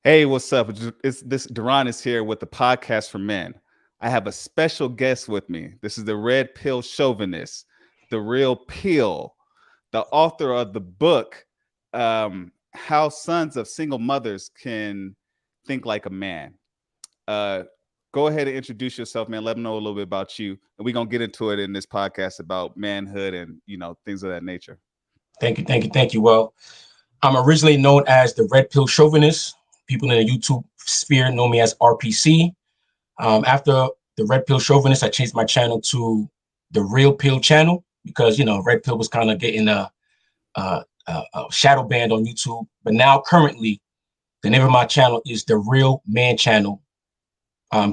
Hey, what's up? It's this Duran is here with the podcast for men. I have a special guest with me. This is the Red Pill Chauvinist, the real pill, the author of the book, How Sons of Single Mothers Can Think Like a Man. Uh, Go ahead and introduce yourself, man. Let them know a little bit about you. And we're going to get into it in this podcast about manhood and, things of that nature. Thank you. Well, I'm originally known as the Red Pill Chauvinist. People in the YouTube sphere know me as RPC. After the Red Pill Chauvinist, I changed my channel to the Real Pill channel because, Red Pill was kind of getting a shadow banned on YouTube. But now currently, the name of my channel is the Real Man channel,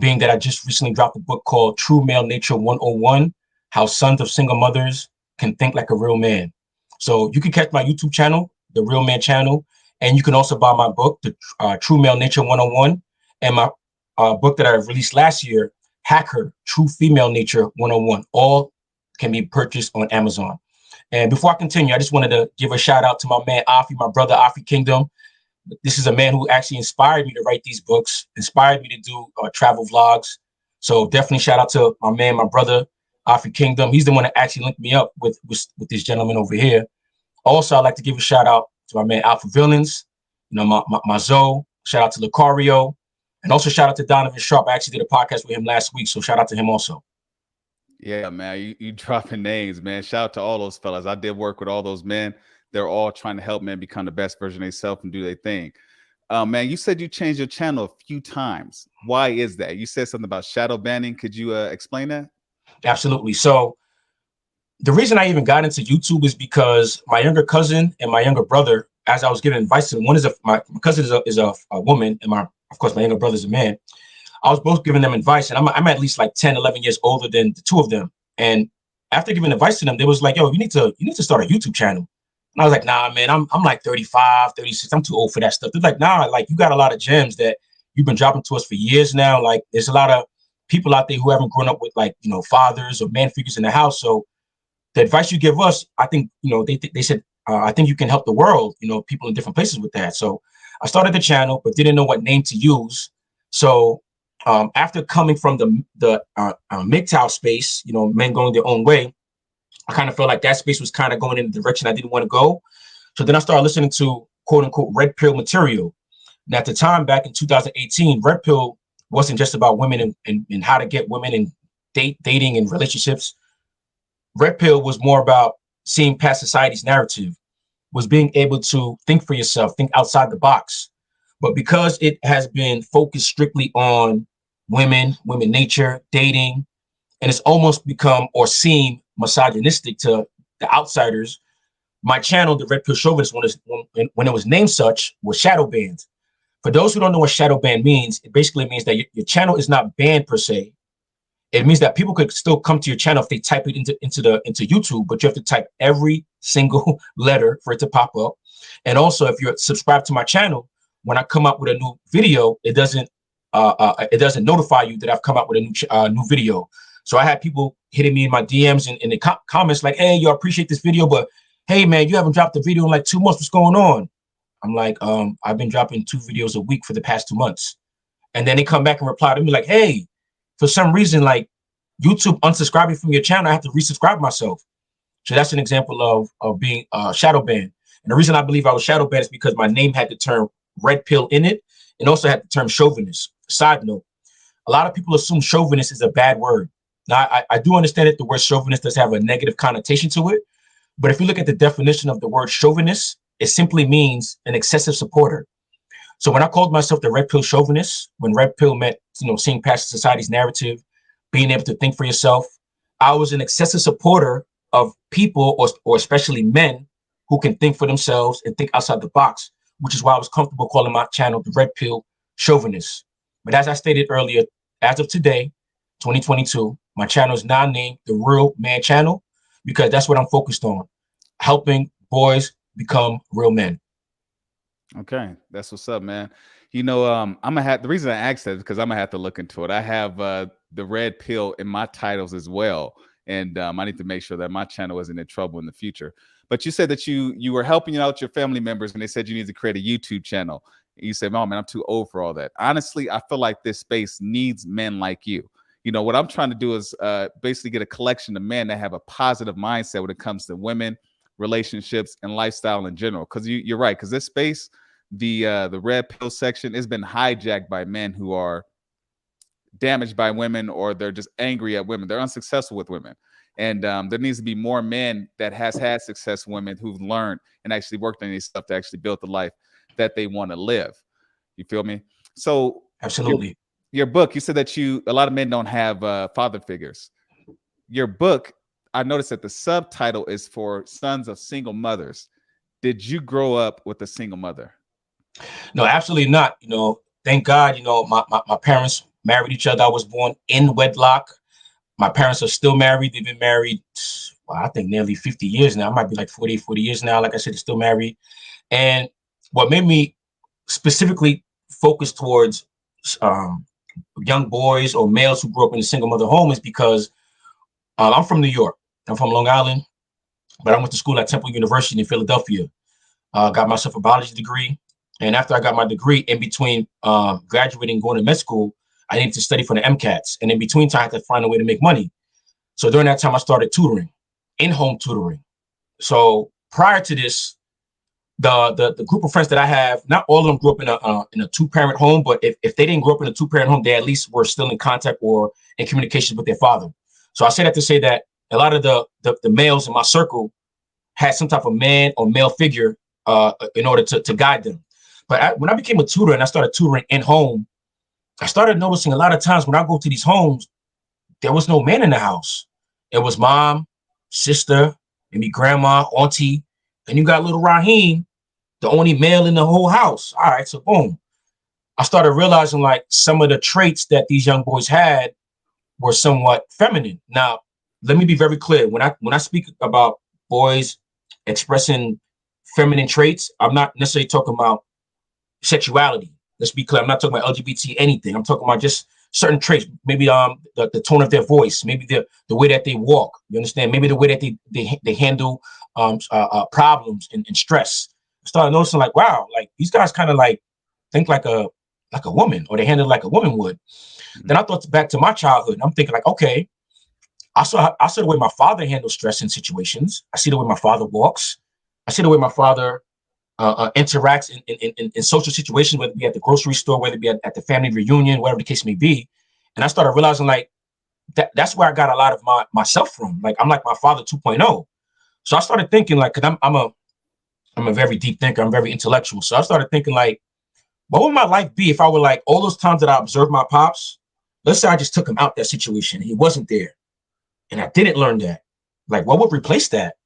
being that I just recently dropped a book called True Male Nature 101, How Sons of Single Mothers Can Think Like a Real Man. So you can catch my YouTube channel, the Real Man channel, and you can also buy my book, the True Male Nature 101, and my book that I released last year, Hacker, True Female Nature 101. All can be purchased on Amazon. And before I continue, I just wanted to give a shout out to my man, Afi, my brother, Afi Kingdom. This is a man who actually inspired me to write these books, inspired me to do travel vlogs. So definitely shout out to my man, my brother, Afi Kingdom. He's the one that actually linked me up with this gentleman over here. Also, I'd like to give a shout out to my man Alpha Villains, my Zoe. Shout out to Lucario, and also shout out to Donovan Sharp. I actually did a podcast with him last week, so shout out to him also. Yeah, man, you dropping names, man. Shout out to all those fellas. I did work with all those men. They're all trying to help men become the best version of themselves and do their thing. Man, you said you changed your channel a few times. Why is that? You said something about shadow banning. Could you explain that? Absolutely. So the reason I even got into YouTube is because my younger cousin and my younger brother, as I was giving advice to them, my cousin is a woman, and of course my younger brother is a man. I was both giving them advice, and I'm at least like 10, 11 years older than the two of them. And after giving advice to them, they was like, yo, you need to start a YouTube channel. And I was like, nah, man, I'm like 35, 36. I'm too old for that stuff. They're like, nah, like you got a lot of gems that you've been dropping to us for years now. Like there's a lot of people out there who haven't grown up with fathers or man figures in the house. So the advice you give us, I think, they said, I think you can help the world, people in different places with that. So I started the channel, but didn't know what name to use. So after coming from the MGTOW space, men going their own way, I kind of felt like that space was kind of going in the direction I didn't want to go. So then I started listening to quote unquote red pill material. And at the time, back in 2018, red pill wasn't just about women and how to get women and dating and relationships. Red pill was more about seeing past society's narrative, was being able to think for yourself, think outside the box. But because it has been focused strictly on women nature, dating, and it's almost become or seemed misogynistic to the outsiders, my channel, the Red Pill Chauvinist, when it was named such, was shadow banned. For those who don't know what shadow ban means, it basically means that your channel is not banned per se. It means that people could still come to your channel if they type it into YouTube, but you have to type every single letter for it to pop up. And also, if you're subscribed to my channel, when I come up with a new video, it doesn't notify you that I've come up with a new video. So I had people hitting me in my DMs and in the comments like, hey, yo, I appreciate this video, but hey, man, you haven't dropped a video in like 2 months. What's going on? I'm like, I've been dropping 2 videos a week for the past 2 months. And then they come back and reply to me like, hey, for some reason, like YouTube unsubscribing from your channel, I have to resubscribe myself. So that's an example of being shadow banned. And the reason I believe I was shadow banned is because my name had the term red pill in it and also had the term chauvinist. Side note, a lot of people assume chauvinist is a bad word. Now, I do understand that the word chauvinist does have a negative connotation to it. But if you look at the definition of the word chauvinist, it simply means an excessive supporter. So when I called myself the red pill chauvinist, when red pill meant, seeing past society's narrative, being able to think for yourself, I was an excessive supporter of people or especially men who can think for themselves and think outside the box, which is why I was comfortable calling my channel the Red Pill Chauvinist. But as I stated earlier, as of today, 2022, my channel is now named the Real Man channel because that's what I'm focused on, helping boys become real men. Okay, that's what's up, man. I'm gonna have the reason I asked that is because I'm gonna have to look into it. I have the red pill in my titles as well, and I need to make sure that my channel isn't in trouble in the future. But you said that you were helping out your family members, and they said you need to create a YouTube channel. You say, "Oh man, I'm too old for all that." Honestly, I feel like this space needs men like you. You know, what I'm trying to do is basically get a collection of men that have a positive mindset when it comes to women, relationships, and lifestyle in general. Because you're right. Because this space, the red pill section, has been hijacked by men who are damaged by women, or they're just angry at women. They're unsuccessful with women. And there needs to be more men that has had success, women who've learned and actually worked on these stuff to actually build the life that they want to live. You feel me? So Absolutely. your book, you said that a lot of men don't have father figures. Your book, I noticed that the subtitle is for sons of single mothers. Did you grow up with a single mother? No, absolutely not. You know, thank God, you know, my parents married each other. I was born in wedlock. My parents are still married. They've been married, well, I think nearly 50 years now. I might be like 40 years now. Like I said, they're still married. And what made me specifically focus towards young boys or males who grew up in a single mother home is because I'm from New York. I'm from Long Island, but I went to school at Temple University in Philadelphia. Got myself a biology degree. And after I got my degree, in between graduating and going to med school, I needed to study for the MCATs. And in between time, I had to find a way to make money. So during that time, I started tutoring, in-home tutoring. So prior to this, the group of friends that I have, not all of them grew up in a two-parent home, but if they didn't grow up in a two-parent home, they at least were still in contact or in communication with their father. So I say that to say that a lot of the males in my circle had some type of man or male figure in order to guide them. But when I became a tutor and I started tutoring in home, I started noticing a lot of times when I go to these homes, there was no man in the house. It was mom, sister, maybe grandma, auntie, and you got little Raheem, the only male in the whole house. All right, so boom. I started realizing like some of the traits that these young boys had were somewhat feminine. Now, let me be very clear. When I speak about boys expressing feminine traits, I'm not necessarily talking about sexuality. Let's be clear. I'm not talking about LGBT anything. I'm talking about just certain traits. Maybe the tone of their voice, maybe the way that they walk. You understand? Maybe the way that they handle problems and stress. I started noticing like, wow, like these guys kind of like think like a woman, or they handle like a woman would. Mm-hmm. Then I thought back to my childhood. I'm thinking like, okay, I saw the way my father handles stress in situations. I see the way my father walks. I see the way my father interacts in social situations, whether it be at the grocery store, whether it be at the family reunion, whatever the case may be. And I started realizing like that's where I got a lot of myself from. Like I'm like my father 2.0. So I started thinking like, because I'm a very deep thinker. I'm very intellectual. So I started thinking like, what would my life be if I were like all those times that I observed my pops? Let's say I just took him out that situation. He wasn't there. And I didn't learn that. Like, what would replace that?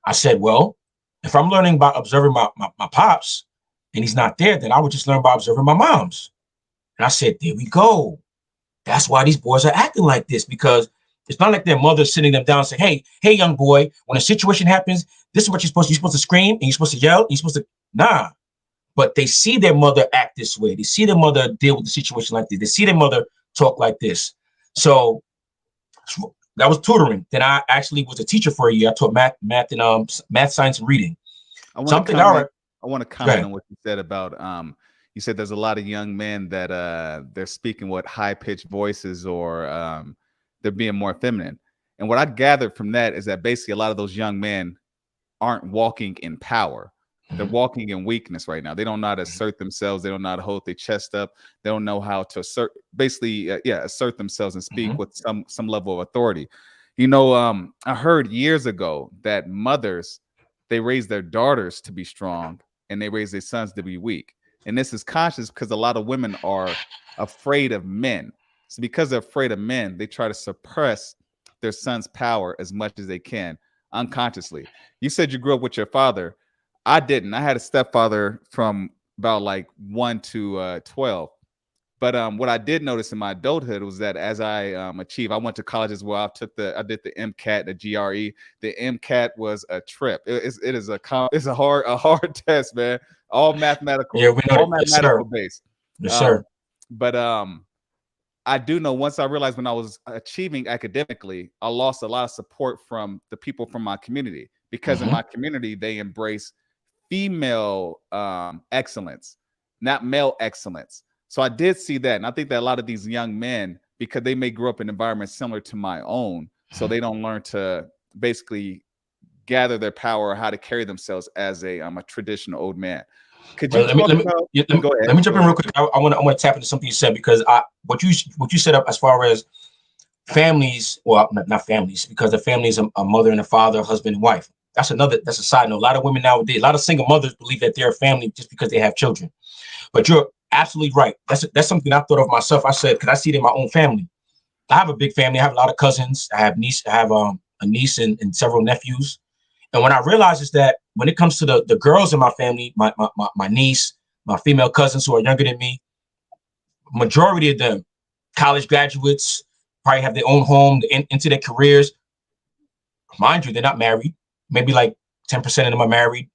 I said, well, if I'm learning by observing my pops and he's not there, then I would just learn by observing my moms. And I said, there we go. That's why these boys are acting like this, because it's not like their mother's sitting them down and saying, hey, young boy, when a situation happens, this is what you're supposed to scream and you're supposed to yell and you're supposed to, nah. But they see their mother act this way. They see their mother deal with the situation like this. They see their mother talk like this. So that was tutoring. Then I actually was a teacher for a year. I taught math, and math, science, and reading. I want to comment on what you said about you said there's a lot of young men that they're speaking with high-pitched voices, or they're being more feminine. And what I gathered from that is that basically a lot of those young men aren't walking in power. They're walking in weakness right now. They don't know how to assert themselves. They don't know how to hold their chest up. They don't know how to assert themselves and speak with some level of authority. You know, I heard years ago that mothers, they raise their daughters to be strong and they raise their sons to be weak. And this is conscious because a lot of women are afraid of men. So because they're afraid of men, they try to suppress their son's power as much as they can unconsciously. You said you grew up with your father. I didn't. I had a stepfather from about like 1 to 12. But what I did notice in my adulthood was that as I achieved, I went to college as well. I did the MCAT, the GRE. The MCAT was a trip. It's a hard test, man. All mathematical, yeah, we know all mathematical based. Yes, sir. But I do know once I realized when I was achieving academically, I lost a lot of support from the people from my community, because in my community they embrace female excellence. not male excellence. So I did see that. And I think that a lot of these young men, because they may grow up in environments similar to my own, so they don't learn to basically gather their power or how to carry themselves as a traditional old man. Could you Well, talk about? Go ahead. let me jump Go in real ahead. quick. I want to tap into something you said, because what you set up as far as families, well, not families, because the family is a mother and a father, husband and wife. That's a side note. A lot of women nowadays, a lot of single mothers believe that they're a family just because they have children. But you're absolutely right. That's something I thought of myself. I said, because I see it in my own family. I have a big family. I have a lot of cousins. I have a niece and several nephews. And when I realized is that when it comes to the girls in my family, my niece, my female cousins who are younger than me, majority of them, college graduates, probably have their own home into their careers. Mind you, they're not married. Maybe like 10% of them are married.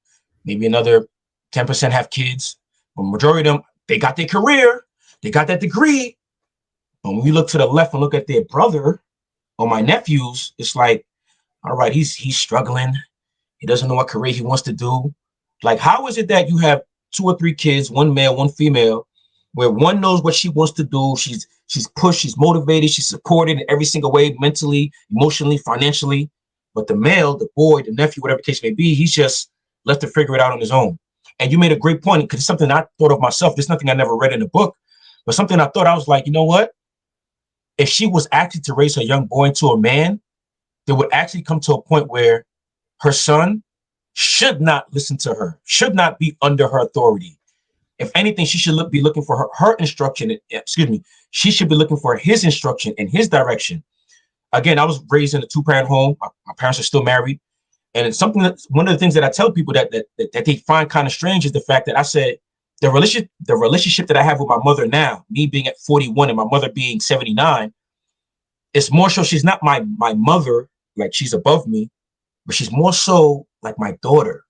Maybe another 10% have kids. But majority of them, they got their career. They got that degree. But when we look to the left and look at their brother or my nephews, it's like, all right, he's struggling. He doesn't know what career he wants to do. Like, how is it that you have 2 or 3 kids, one male, one female, where one knows what she wants to do? She's pushed, she's motivated, she's supported in every single way, mentally, emotionally, financially. But the male, the boy, the nephew, whatever the case may be, he's just left to figure it out on his own. And you made a great point, because it's something I thought of myself. There's nothing I never read in a book, but something I thought. I was like, you know what? If she was actually to raise her young boy into a man, there would actually come to a point where her son should not listen to her, should not be under her authority. If anything, she should be looking for her instruction. Excuse me. She should be looking for his instruction and his direction. Again, I was raised in a 2-parent home. My parents are still married. And it's something that one of the things that I tell people that they find kind of strange is the fact that I said the relationship that I have with my mother now, me being at 41 and my mother being 79, it's more so she's not my mother, like she's above me, but she's more so like my daughter.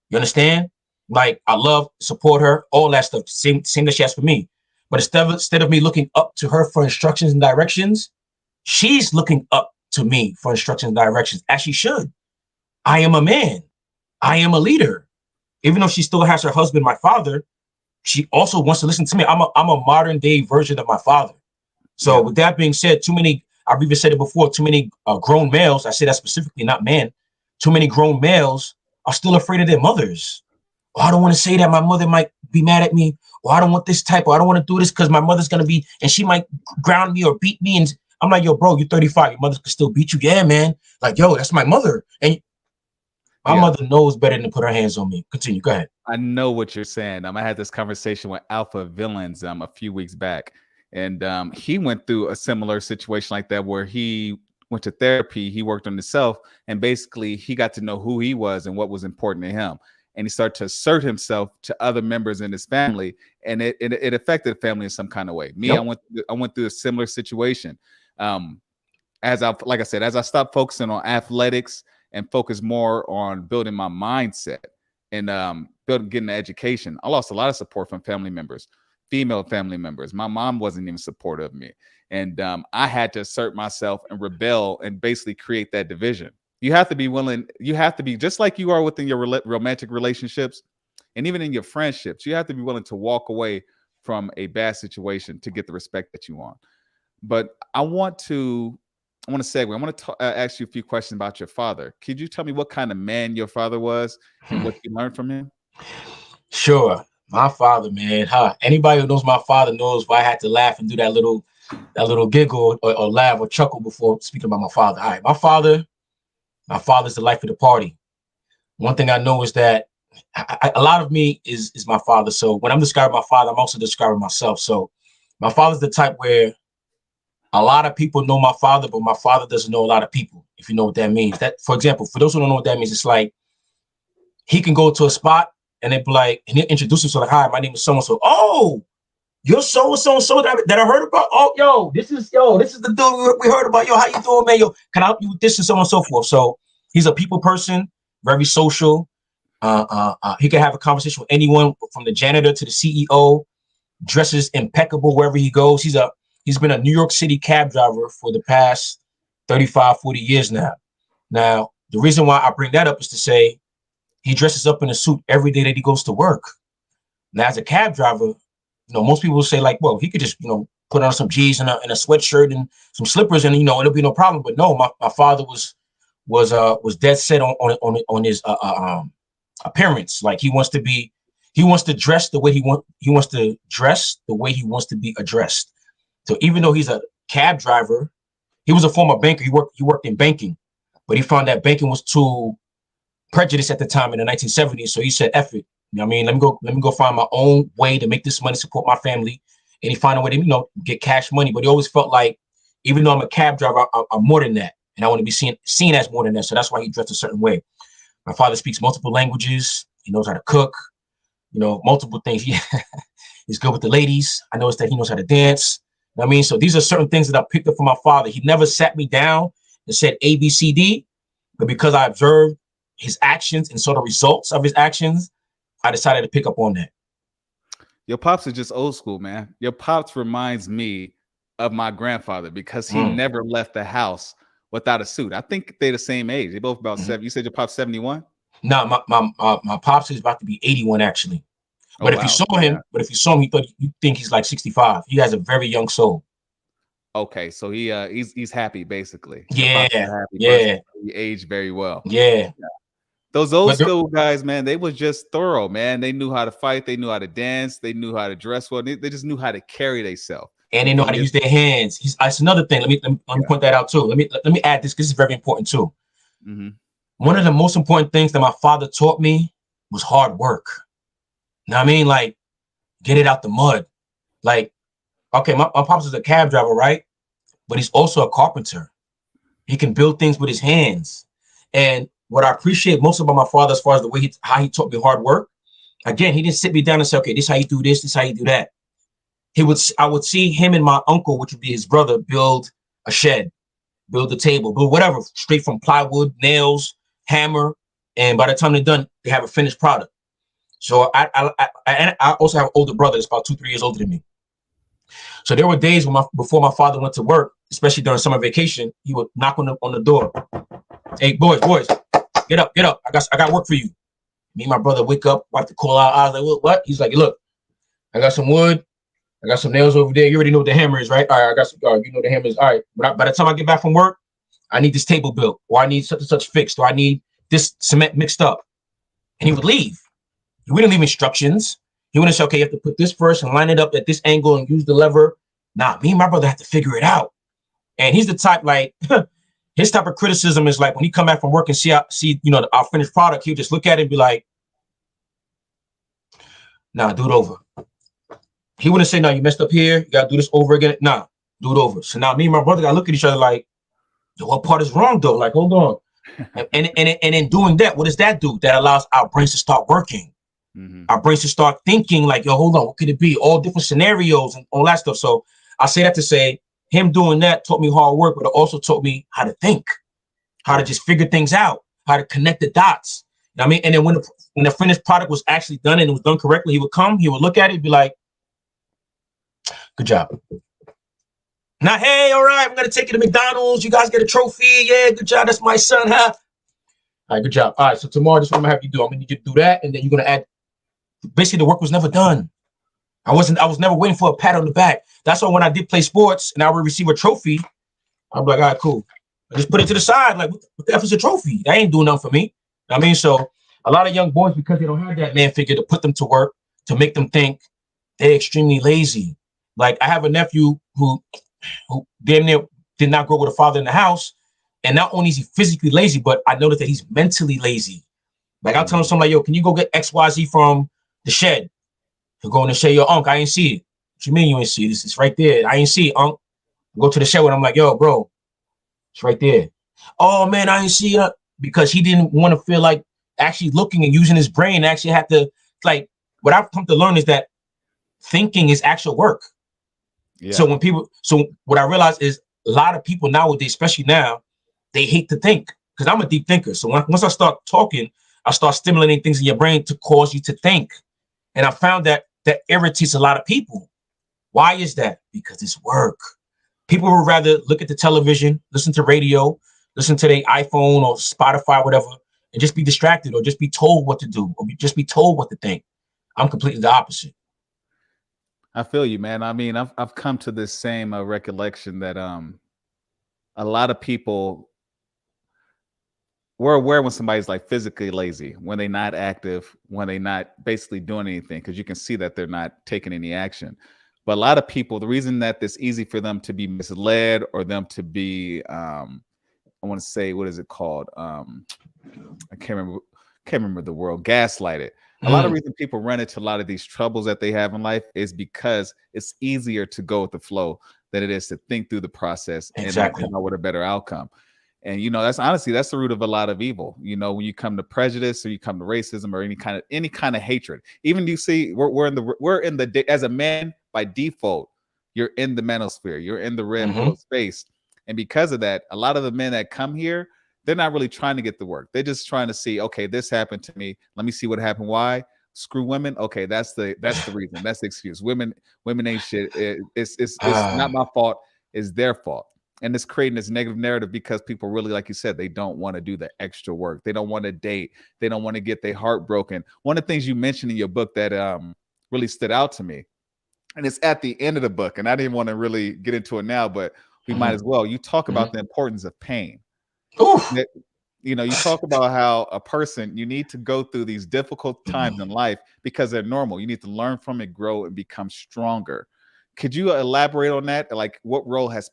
You understand? Like, I love, support her, all that stuff, same that she has for me. But instead of me looking up to her for instructions and directions, she's looking up to me for instructions and directions, as she should. I am a man. I am a leader. Even though she still has her husband, my father, she also wants to listen to me. I'm a modern day version of my father. So with that being said, too many, I've even said it before, too many grown males, I say that specifically, not men, too many grown males are still afraid of their mothers. Oh, I don't want to say that my mother might be mad at me. Or I don't want this type, or I don't want to do this because my mother's going to be, and she might ground me or beat me. And I'm like, yo, bro, you're 35. Your mother could still beat you. Yeah, man. Like, yo, that's my mother. And my mother knows better than to put her hands on me. Continue. Go ahead. I know what you're saying. I had this conversation with Alpha Villains a few weeks back, and he went through a similar situation like that where he went to therapy. He worked on himself, and basically he got to know who he was and what was important to him. And he started to assert himself to other members in his family, and it affected the family in some kind of way. Me, I went through a similar situation. As like I said, as I stopped focusing on athletics and focus more on building my mindset and getting the education, I lost a lot of support from family members, female family members. My mom wasn't even supportive of me. And I had to assert myself and rebel and basically create that division. You have to be willing. You have to be just like you are within your romantic relationships and even in your friendships. You have to be willing to walk away from a bad situation to get the respect that you want. But I want to segue. I want to ask you a few questions about your father. Could you tell me what kind of man your father was and what you learned from him? Sure. My father, man. Anybody who knows my father knows why I had to laugh and do that little giggle or laugh or chuckle before speaking about my father. All right, my father's the life of the party. One thing I know is that a lot of me is my father. So when I'm describing my father, I'm also describing myself. So my father's the type where a lot of people know my father, but my father doesn't know a lot of people, if you know what that means. That, for example, for those who don't know what that means, it's like he can go to a spot and they'd be like, and he'll introduce himself like, hi, my name is so-and-so. Oh, you're so-and-so that I heard about. Oh, yo, this is the dude we heard about. Yo, how you doing, man? Yo, can I help you with this and so on and so forth? So he's a people person, very social. He can have a conversation with anyone from the janitor to the CEO, dresses impeccable wherever he goes. He's been a New York City cab driver for the past 35, 40 years now. Now, the reason why I bring that up is to say he dresses up in a suit every day that he goes to work. Now, as a cab driver, most people will say like, well, he could just, put on some G's and a sweatshirt and some slippers, and it'll be no problem. But no, my father was dead set on his appearance. Like he wants to dress the way he wants to dress the way he wants to be addressed. So even though he's a cab driver, he was a former banker. He worked in banking, but he found that banking was too prejudiced at the time in the 1970s. So he said, "F it. Let me go find my own way to make this money, support my family." And he found a way to, get cash money. But he always felt like, even though I'm a cab driver, I'm more than that. And I want to be seen as more than that. So that's why he dressed a certain way. My father speaks multiple languages. He knows how to cook, multiple things. He's good with the ladies. I noticed that he knows how to dance. You know what I mean? So these are certain things that I picked up from my father. He never sat me down and said A, B, C, D. But because I observed his actions and saw the results of his actions, I decided to pick up on that. Your pops are just old school, man. Your pops reminds me of my grandfather because he never left the house without a suit. I think they're the same age. They're both about 7. You said your pop's 71? No, my pops is about to be 81 actually. But if you saw him, you think he's like 65. He has a very young soul. Okay, so he's happy basically. Yeah, yeah. He aged very well. Yeah. Those old school guys, man, they was just thorough, man. They knew how to fight. They knew how to dance. They knew how to dress well. They just knew how to carry themselves. And they know how to use their hands. That's another thing. Let me point that out too. Let me add this because it's very important too. Mm-hmm. One of the most important things that my father taught me was hard work. You know what I mean? Like, get it out the mud. Like, okay, my pops is a cab driver, right? But he's also a carpenter. He can build things with his hands. And what I appreciate most about my father, as far as the way how he taught me hard work, again, he didn't sit me down and say, okay, this is how you do this, this is how you do that. I would see him and my uncle, which would be his brother, build a shed, build a table, build whatever, straight from plywood, nails, hammer. And by the time they're done, they have a finished product. So I also have an older brother that's about 2-3 years older than me. So there were days before my father went to work, especially during summer vacation, he would knock on the door. Hey, boys, get up. I got work for you. Me and my brother wake up, wipe the coal out. I was like, what? He's like, look, I got some wood. I got some nails over there. You already know what the hammer is, right? All right, I got some, you know the hammer is. All right, by the time I get back from work, I need this table built, or I need such and such fixed, or I need this cement mixed up. And he would leave. He wouldn't leave instructions. He wouldn't say, okay, you have to put this first and line it up at this angle and use the lever. Nah, me and my brother had to figure it out. And he's the type, like, his type of criticism is like when he come back from work and see our finished product, he'll just look at it and be like, nah, do it over. He wouldn't say, no, you messed up here. You got to do this over again. Nah, do it over. So now me and my brother got to look at each other like, what part is wrong, though? Like, hold on. and in doing that, what does that do? That allows our brains to start working. Mm-hmm. Our brains to start thinking like, yo, hold on, what could it be? All different scenarios and all that stuff. So I say that to say him doing that taught me hard work, but it also taught me how to think, how to just figure things out, how to connect the dots. You know what I mean? And then when the finished product was actually done and it was done correctly, he would look at it and be like, good job. Now, hey, all right, I'm going to take you to McDonald's. You guys get a trophy. Yeah, good job. That's my son, huh? All right, good job. All right, so tomorrow, this is what I'm going to have you do. I'm going to need you to do that. And then you're going to add. Basically, the work was never done. I was never waiting for a pat on the back. That's why when I did play sports and I would receive a trophy, I'm like, all right, cool. I just put it to the side. Like, what the F is a trophy? That ain't doing nothing for me. You know what I mean? So a lot of young boys, because they don't have that man figure to put them to work, to make them think, they're extremely lazy. Like, I have a nephew who damn near did not grow with a father in the house. And not only is he physically lazy, but I noticed that he's mentally lazy. Like, I'll tell him something like, yo, can you go get XYZ from the shed? He'll go in the shed, yo, Unc, I ain't see it. What you mean you ain't see it? It's right there. I ain't see it, Unc. Go to the shed and I'm like, yo, bro, it's right there. Oh, man, I ain't see it. Because he didn't want to feel like actually looking and using his brain. Actually had to, like, what I've come to learn is that thinking is actual work. Yeah. So what I realize is a lot of people nowadays, especially now, they hate to think because I'm a deep thinker. So once I start talking, I start stimulating things in your brain to cause you to think. And I found that irritates a lot of people. Why is that? Because it's work. People would rather look at the television, listen to radio, listen to their iPhone or Spotify, whatever, and just be distracted or just be told what to do or just be told what to think. I'm completely the opposite. I feel you, man. I mean, I've come to this same recollection that a lot of people, we're aware when somebody's like physically lazy, when they're not active, when they're not basically doing anything, because you can see that they're not taking any action. But a lot of people, the reason that it's easy for them to be misled or them to be, I want to say, what is it called? I can't remember the word, gaslighted. A lot of reason people run into a lot of these troubles that they have in life is because it's easier to go with the flow than it is to think through the process and then Exactly. come out with a better outcome. And that's honestly, that's the root of a lot of evil. When you come to prejudice or you come to racism or any kind of hatred. Even you see, we're in the as a man by default, you're in the manosphere, you're in the red pill space, and because of that, a lot of the men that come here, they're not really trying to get the work. They're just trying to see, okay, this happened to me. Let me see what happened. Why? Screw women. Okay, that's the reason. That's the excuse. Women ain't shit. It's not my fault. It's their fault. And it's creating this negative narrative because people really, like you said, they don't want to do the extra work. They don't want to date. They don't want to get their heart broken. One of the things you mentioned in your book that really stood out to me, and it's at the end of the book, and I didn't want to really get into it now, but we might as well. You talk about the importance of pain. That, you talk about how a person, you need to go through these difficult times in life because they're normal. You need to learn from it, grow, and become stronger. Could you elaborate on that? Like, what role has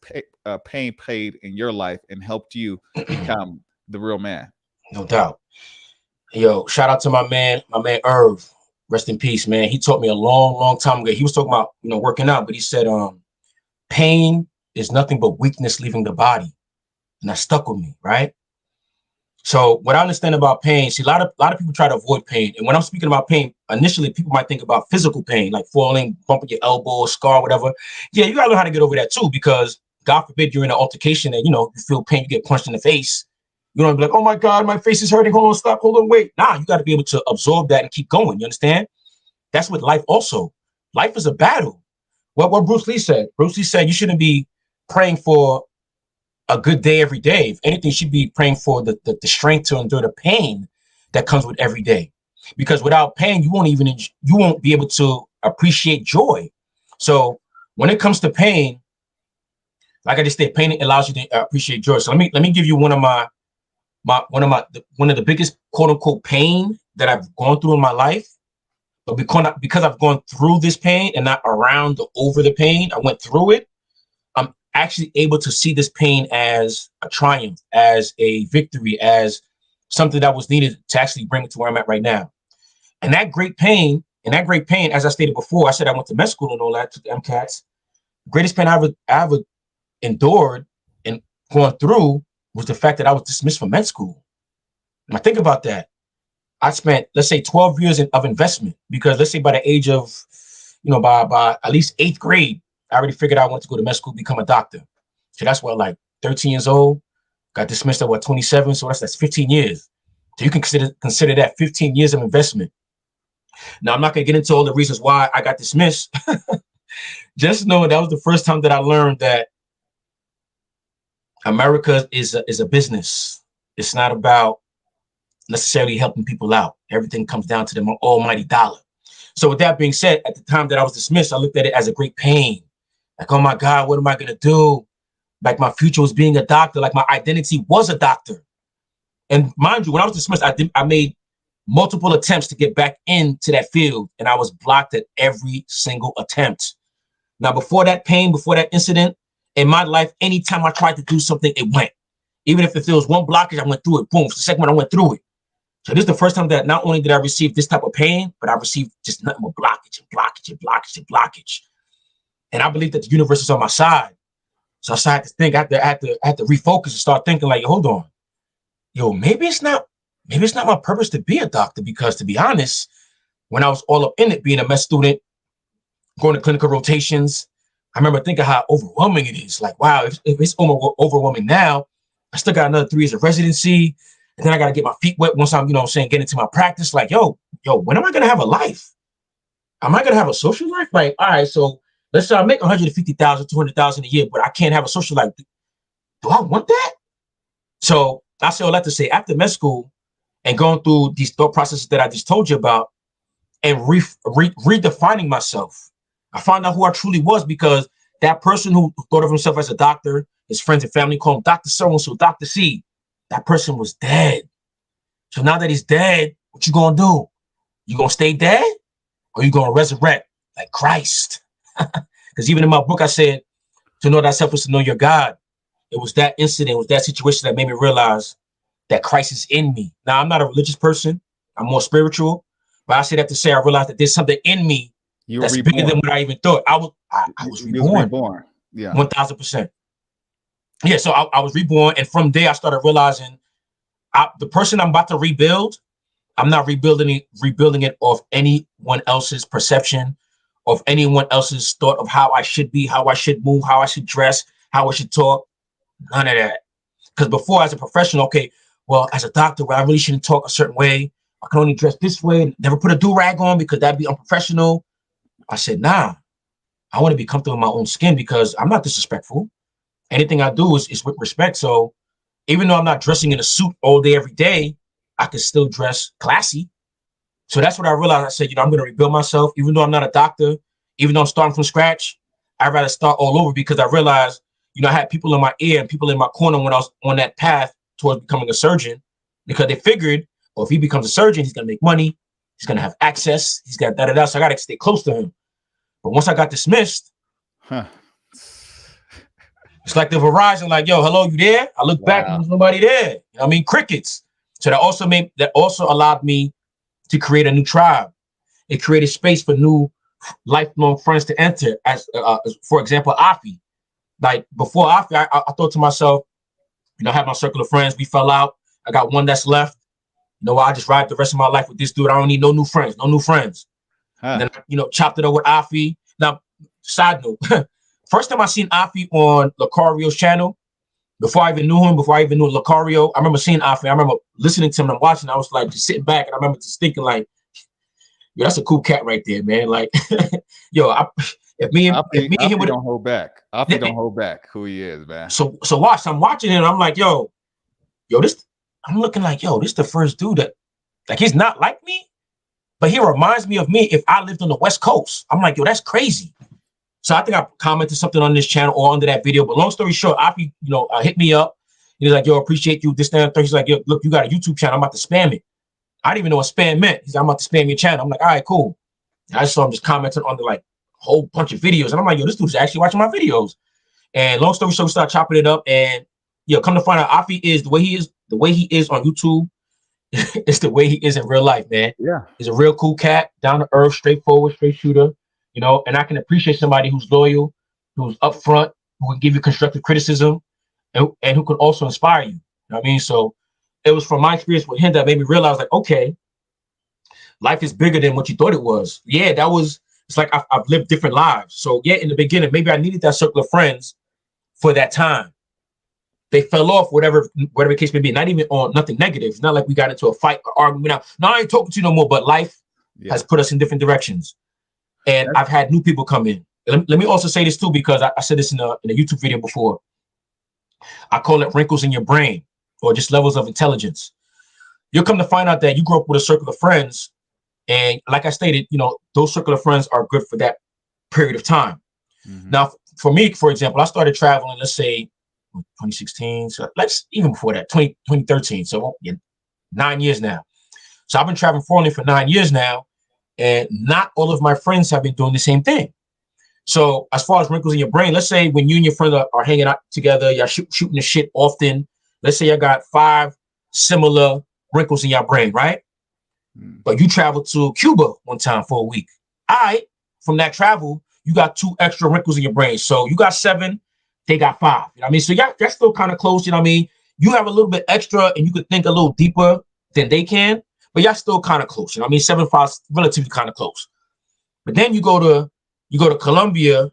pain played in your life and helped you become the real man? No doubt. Yo, shout out to my man Irv. Rest in peace, man. He taught me a long, long time ago. He was talking about, working out, but he said, pain is nothing but weakness leaving the body. And that stuck with me, right? So what I understand about pain, see, a lot of people try to avoid pain. And when I'm speaking about pain, initially people might think about physical pain, like falling, bumping your elbow, scar, whatever. Yeah, you gotta learn how to get over that too, because God forbid you're in an altercation and you feel pain, you get punched in the face. You don't be like, oh my God, my face is hurting. Hold on, stop, hold on, wait. Nah, you got to be able to absorb that and keep going. You understand? That's with life also. Life is a battle. What Bruce Lee said. Bruce Lee said you shouldn't be praying for a good day every day. If anything, you should be praying for the strength to endure the pain that comes with every day. Because without pain, you won't be able to appreciate joy. So when it comes to pain, like I just said, pain allows you to appreciate joy. So let me give you one of the biggest quote unquote pain that I've gone through in my life. But because I've gone through this pain and not around or over the pain, I went through it. I'm actually able to see this pain as a triumph, as a victory, as something that was needed to actually bring it to where I'm at right now. And that great pain, as I stated before, I said I went to med school and all that, to the MCATs. Greatest pain I ever endured and gone through was the fact that I was dismissed from med school. Now think about that. I spent, let's say, 12 years of investment, because let's say by the age of, by at least 8th grade, I already figured I wanted to go to med school, become a doctor. So that's what, like 13 years old, got dismissed at 27. So that's 15 years. So you can consider that 15 years of investment. Now, I'm not going to get into all the reasons why I got dismissed. Just know that was the first time that I learned that America is a business. It's not about necessarily helping people out. Everything comes down to the almighty dollar. So with that being said, at the time that I was dismissed, I looked at it as a great pain. Like, oh my God, what am I going to do? Like, my future was being a doctor. Like, my identity was a doctor. And mind you, when I was dismissed, I made multiple attempts to get back into that field, and I was blocked at every single attempt. Now, before that pain, before that incident in my life, anytime I tried to do something, it went. Even if there was one blockage, I went through it. Boom. The second one, I went through it. So this is the first time that not only did I receive this type of pain, but I received just nothing but blockage and blockage and blockage and blockage. And I believe that the universe is on my side. So I started to think, I had to refocus and start thinking like, hold on, maybe it's not my purpose to be a doctor, because to be honest, when I was all up in it, being a med student, going to clinical rotations, I remember thinking how overwhelming it is. Like, wow, if it's overwhelming now, I still got another 3 years of residency. And then I got to get my feet wet once I'm, get into my practice. Like, yo, when am I going to have a life? Am I going to have a social life? Like, all right, so let's say I make 150,000, 200,000 a year, but I can't have a social life. Do I want that? So I say all that to say, after med school and going through these thought processes that I just told you about, and redefining myself. I found out who I truly was, because that person who thought of himself as a doctor, his friends and family call him Dr. So-and-so, Dr. C. That person was dead. So now that he's dead, what you gonna do? You gonna stay dead, or you gonna resurrect like Christ? Because even in my book, I said, to know thyself is to know your God. It was that incident, it was that situation that made me realize that Christ is in me. Now, I'm not a religious person. I'm more spiritual. But I say that to say I realized that there's something in me that's bigger than what I even thought. I was reborn. Yeah. 1000%. Yeah, so I was reborn. And from there, I started realizing the person I'm about to rebuild, I'm not rebuilding it off anyone else's perception, of anyone else's thought of how I should be, how I should move, how I should dress, how I should talk. None of that. Because before, as a professional, okay, well, as a doctor, well, I really shouldn't talk a certain way. I can only dress this way. Never put a do-rag on because that'd be unprofessional. I said, nah, I want to be comfortable in my own skin because I'm not disrespectful. Anything I do is with respect. So even though I'm not dressing in a suit all day, every day, I can still dress classy. So that's what I realized. I said, I'm going to rebuild myself. Even though I'm not a doctor, even though I'm starting from scratch, I'd rather start all over, because I realized, I had people in my ear and people in my corner when I was on that path towards becoming a surgeon, because they figured, well, if he becomes a surgeon, he's going to make money. He's going to have access. He's got da-da-da. So I got to stay close to him. But once I got dismissed, it's like the Verizon, like, yo, hello, you there? I look back and there's nobody there. Crickets. So that also allowed me to create a new tribe. It created space for new lifelong friends to enter. As for example, Afi. Like before Afi, I thought to myself, I have my circle of friends. We fell out. I got one that's left. I just ride the rest of my life with this dude. I don't need no new friends. And then, chopped it up with Afi. Now, side note, first time I seen Afi on Lucario's channel, before I even knew him, before I even knew Lucario, I remember seeing Afi. I remember listening to him and watching. I was like just sitting back, and I remember just thinking like, yo, that's a cool cat right there, man. Like, yo, if me and him don't hold back. Afi don't hold back who he is, man. So watch. I'm watching him. And I'm like, yo, this. I'm looking like, yo, this the first dude that, like, he's not like me, but he reminds me of me if I lived on the West Coast. I'm like, yo, that's crazy. So I think I commented something on this channel or under that video. But long story short, Afi, hit me up. He was like, yo, appreciate you. This, that, and third. He's like, yo, look, you got a YouTube channel. I'm about to spam it. I didn't even know what spam meant. He's like, I'm about to spam your channel. I'm like, all right, cool. And I saw him just commenting on the like whole bunch of videos. And I'm like, yo, this dude's actually watching my videos. And long story short, we started chopping it up. And come to find out, Afi is the way he is on YouTube. It's the way he is in real life, man. Yeah. He's a real cool cat, down to earth, straightforward, straight shooter, and I can appreciate somebody who's loyal, who's upfront, who can give you constructive criticism, and who can also inspire you. You know what I mean? So it was from my experience with him that made me realize, like, okay, life is bigger than what you thought it was. Yeah, it's like I've lived different lives. So yeah, in the beginning, maybe I needed that circle of friends for that time. They fell off, whatever the case may be. Not even on nothing negative. It's not like we got into a fight or argument. No, I ain't talking to you no more. But life has put us in different directions, and I've had new people come in. Let me also say this too, because I said this in a YouTube video before. I call it wrinkles in your brain, or just levels of intelligence. You'll come to find out that you grew up with a circle of friends, and like I stated, those circle of friends are good for that period of time. Mm-hmm. Now, for me, for example, I started traveling. Let's say 2016, so let's even before that, 2013. So 9 years now. So I've been traveling foreign for 9 years now, and not all of my friends have been doing the same thing. So as far as wrinkles in your brain, let's say when you and your friends are hanging out together, you're shooting the shit often. Let's say you got 5 similar wrinkles in your brain, right? But you traveled to Cuba one time for a week. All right, from that travel, you got 2 extra wrinkles in your brain. So you got 7. They got 5. You know what I mean? So that's still kind of close. You know what I mean? You have a little bit extra and you could think a little deeper than they can, but y'all still kind of close. You know what I mean? 7, 5, relatively kind of close. But then you go to Colombia,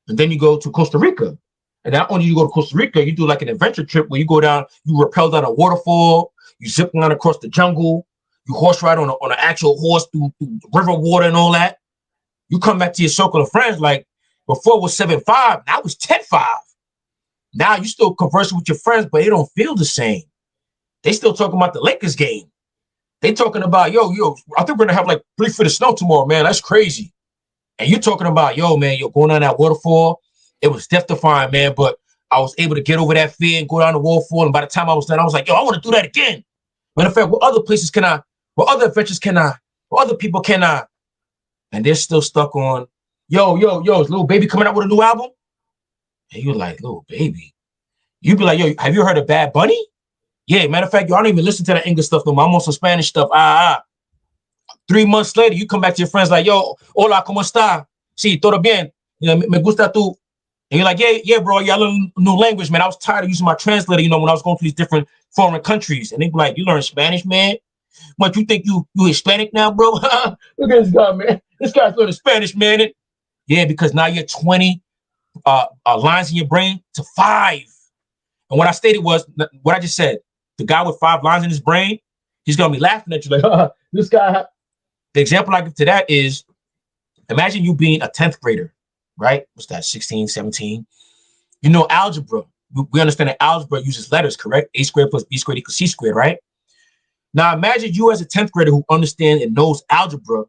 and then you go to Costa Rica. And not only you go to Costa Rica, you do like an adventure trip where you go down, you rappel down a waterfall, you zip line across the jungle, you horse ride on an actual horse through river water and all that. You come back to your circle of friends like, before it was 7-5, now it's 10-5. Now you still conversing with your friends, but they don't feel the same. They still talking about the Lakers game. They talking about, yo, I think we're gonna have like 3 feet of snow tomorrow, man. That's crazy. And you're talking about, yo, man, you're going on that waterfall. It was death defying, man. But I was able to get over that fear and go down the waterfall. And by the time I was done, I was like, yo, I want to do that again. Matter of fact, what other places can I? What other adventures can I? What other people can I? And they're still stuck on, yo, is Lil Baby coming out with a new album? And you're like, Lil Baby. You'd be like, yo, have you heard of Bad Bunny? Yeah, matter of fact, yo, I don't even listen to that English stuff no more. I'm on some Spanish stuff. 3 months later, you come back to your friends like, yo, hola, ¿cómo está? Sí, todo bien. You know, me gusta tú. And you're like, yeah, bro, yeah, I learned new language, man. I was tired of using my translator, when I was going to these different foreign countries. And they be like, you learn Spanish, man? What, you think you Hispanic now, bro? Look at this guy, man. This guy's learning Spanish, man. Yeah, because now you're 20 lines in your brain to 5. And what I stated was, what I just said, the guy with 5 lines in his brain, he's going to be laughing at you like, this guy. The example I give to that is, imagine you being a 10th grader, right? What's that, 16, 17? You know algebra. We understand that algebra uses letters, correct? A squared plus B squared equals C squared, right? Now imagine you as a 10th grader who understands and knows algebra,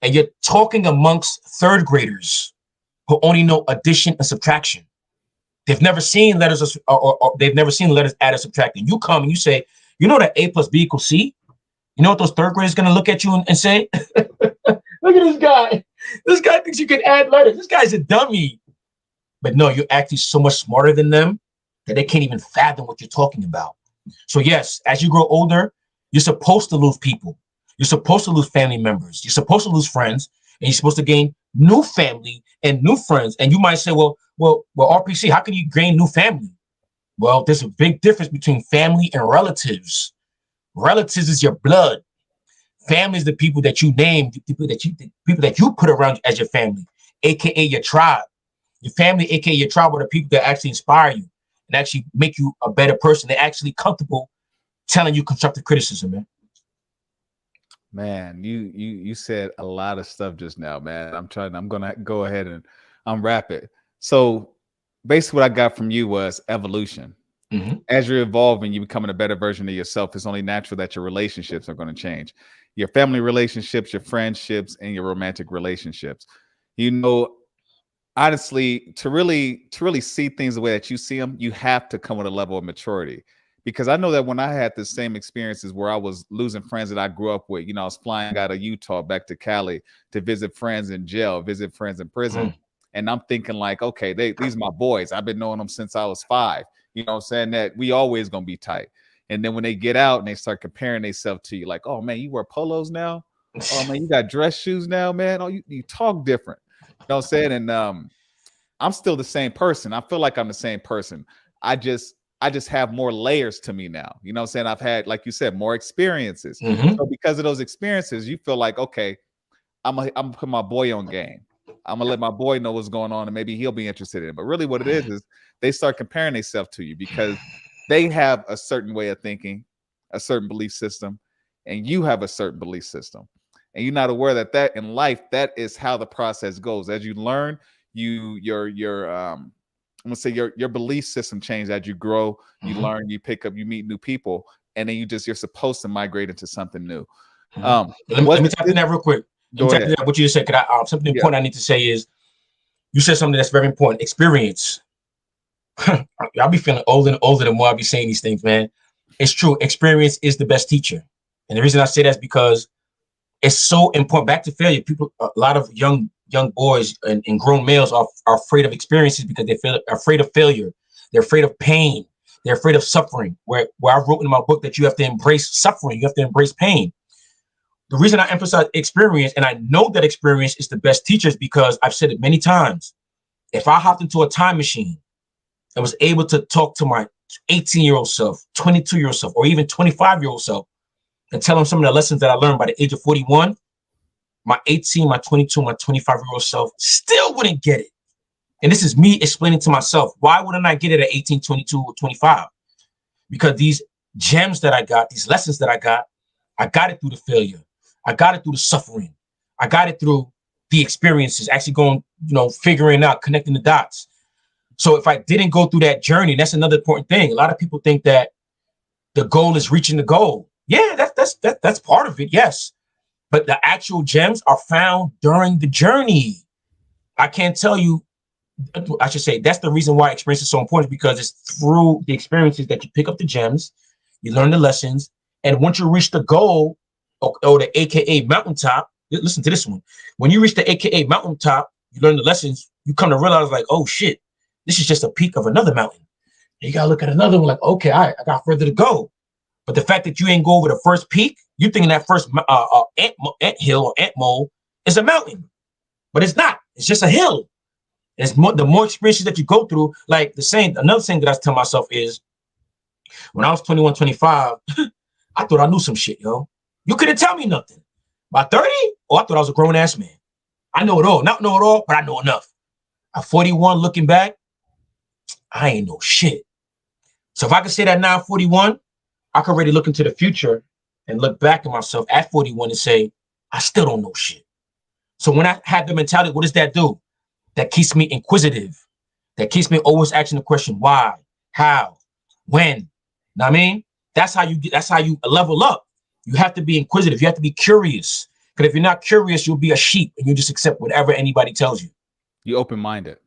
and you're talking amongst 3rd graders who only know addition and subtraction. They've never seen letters or they've never seen letters add or subtract. And you come and you say, you know that A plus B equals C? You know what those 3rd graders going to look at you and say? Look at this guy. This guy thinks you can add letters. This guy's a dummy. But no, you're actually so much smarter than them that they can't even fathom what you're talking about. So yes, as you grow older, you're supposed to lose people. You're supposed to lose family members. You're supposed to lose friends. And you're supposed to gain new family and new friends. And you might say, well, RPC, how can you gain new family? Well, there's a big difference between family and relatives. Relatives is your blood. Family is the people that you name, the people that you put around you as your family, aka your tribe. Your family, aka your tribe, are the people that actually inspire you and actually make you a better person. They're actually comfortable telling you constructive criticism, man. Man, you said a lot of stuff just now, man. I'm gonna go ahead and unwrap it. So basically what I got from you was evolution. As you're evolving, you're becoming a better version of yourself. It's only natural that your relationships are going to change. Your family relationships, your friendships, and your romantic relationships. Honestly, to really see things the way that you see them, you have to come with a level of maturity. Because I know that when I had the same experiences where I was losing friends that I grew up with, I was flying out of Utah back to Cali to visit friends in jail, visit friends in prison. And I'm thinking like, okay, these are my boys. I've been knowing them since I was 5. You know what I'm saying? That we always going to be tight. And then when they get out and they start comparing themselves to you, like, oh man, you wear polos now? Oh man, you got dress shoes now, man. Oh, you talk different. You know what I'm saying? And I'm still the same person. I feel like I'm the same person. I just have more layers to me now. You know what I'm saying? I've had, like you said, more experiences. So because of those experiences, you feel like, okay, I'm gonna put my boy on game. I'm gonna let my boy know what's going on and maybe he'll be interested in it. But really what it is they start comparing themselves to you because they have a certain way of thinking, a certain belief system, and you have a certain belief system. And you're not aware that in life, that is how the process goes. As you learn, your I'm gonna say your belief system changes as you grow, you learn, you pick up, you meet new people, and then you're supposed to migrate into something new. Let me tap in that real quick. Go ahead. What you just said, something important I need to say is, you said something that's very important. Experience. I'll be feeling older and older the more I'll be saying these things, man. It's true. Experience is the best teacher. And the reason I say that is because it's so important. Back to failure. People, a lot of young boys and grown males are afraid of experiences because they're afraid of failure. They're afraid of pain. They're afraid of suffering. Where I wrote in my book that you have to embrace suffering. You have to embrace pain. The reason I emphasize experience, and I know that experience is the best teacher, is because I've said it many times. If I hopped into a time machine and was able to talk to my 18-year-old self, 22-year-old self, or even 25-year-old self, and tell them some of the lessons that I learned by the age of 41, my 18, my 22, my 25-year-old self still wouldn't get it. And this is me explaining to myself, why wouldn't I get it at 18, 22, or 25? Because these gems that I got, these lessons that I got it through the failure. I got it through the suffering. I got it through the experiences, actually going, figuring out, connecting the dots. So if I didn't go through that journey, that's another important thing. A lot of people think that the goal is reaching the goal. Yeah, that's part of it, yes. But the actual gems are found during the journey. I can't tell you, I should say that's the reason why experience is so important, because it's through the experiences that you pick up the gems, you learn the lessons, and once you reach the goal, or the AKA mountaintop, listen to this one. When you reach the AKA mountaintop, you learn the lessons, you come to realize like, oh shit, this is just a peak of another mountain. And you gotta look at another one like, okay, all right, I got further to go. But the fact that you ain't go over the first peak, you thinking that first ant hill or ant mole is a mountain, but it's not. It's just a hill. And it's more, the more experiences that you go through, like another thing that I tell myself is, when I was 21, 25, I thought I knew some shit, yo. You couldn't tell me nothing. By 30, oh, I thought I was a grown ass man. I know it all. Not know it all, but I know enough. At 41, looking back, I ain't know shit. So if I could say that now, 41, I could already look into the future and look back at myself at 41 and say, I still don't know shit. So when I have the mentality, what does that do? That keeps me inquisitive. That keeps me always asking the question, why, how, when. Know what I mean? That's how you level up. You have to be inquisitive. You have to be curious. Because if you're not curious, you'll be a sheep and you just accept whatever anybody tells you. You open-minded.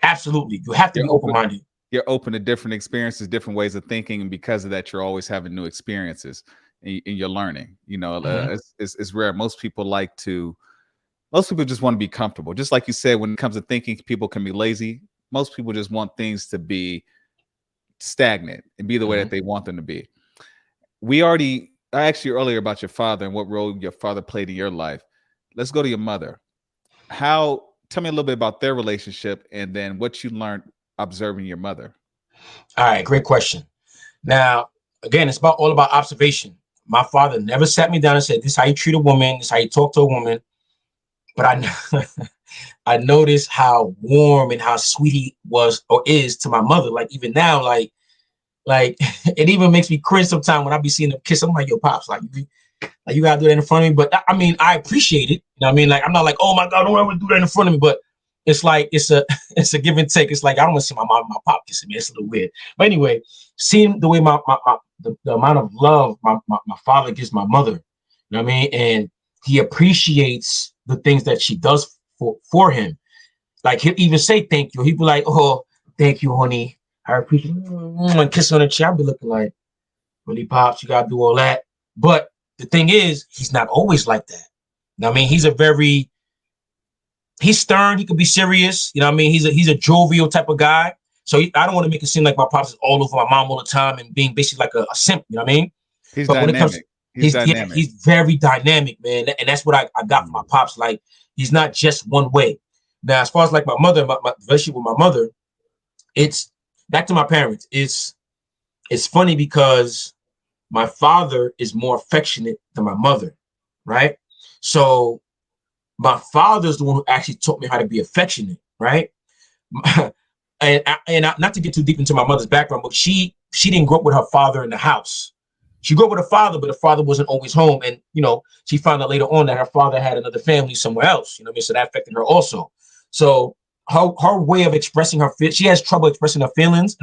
Absolutely. You have to be open-minded. You're open to different experiences, different ways of thinking, and because of that, you're always having new experiences and you're learning. You know, it's rare. Most people just want to be comfortable. Just like you said, when it comes to thinking, people can be lazy. Most people just want things to be stagnant and be the way that they want them to be. I asked you earlier about your father and what role your father played in your life. Let's go to your mother. Tell me a little bit about their relationship and then what you learned observing your mother. All right, great question. Now, again, it's all about observation. My father never sat me down and said, this is how you treat a woman, this is how you talk to a woman. But I noticed how warm and how sweet he was or is to my mother. Like even now, like it even makes me cringe sometimes when I be seeing them kiss. I'm like, yo, pops, like you gotta do that in front of me. But I mean, I appreciate it. You know what I mean? Like I'm not like, oh my God, don't ever do that in front of me. But it's like it's a give and take. It's like I don't want to see my mom and my pop kissing me. It's a little weird. But anyway, seeing the way the amount of love my father gives my mother, you know what I mean? And he appreciates the things that she does for him. Like he'll even say thank you. He'll be like, oh, thank you, honey. I appreciate it. And kiss on the cheek. I'll be looking like, really, pops, you gotta do all that. But the thing is, he's not always like that. You know what I mean? He's stern. He could be serious. You know what I mean? He's a jovial type of guy. So I don't want to make it seem like my pops is all over my mom all the time and being basically like a simp. You know what I mean? He's dynamic. He's very dynamic, man. And that's what I got from my pops. Like, he's not just one way. Now, as far as like my mother, my relationship with my mother, it's back to my parents. It's funny because my father is more affectionate than my mother, right? So my father's the one who actually taught me how to be affectionate, right? and not to get too deep into my mother's background, but she didn't grow up with her father in the house. She grew up with her father, but the father wasn't always home. And, you know, she found out later on that her father had another family somewhere else, you know what I mean? So that affected her also. So her way of expressing she has trouble expressing her feelings.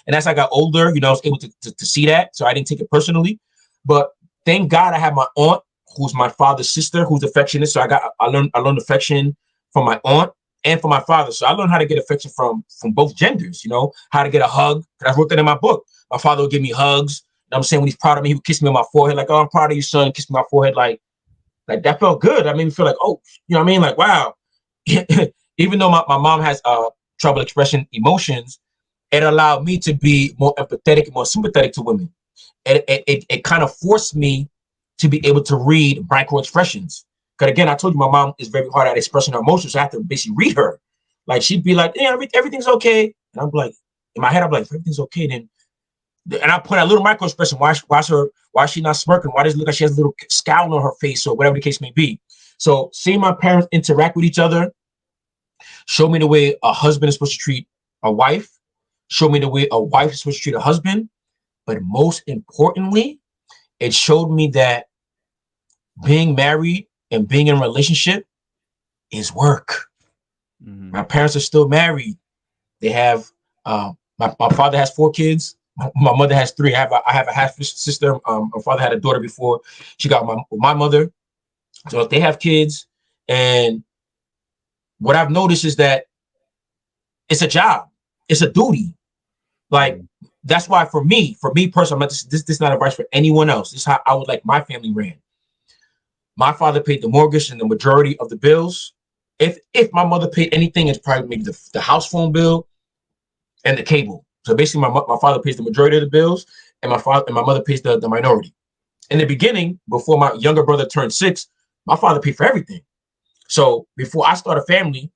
And as I got older, you know, I was able to see that. So I didn't take it personally. But thank God I have my aunt, who's my father's sister, who's affectionate. So I learned affection from my aunt and from my father. So I learned how to get affection from both genders, you know, how to get a hug. I wrote that in my book. My father would give me hugs. You know what I'm saying? When he's proud of me, he would kiss me on my forehead, like, oh, I'm proud of you, son. Kiss me on my forehead, like that felt good. I made me feel like, oh, you know what I mean? Like, wow. Even though my mom has trouble expressing emotions, it allowed me to be more empathetic and more sympathetic to women. It kind of forced me to be able to read micro expressions. Because again, I told you my mom is very hard at expressing her emotions, so I have to basically read her. Like she'd be like, yeah, everything's okay. And I'm like, in my head, I'm like, if everything's okay, then. And I put a little micro expression. Why is she not smirking? Why does it look like she has a little scowl on her face or whatever the case may be? So seeing my parents interact with each other showed me the way a husband is supposed to treat a wife, showed me the way a wife is supposed to treat a husband. But most importantly, it showed me that being married and being in a relationship is work. Mm-hmm. My parents are still married. They have, my father has 4 kids. my mother has three. I have a half sister. My father had a daughter before she got my mother. So if they have kids, and what I've noticed is that it's a job, it's a duty. Like that's why for me personally, I'm not, this is not advice for anyone else. This is how I would like my family ran. My father paid the mortgage and the majority of the bills. If my mother paid anything, it's probably maybe the house phone bill and the cable. So basically, my father pays the majority of the bills, and my mother pays the minority. In the beginning, before my younger brother turned 6, my father paid for everything. So before I start a family,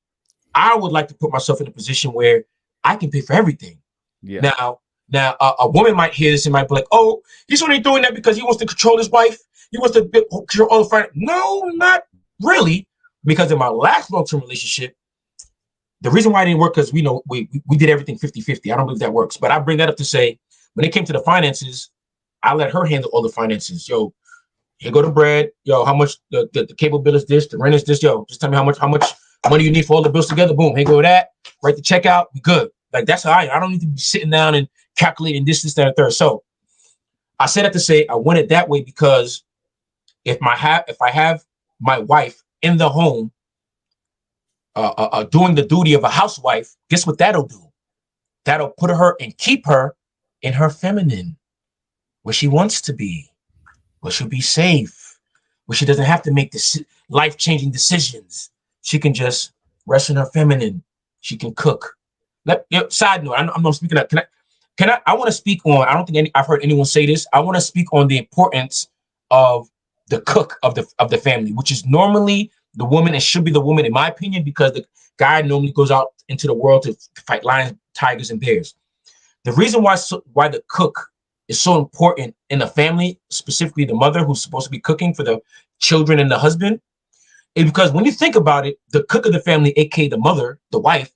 I would like to put myself in a position where I can pay for everything. Yeah. Now, a woman might hear this and might be like, "Oh, he's only doing that because he wants to control his wife. He wants to control all the finance." No, not really. Because in my last long-term relationship, the reason why it didn't work because we know we did everything 50-50. I don't believe that works. But I bring that up to say, when it came to the finances, I let her handle all the finances. Yo, here go the bread. Yo, how much the cable bill is this, the rent is this. Yo, just tell me how much money you need for all the bills together. Boom, here go that. Write the check out. We good. Like that's how I don't need to be sitting down and calculating this, that, and third. So I said that to say I want it that way because if I have my wife in the home doing the duty of a housewife, guess what that'll do? That'll put her and keep her in her feminine, where she wants to be, where she'll be safe, where she doesn't have to make life-changing decisions. She can just rest in her feminine. She can cook. Side note, I'm not speaking of, I want to speak on, I don't think I've heard anyone say this. I want to speak on the importance of the cook of the family, which is normally the woman. It should be the woman, in my opinion, because the guy normally goes out into the world to fight lions, tigers, and bears. The reason why the cook is so important in a family, specifically the mother who's supposed to be cooking for the children and the husband, is because when you think about it, the cook of the family, aka the mother, the wife,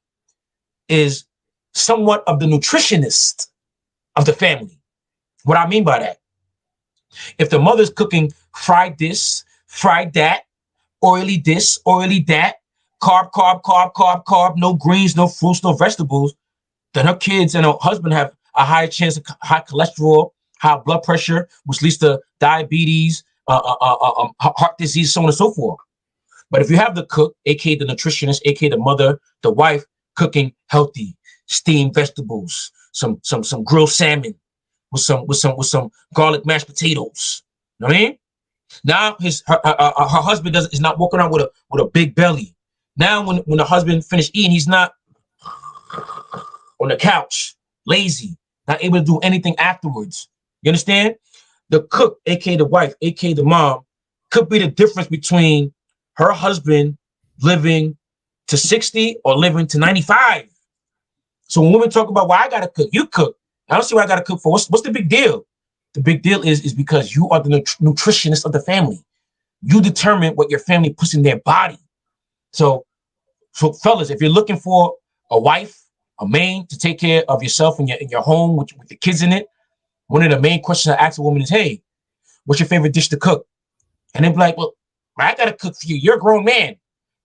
is somewhat of the nutritionist of the family. What I mean by that, if the mother's cooking fried this, fried that, oily this, oily that, carb, carb, carb, carb, carb, no greens, no fruits, no vegetables, then her kids and her husband have a higher chance of high cholesterol, high blood pressure, which leads to diabetes, heart disease, so on and so forth. But if you have the cook, aka the nutritionist, aka the mother, the wife, cooking healthy, steamed vegetables, some grilled salmon with some garlic mashed potatoes. You know what I mean? Now her husband is not walking around with a big belly. Now when the husband finished eating, he's not on the couch, lazy, not able to do anything afterwards. You understand? The cook, aka the wife, aka the mom, could be the difference between her husband living to 60 or living to 95. So when women talk about, well, I gotta cook, you cook. I don't see what I gotta cook for. What's the big deal? The big deal is because you are the nutritionist of the family. You determine what your family puts in their body. So fellas, if you're looking for a wife, a maid to take care of yourself in your home with the kids in it, one of the main questions I ask a woman is, hey, what's your favorite dish to cook? And they're like, well, I gotta cook for you. You're a grown man.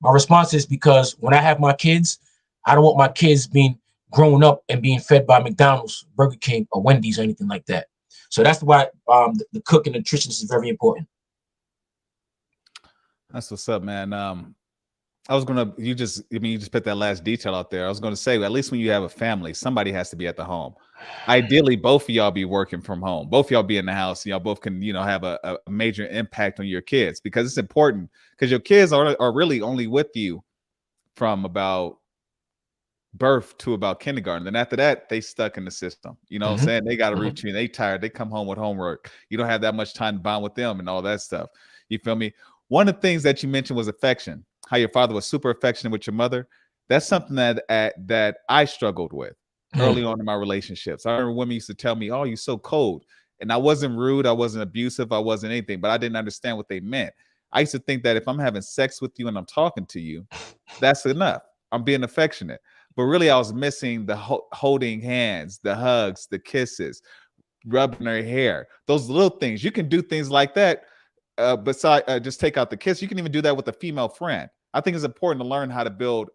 My response is because when I have my kids, I don't want my kids being grown up and being fed by McDonald's, Burger King, or Wendy's, or anything like that. So that's why the cook and nutritionist is very important. That's what's up, man. I was gonna, you just put that last detail out there. I was gonna say, at least when you have a family, somebody has to be at the home. Ideally, both of y'all be working from home. Both of y'all be in the house. Y'all both can, have a major impact on your kids, because it's important, because your kids are really only with you from about birth to about kindergarten. Then after that, they stuck in the system. You know what I'm saying? They got a routine. They tired. They come home with homework. You don't have that much time to bond with them and all that stuff. You feel me? One of the things that you mentioned was affection. How your father was super affectionate with your mother. That's something that I struggled with early on in my relationships. I remember women used to tell me, "Oh, you're so cold," and I wasn't rude, I wasn't abusive, I wasn't anything, but I didn't understand what they meant. I used to think that if I'm having sex with you and I'm talking to you, that's enough. I'm being affectionate. But really, I was missing the holding hands, the hugs, the kisses, rubbing their hair, those little things. You can do things like that. Besides just take out the kiss, you can even do that with a female friend. I think it's important to learn how to build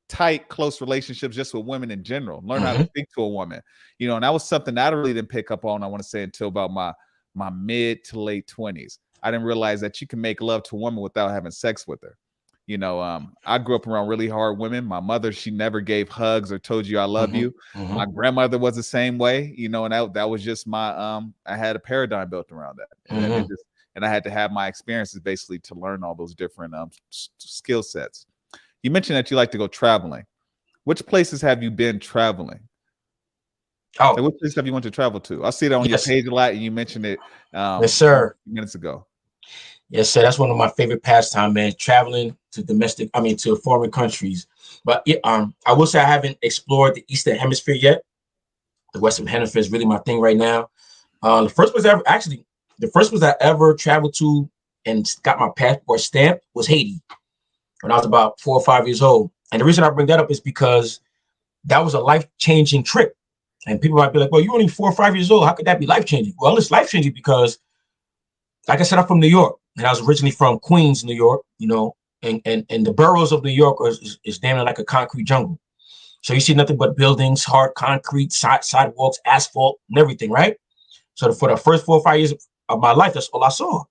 tight, close relationships just with women in general. Learn how to Mm-hmm. speak to a woman, you know, and that was something that I really didn't pick up on, I want to say, until about my mid to late 20s. I didn't realize that you can make love to a woman without having sex with her. You know, I grew up around really hard women. My mother, she never gave hugs or told you I love Mm-hmm. you. Mm-hmm. My grandmother was the same way, you know, and that was just my I had a paradigm built around that. And then Mm-hmm. and I had to have my experiences basically to learn all those different skill sets. You mentioned that you like to go traveling. Which places have you been traveling? Oh, Like, what places have you went to travel to? I see that on your yes. page a lot, and you mentioned it Yes, sir. a few minutes ago. Yes, sir. That's one of my favorite pastime, man. Traveling to to foreign countries. But yeah, I will say I haven't explored the Eastern Hemisphere yet. The Western Hemisphere is really my thing right now. The first place I ever traveled to and got my passport stamped was Haiti when I was about 4 or 5 years old. And the reason I bring that up is because that was a life-changing trip. And people might be like, well, you're only 4 or 5 years old. How could that be life-changing? Well, it's life-changing because, like I said, I'm from New York. And I was originally from Queens, New York, you know, and the boroughs of New York is damn near like a concrete jungle. So you see nothing but buildings, hard concrete, sidewalks, asphalt, and everything, right? So for the first 4 or 5 years of my life, that's all I saw.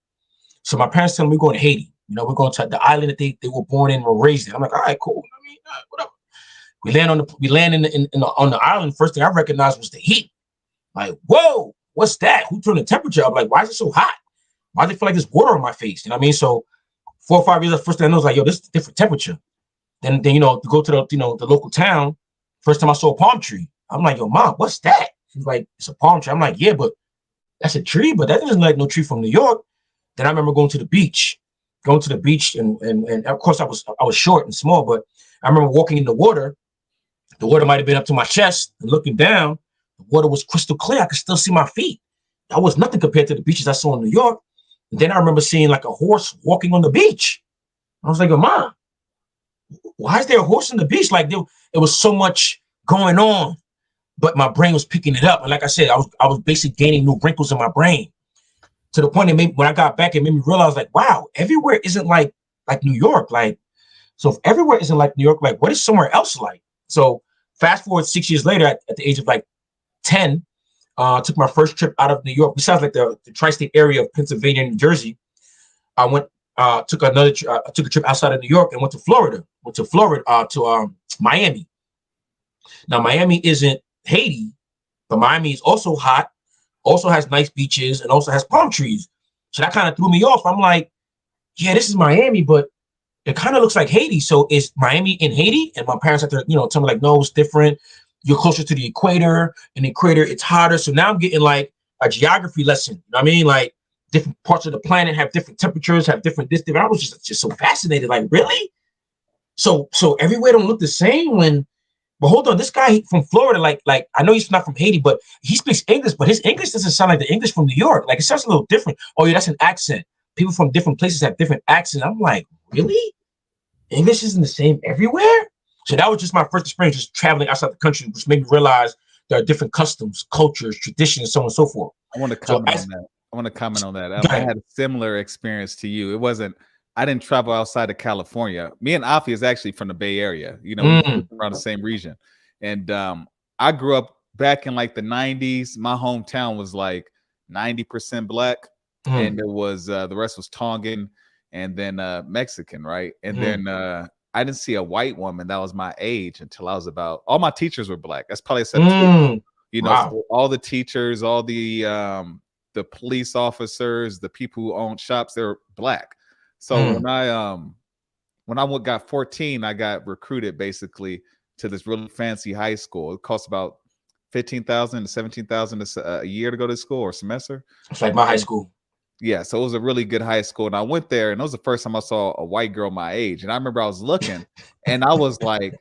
So my parents tell me we're going to Haiti. You know, we're going to the island that they were born in and were raised in. I'm like, all right, cool. I mean, whatever. We land on the island. First thing I recognized was the heat. Like, whoa, what's that? Who turned the temperature up? Like, why is it so hot? Why does it feel like there's water on my face? You know what I mean? So 4 or 5 years, the first thing I know is like, yo, this is a different temperature. Then you know, to go to the local town. First time I saw a palm tree, I'm like, yo, mom, what's that? She's like, it's a palm tree. I'm like, yeah, but that's a tree, but that doesn't like no tree from New York. Then I remember going to the beach, and of course I was short and small, but I remember walking in the water. The water might have been up to my chest, and looking down, the water was crystal clear. I could still see my feet. That was nothing compared to the beaches I saw in New York. And then I remember seeing like a horse walking on the beach. I was like, oh, mom, why is there a horse on the beach? Like it was so much going on, but my brain was picking it up. And like I said, I was basically gaining new wrinkles in my brain to the point that when I got back, it made me realize like, wow, everywhere isn't like New York. Like, so if everywhere isn't like New York, like what is somewhere else like? So fast forward 6 years later, at the age of like 10, took my first trip out of New York. Besides like the tri-state area of Pennsylvania and New Jersey, I went took a trip outside of New York and went to Florida. To Miami. Now Miami isn't Haiti, but Miami is also hot, also has nice beaches, and also has palm trees. So that kind of threw me off. I'm like, yeah, this is Miami, but it kind of looks like Haiti. So is Miami in Haiti? And my parents had to, tell me like, no, it's different. You're closer to the equator, and the equator, it's hotter. So now I'm getting like a geography lesson. You know what I mean? Like different parts of the planet have different temperatures, have different this, different. I was just so fascinated. Like, really? So everywhere don't look the same but hold on, this guy from Florida, like I know he's not from Haiti, but he speaks English, but his English doesn't sound like the English from New York. Like it sounds a little different. Oh yeah, that's an accent. People from different places have different accents. I'm like, really? English isn't the same everywhere? So that was just my first experience just traveling outside the country, which made me realize there are different customs, cultures, traditions, so on and so forth. I want to comment on that. I had a similar experience to you. I didn't travel outside of California. Me and Afi is actually from the Bay Area. We live around the same region. And I grew up back in like the 90s. My hometown was like 90% black. And it was the rest was Tongan and then Mexican, right? And then I didn't see a white woman that was my age until I was all my teachers were black. That's probably except two. Wow. So all the teachers, all the police officers, the people who owned shops, they're black. So when I got 14, I got recruited basically to this really fancy high school. It cost about $15,000 to $17,000 a year to go to school or semester. It's like my high school. Yeah, so it was a really good high school, and I went there, and it was the first time I saw a white girl my age. And I remember I was looking, and I was like,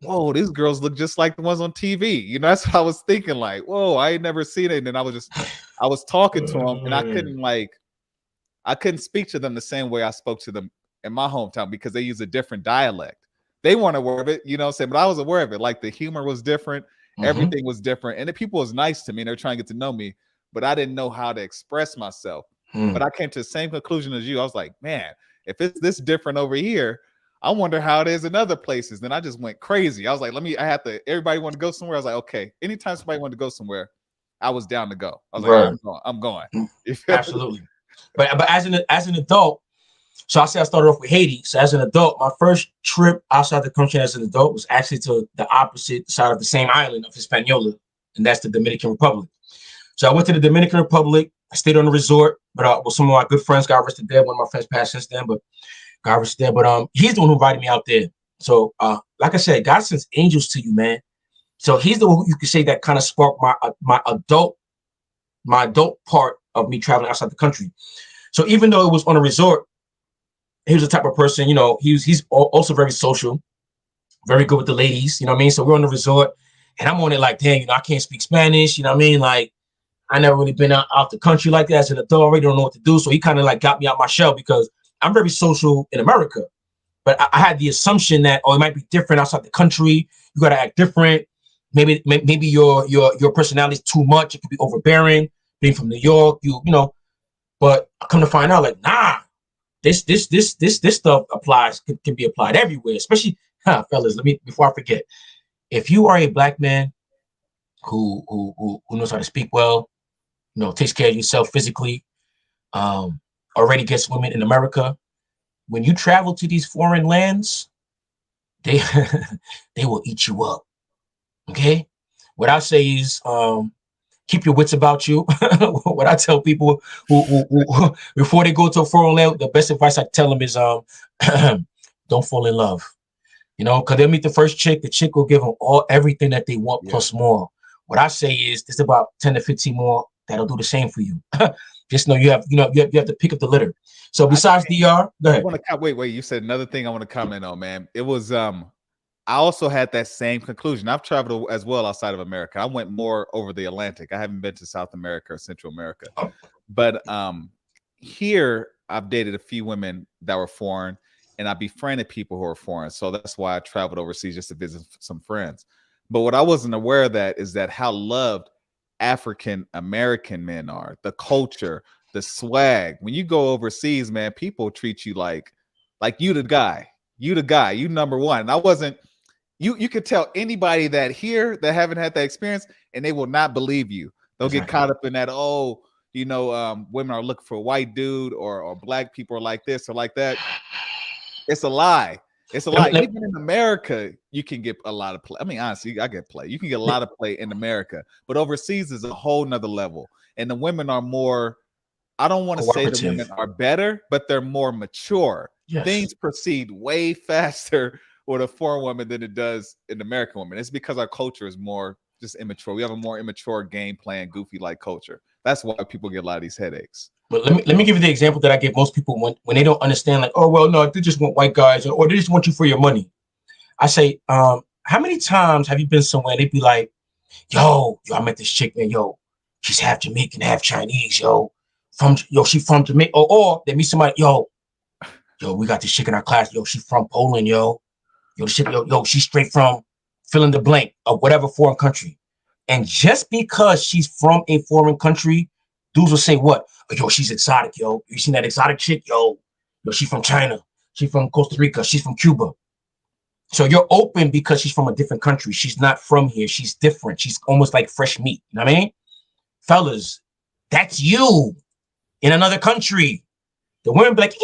"Whoa, these girls look just like the ones on TV." That's what I was thinking. Like, "Whoa, I ain't never seen it." And then I was talking to them, and I couldn't speak to them the same way I spoke to them in my hometown because they use a different dialect. They weren't aware of it, but I was aware of it. Like the humor was different, everything was different, and the people was nice to me. And they're trying to get to know me, but I didn't know how to express myself. But I came to the same conclusion as you. I was like, man, if it's this different over here, I wonder how it is in other places. Then I just went crazy. I was like, everybody want to go somewhere. I was like, okay, anytime somebody wanted to go somewhere, I was down to go. I was like, Right. I'm going. Absolutely. But as an adult, so I say I started off with Haiti. So as an adult, my first trip outside the country as an adult was actually to the opposite side of the same island of Hispaniola, and that's the Dominican Republic. So I went to the Dominican Republic. I stayed on the resort, but with some of my good friends. God rest dead. One of my friends passed since then, but God rest dead. But he's the one who invited me out there. So like I said, God sends angels to you, man. So he's the one who you could say that kind of sparked my adult part of me traveling outside the country. So even though it was on a resort, he was the type of person, you know, he's also very social, very good with the ladies, you know what I mean? So we're on the resort and I'm on it like, dang, you know, I can't speak Spanish, you know what I mean? Like, I never really been out the country like that as an adult, I already don't know what to do. So he kind of like got me out my shell because I'm very social in America. But I had the assumption that, oh, it might be different outside the country. You got to act different. Maybe your personality is too much. It could be overbearing. Being from New York, you know. But I come to find out, like, nah, this stuff can be applied everywhere. Especially, fellas. Before I forget, if you are a black man who knows how to speak well, you know, takes care of yourself physically, already gets women in America. When you travel to these foreign lands, they they will eat you up. Okay, what I say is keep your wits about you. What I tell people who before they go to a foreign land, the best advice I tell them is don't fall in love. You know, because they'll meet the first chick, the chick will give them everything that they want plus more. What I say is there's about 10 to 15 more that'll do the same for you. Just know you have to pick up the litter. So besides DR, go ahead. Wait. You said another thing I want to comment on, man. It was I also had that same conclusion. I've traveled as well outside of America. I went more over the Atlantic. I haven't been to South America or Central America. But here I've dated a few women that were foreign, and I befriended people who are foreign. So that's why I traveled overseas just to visit some friends. But what I wasn't aware of that is that how loved African American men are, the culture, the swag. When you go overseas, man, people treat you like you the guy. You number one. And I wasn't. You could tell anybody that here that haven't had that experience, and they will not believe you. They'll get caught up in that. Oh, you know, women are looking for a white dude, or black people are like this or like that. It's a lie. It's a lie. Even in America, you can get a lot of play. I mean, honestly, I get play. You can get a lot of play in America, but overseas is a whole nother level. And the women are more. I don't want to say the women are better, but they're more mature. Yes. Things proceed way faster with a foreign woman than it does an American woman. It's because our culture is more just immature. We have a more immature game plan, goofy like culture. That's why people get a lot of these headaches. But let me give you the example that I give most people when they don't understand, like, oh, well, no, they just want white guys, or they just want you for your money. I say, how many times have you been somewhere and they be like, yo, I met this chick, man, yo, she's half Jamaican, half Chinese, she from Jamaica, or they meet somebody, yo, we got this chick in our class, yo, she from Poland, yo, she's straight from fill in the blank of whatever foreign country. And just because she's from a foreign country, dudes will say what? Oh, yo, she's exotic, yo. You seen that exotic chick? Yo, she's from China. She's from Costa Rica. She's from Cuba. So you're open because she's from a different country. She's not from here. She's different. She's almost like fresh meat. You know what I mean? Fellas, that's you in another country. The women be like,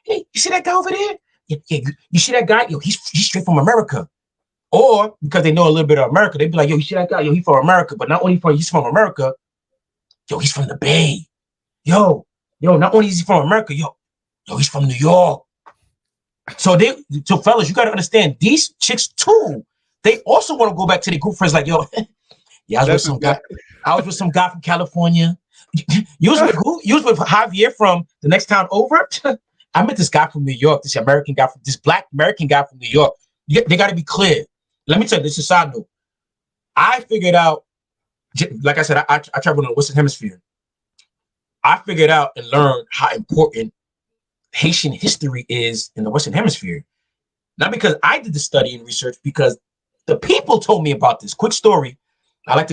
hey, you see that guy over there? Yeah, you see that guy? Yo, he's straight from America. Or because they know a little bit of America, they be like, yo, you see that guy? Yo, he's from America. But not only he's from America, yo, he's from the Bay. Yo, not only is he from America, yo, he's from New York. So fellas, you got to understand, these chicks too, they also want to go back to their group friends like, yo, yeah, I was with some guy from California. You was with who? You was with Javier from the next town over? I met this guy from New York, this black American guy from New York. They got to be clear. Let me tell you, this is a side note. I figured out, like I said, I traveled in the Western Hemisphere. I figured out and learned how important Haitian history is in the Western Hemisphere. Not because I did the study and research, because the people told me about this. Quick story. My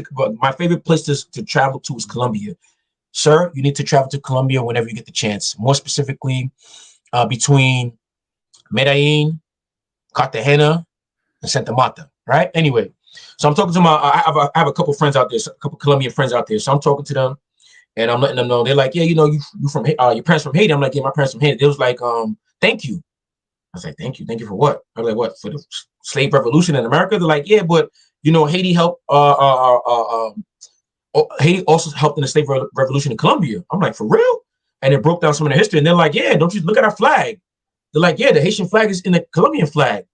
favorite place to travel to is Colombia. Sir, you need to travel to Colombia whenever you get the chance. More specifically, between Medellin Cartagena, and Santa Marta, right? Anyway, so I'm talking to I have a couple friends out there, a couple Colombian friends out there. So I'm talking to them and I'm letting them know. They're like, yeah, you know, you from your parents from Haiti. I'm like, yeah, my parents from Haiti. They was like, thank you. I was like, thank you. Thank you for what? I was like, what? For the slave revolution in America? They're like, yeah, but you know, Haiti helped Haiti also helped in the slave revolution in Colombia. I'm like, for real? And it broke down some of the history. And they're like, yeah, don't you look at our flag? They're like, yeah, the Haitian flag is in the Colombian flag.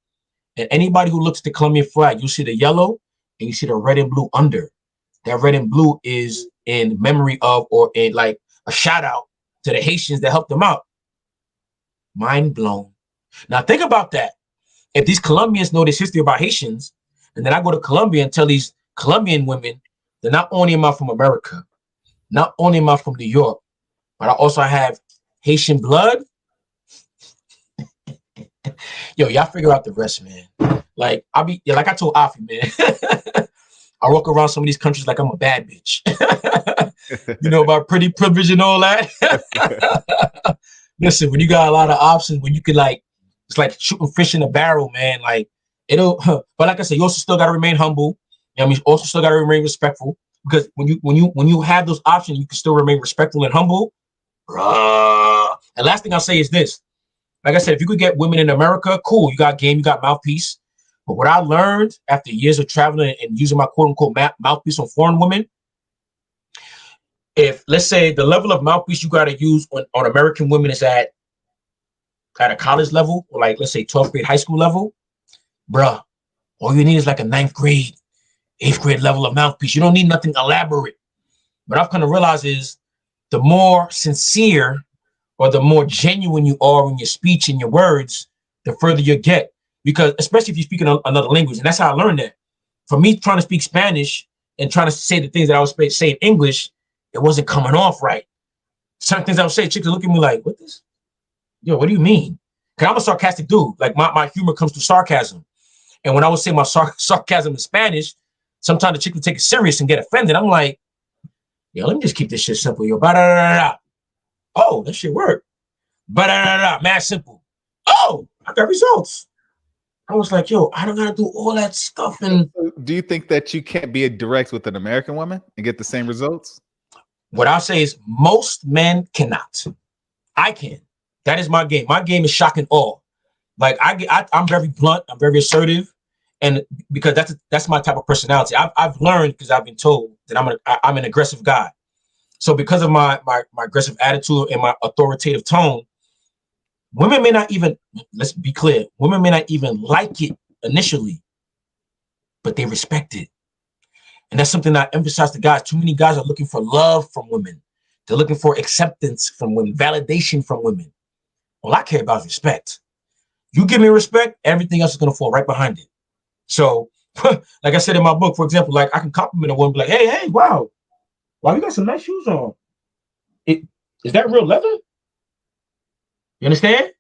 And anybody who looks at the Colombian flag, you see the yellow and you see the red and blue under. That red and blue is in memory of, or in like a shout out to the Haitians that helped them out. Mind blown. Now think about that. If these Colombians know this history about Haitians, and then I go to Colombia and tell these Colombian women that not only am I from America, not only am I from New York, but I also have Haitian blood. Yo, y'all figure out the rest, man. Like like I told Afi, man. I walk around some of these countries like I'm a bad bitch. You know, about pretty privilege and all that. Listen, when you got a lot of options, when you could like, it's like shooting fish in a barrel, man. Like it'll, but like I said, you also still got to remain humble. And you also still got to remain respectful, because when you have those options, you can still remain respectful and humble. And last thing I'll say is this. Like I said, if you could get women in America, cool. You got game, you got mouthpiece. But what I learned after years of traveling and using my quote unquote mouthpiece on foreign women, if let's say the level of mouthpiece you got to use on American women is at a college level, or like let's say 12th grade high school level, bruh, all you need is like a 9th grade, 8th grade level of mouthpiece. You don't need nothing elaborate. But I've kind of realized is the more sincere or the more genuine you are in your speech and your words, the further you get. Because especially if you speak another language, and that's how I learned that. For me, trying to speak Spanish and trying to say the things that I was saying in English, it wasn't coming off right. Certain things I would say, chicks would look at me like, what this? Yo, what do you mean? Because I'm a sarcastic dude. Like my humor comes through sarcasm. And when I would say my sarcasm in Spanish, sometimes the chick would take it serious and get offended. I'm like, yo, let me just keep this shit simple, yo. Ba-da-da-da-da. Oh, that shit worked. Ba-da-da-da-da. Mad simple. Oh, I got results. I was like, yo, I don't gotta do all that stuff. And do you think that you can't be direct with an American woman and get the same results? What I'll say is most men cannot. I can. That is my game. My game is shock and awe. Like I'm very blunt. I'm very assertive, and because that's my type of personality. I've learned, because I've been told that I'm an aggressive guy. So because of my aggressive attitude and my authoritative tone, women may not even, let's be clear, women may not even like it initially, but they respect it. And that's something I emphasize to guys. Too many guys are looking for love from women. They're looking for acceptance from women, validation from women. All I care about is respect. You give me respect, everything else is going to fall right behind it. So, like I said in my book, for example, like I can compliment a woman, be like, hey, wow, you got some nice shoes on. Is that real leather? You understand?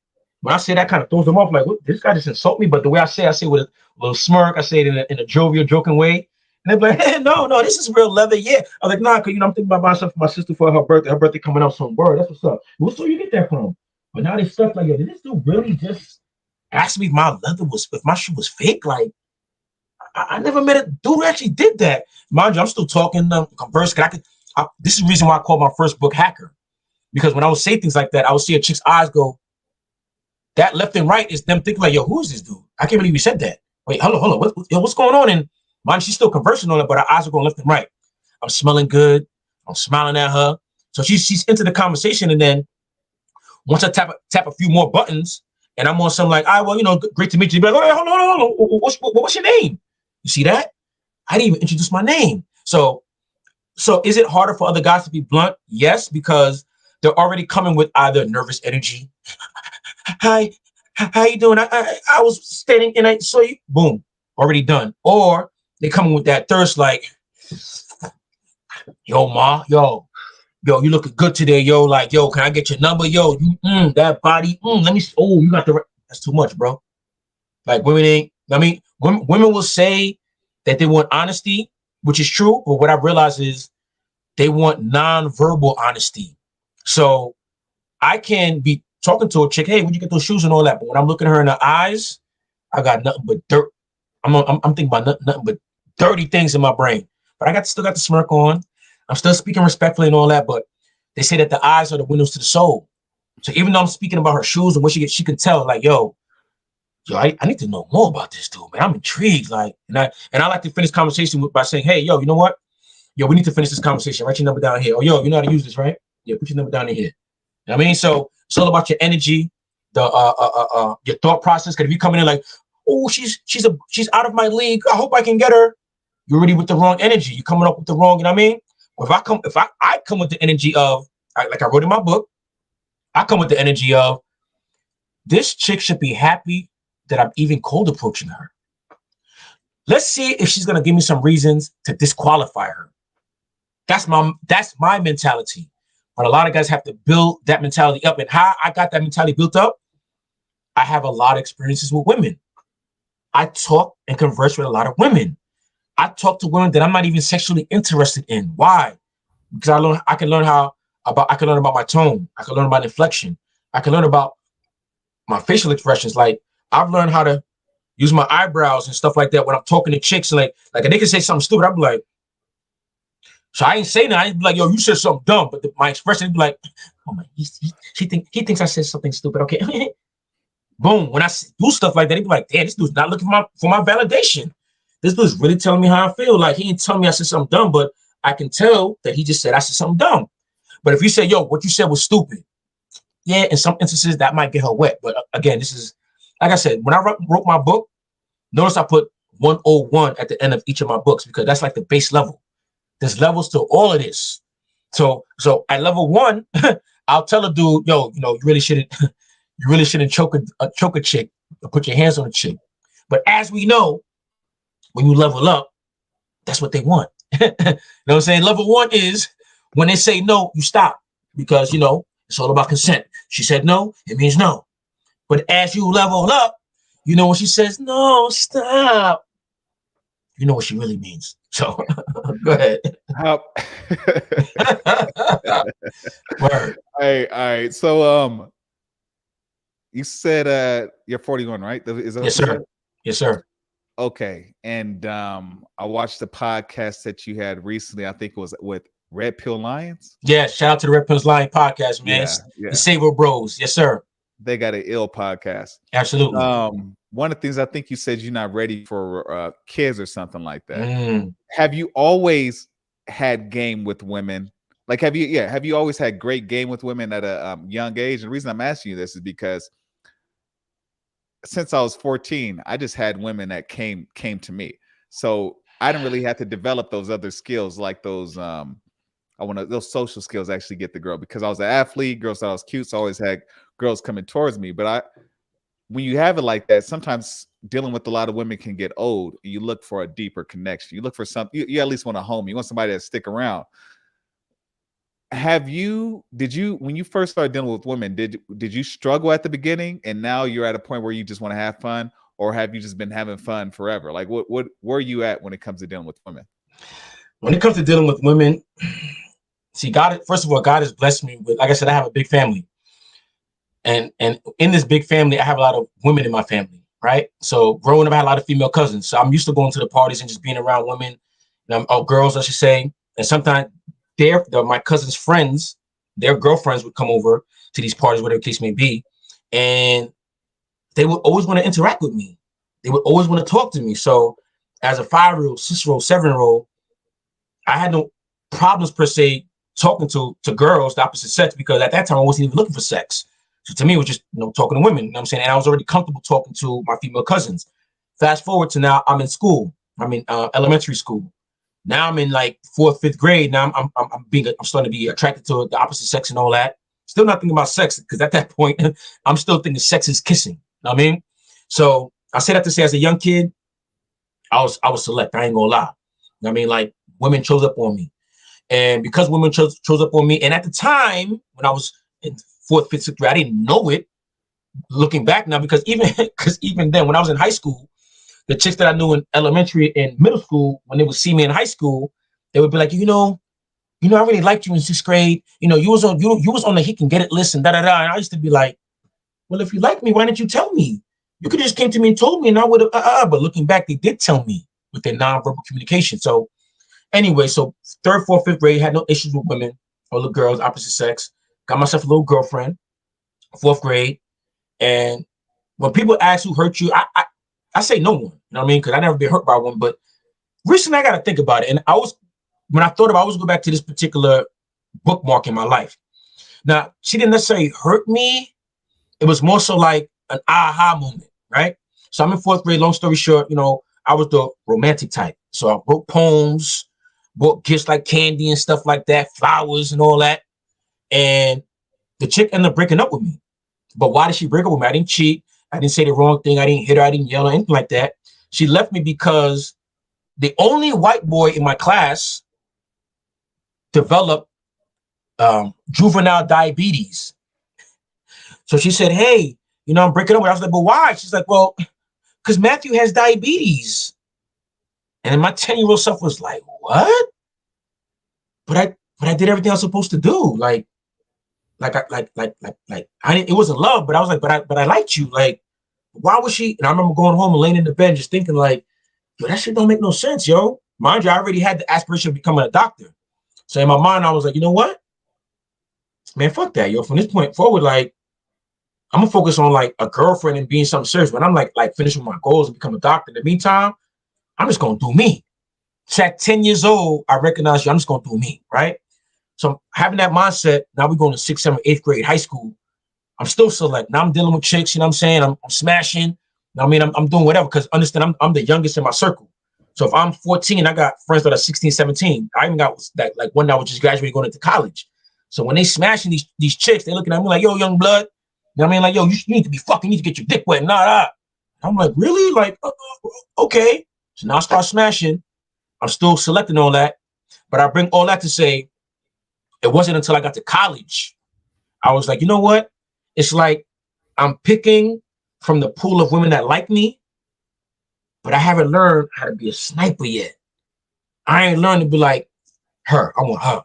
When I say that, kind of throws them off, like, what, this guy just insult me. But the way I say with a little smirk, I say it in a jovial, joking way. And they're like, hey, no, this is real leather. Yeah. I was like, nah, because, I'm thinking about myself for my sister for her birthday coming up some word. That's what's up. What store you get that from? But now they stuff like, yo, did this dude really just ask me if if my shoe was fake? Like, I never met a dude who actually did that. Mind you, I'm still talking, converse. This is the reason why I called my first book Hacker. Because when I would say things like that, I would see a chick's eyes go, that left and right is them thinking like, yo, who is this dude? I can't believe he said that. Wait, hold on. What's going on? And mind, she's still conversing on it, but her eyes are going left and right. I'm smelling good. I'm smiling at her. So she's into the conversation. And then once I tap a few more buttons and I'm on something like, all right, well, great to meet you. Be like, hold on. What's your name? You see that? I didn't even introduce my name. So is it harder for other guys to be blunt? Yes, because they're already coming with either nervous energy. Hi, how you doing? I was standing and I saw you. Boom, already done. Or they coming with that thirst, like, yo, ma, yo, you looking good today, yo. Like, yo, can I get your number, yo? That body, let me. Oh, you got the. That's too much, bro. Like women ain't. I mean, women will say that they want honesty, which is true. But what I've realized is they want non-verbal honesty. So I can be talking to a chick, hey, where'd you get those shoes and all that? But when I'm looking at her in the eyes, I got nothing but dirt. I'm thinking about nothing but dirty things in my brain. But I still got the smirk on. I'm still speaking respectfully and all that. But they say that the eyes are the windows to the soul. So even though I'm speaking about her shoes and what she can tell, like, yo, I need to know more about this dude, man. I'm intrigued. Like, and I like to finish conversation by saying, hey, yo, you know what? Yo, we need to finish this conversation. Write your number down here. Oh, yo, you know how to use this, right? Yeah, put your number down in here. You know what I mean? So it's all about your energy, your thought process. Cause if you coming in like, oh, she's out of my league, I hope I can get her. You're already with the wrong energy. You're coming up with the wrong, you know what I mean? Or if I come with the energy of, like I wrote in my book, I come with the energy of, this chick should be happy that I'm even cold approaching her. Let's see if she's gonna give me some reasons to disqualify her. That's my mentality. But a lot of guys have to build that mentality up. And how I got that mentality built up, I have a lot of experiences with women. I talk and converse with a lot of women. I talk to women that I'm not even sexually interested in. Why? Because I can learn about my tone. I can learn about inflection. I can learn about my facial expressions. Like, I've learned how to use my eyebrows and stuff like that when I'm talking to chicks. Like they can say something stupid. I'm like, so I ain't saying that. I ain't be like, yo, you said something dumb. But my expression would be like, oh my, he thinks I said something stupid. Okay. Boom. When I do stuff like that, he'd be like, damn, this dude's not looking for my validation. This dude's really telling me how I feel. Like, he ain't telling me I said something dumb, but I can tell that he just said I said something dumb. But if you say, yo, what you said was stupid, yeah, in some instances that might get her wet. But again, this is, like I said, when I wrote my book, notice I put 101 at the end of each of my books, because that's like the base level. There's levels to all of this. So at level 1, I'll tell a dude, yo, you really shouldn't choke a chick or put your hands on a chick. But as we know, when you level up, that's what they want. You know what I'm saying? Level 1 is when they say no, you stop, because it's all about consent. She said no, it means no. But as you level up, when she says no, stop, you know what she really means. So go ahead. Word. All right. So you said you're 41, right? Is that yes, sir. Yes, sir. Okay. And I watched the podcast that you had recently. I think it was with Red Pill Lions. Yeah, shout out to the Red Pill Lions podcast, man. Yeah. The Saber Bros. Yes, sir. They got an ill podcast. Absolutely. One of the things I think you said, you're not ready for kids or something like that. Have you always had game with women? Like, have you always had great game with women at a young age? And the reason I'm asking you this is because since I was 14, I just had women that came to me. So I didn't really have to develop those other skills, like those those social skills, actually get the girl, because I was an athlete. Girls thought I was cute, so I always had girls coming towards me. But when you have it like that, sometimes dealing with a lot of women can get old. You look for a deeper connection. You look for something. You at least want a home. You want somebody to stick around. Did you, when you first started dealing with women, did you struggle at the beginning, and now you're at a point where you just want to have fun, or have you just been having fun forever? Like, where are you at when it comes to dealing with women? When it comes to dealing with women, see, first of all, God has blessed me with, like I said, I have a big family. And in this big family, I have a lot of women in my family, right? So growing up, I had a lot of female cousins. So I'm used to going to the parties and just being around women, girls, I should say. And sometimes my cousins' friends, their girlfriends would come over to these parties, whatever the case may be. And they would always want to interact with me. They would always want to talk to me. So as a 5-year-old, 6-year-old, 7-year-old, I had no problems per se talking to girls, the opposite sex, because at that time I wasn't even looking for sex. So to me, it was just talking to women. You know what I'm saying? And I was already comfortable talking to my female cousins. Fast forward to now, I'm in school. I'm in elementary school. Now I'm in like 4th, 5th grade. Now I'm starting to be attracted to the opposite sex and all that. Still not thinking about sex, because at that point I'm still thinking sex is kissing. You know what I mean? So I say that to say, as a young kid, I was select. I ain't gonna lie. You know what I mean? Like, women chose up on me, and because women chose up on me, and at the time when I was in 4th, 5th, 6th grade, I didn't know it. Looking back now, because even then, when I was in high school, the chicks that I knew in elementary and middle school, when they would see me in high school, they would be like, I really liked you in 6th grade. You was on the He Can Get It list and da da da. And I used to be like, well, if you like me, why didn't you tell me? You could have just came to me and told me, and I would have. But looking back, they did tell me with their nonverbal communication. So anyway, so third, fourth, fifth grade, had no issues with women or little girls, opposite sex. Got myself a little girlfriend. Fourth grade, and when people ask who hurt you, I say no one. You know what I mean? Because I never been hurt by one. But recently, I got to think about it. And when I thought about, it, I always go back to this particular bookmark in my life. Now, she didn't necessarily hurt me. It was more so like an aha moment, right? So I'm in fourth grade. Long story short, you know, I was the romantic type. So I wrote poems, bought gifts like candy and stuff like that, flowers and all that. And the chick ended up breaking up with me. But why did she break up with me? I didn't cheat. I didn't say the wrong thing. I didn't hit her. I didn't yell or anything like that. She left me because the only white boy in my class developed juvenile diabetes. So she said, hey, you know, I'm breaking up with her. I was like, but why? She's like, well, because Matthew has diabetes. And then my 10-year-old self was like, what? But I did everything I was supposed to do. Like I didn't, it wasn't love, but I was like, but I liked you. Like, why was she? And I remember going home and laying in the bed just thinking like, yo, that shit don't make no sense, yo. Mind you, I already had the aspiration of becoming a doctor. So in my mind, I was like, you know what? Man, fuck that, yo. From this point forward, like, I'm gonna focus on like a girlfriend and being something serious. When I'm like finishing my goals and become a doctor. In the meantime, I'm just gonna do me. So at 10 years old, I recognized, yo, I'm just gonna do me, right? So having that mindset, now we're going to 6th, 7th, 8th grade high school. I'm still select. Now I'm dealing with chicks, you know what I'm saying? I'm smashing. You know what I mean? I'm doing whatever because understand I'm the youngest in my circle. So if I'm 14, I got friends that are 16, 17. I even got that like one that was just graduating going into college. So when they smashing these chicks, they looking at me like, yo, young blood. You know what I mean? Like, yo, you need to be fucking, you need to get your dick wet. Nah. I'm like, really? Like, okay. So now I start smashing. I'm still selecting all that. But I bring all that to say, it wasn't until I got to college, I was like, you know what? It's like I'm picking from the pool of women that like me, but I haven't learned how to be a sniper yet. I ain't learned to be like, her, I want her.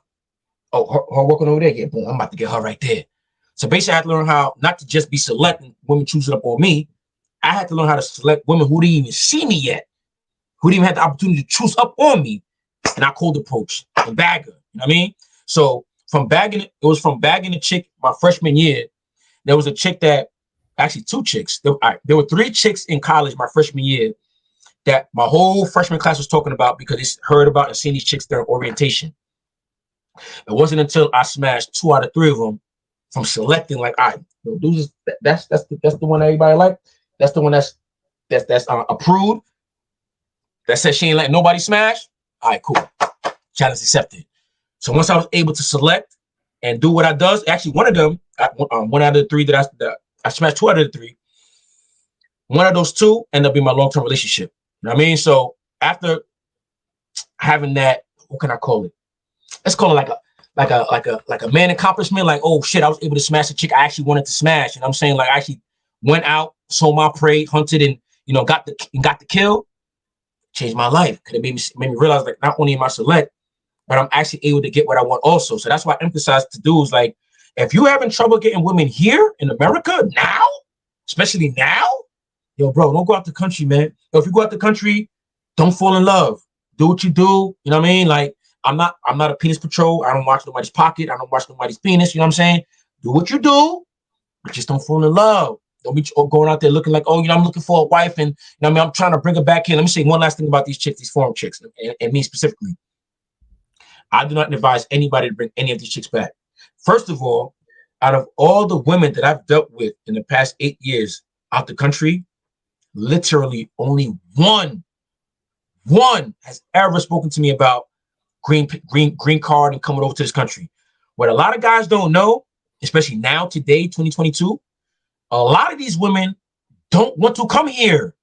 Oh, her working over there? Yeah, boom, I'm about to get her right there. So basically, I had to learn how not to just be selecting women choosing up on me. I had to learn how to select women who didn't even see me yet, who didn't even have the opportunity to choose up on me. And I cold approach and bag her. You know what I mean? So from bagging a chick my freshman year. There was a chick that, actually 2 chicks. There were 3 chicks in college my freshman year that my whole freshman class was talking about because they heard about and seen these chicks during orientation. It wasn't until I smashed 2 out of 3 of them from selecting like, all right, that's the one everybody like. That's the one that's approved. That says she ain't letting nobody smash. All right, cool. Challenge accepted. So once I was able to select and do what I does, actually one of them, one out of the 3 that I smashed 2 out of the 3. One of those 2 ended up being my long-term relationship. You know what I mean? So after having that, what can I call it? Let's call it like a man accomplishment. Like, oh shit, I was able to smash a chick I actually wanted to smash. You know what I'm saying? Like I actually went out, saw my prey, hunted, and got the kill. Changed my life. Because it made me realize like not only am I select, but I'm actually able to get what I want also. So that's why I emphasize to do is like, if you're having trouble getting women here in America now, especially now, yo, bro, don't go out the country, man. Yo, if you go out the country, don't fall in love. Do what you do. You know what I mean? Like, I'm not a penis patrol. I don't watch nobody's pocket. I don't watch nobody's penis. You know what I'm saying? Do what you do, but just don't fall in love. Don't be going out there looking like, oh, I'm looking for a wife, and I mean, I'm trying to bring her back here. Let me say one last thing about these chicks, these foreign chicks, and me specifically. I do not advise anybody to bring any of these chicks back. First of all, out of all the women that I've dealt with in the past 8 years out the country, literally only one has ever spoken to me about green card and coming over to this country. What a lot of guys don't know, especially now, today, 2022, a lot of these women don't want to come here.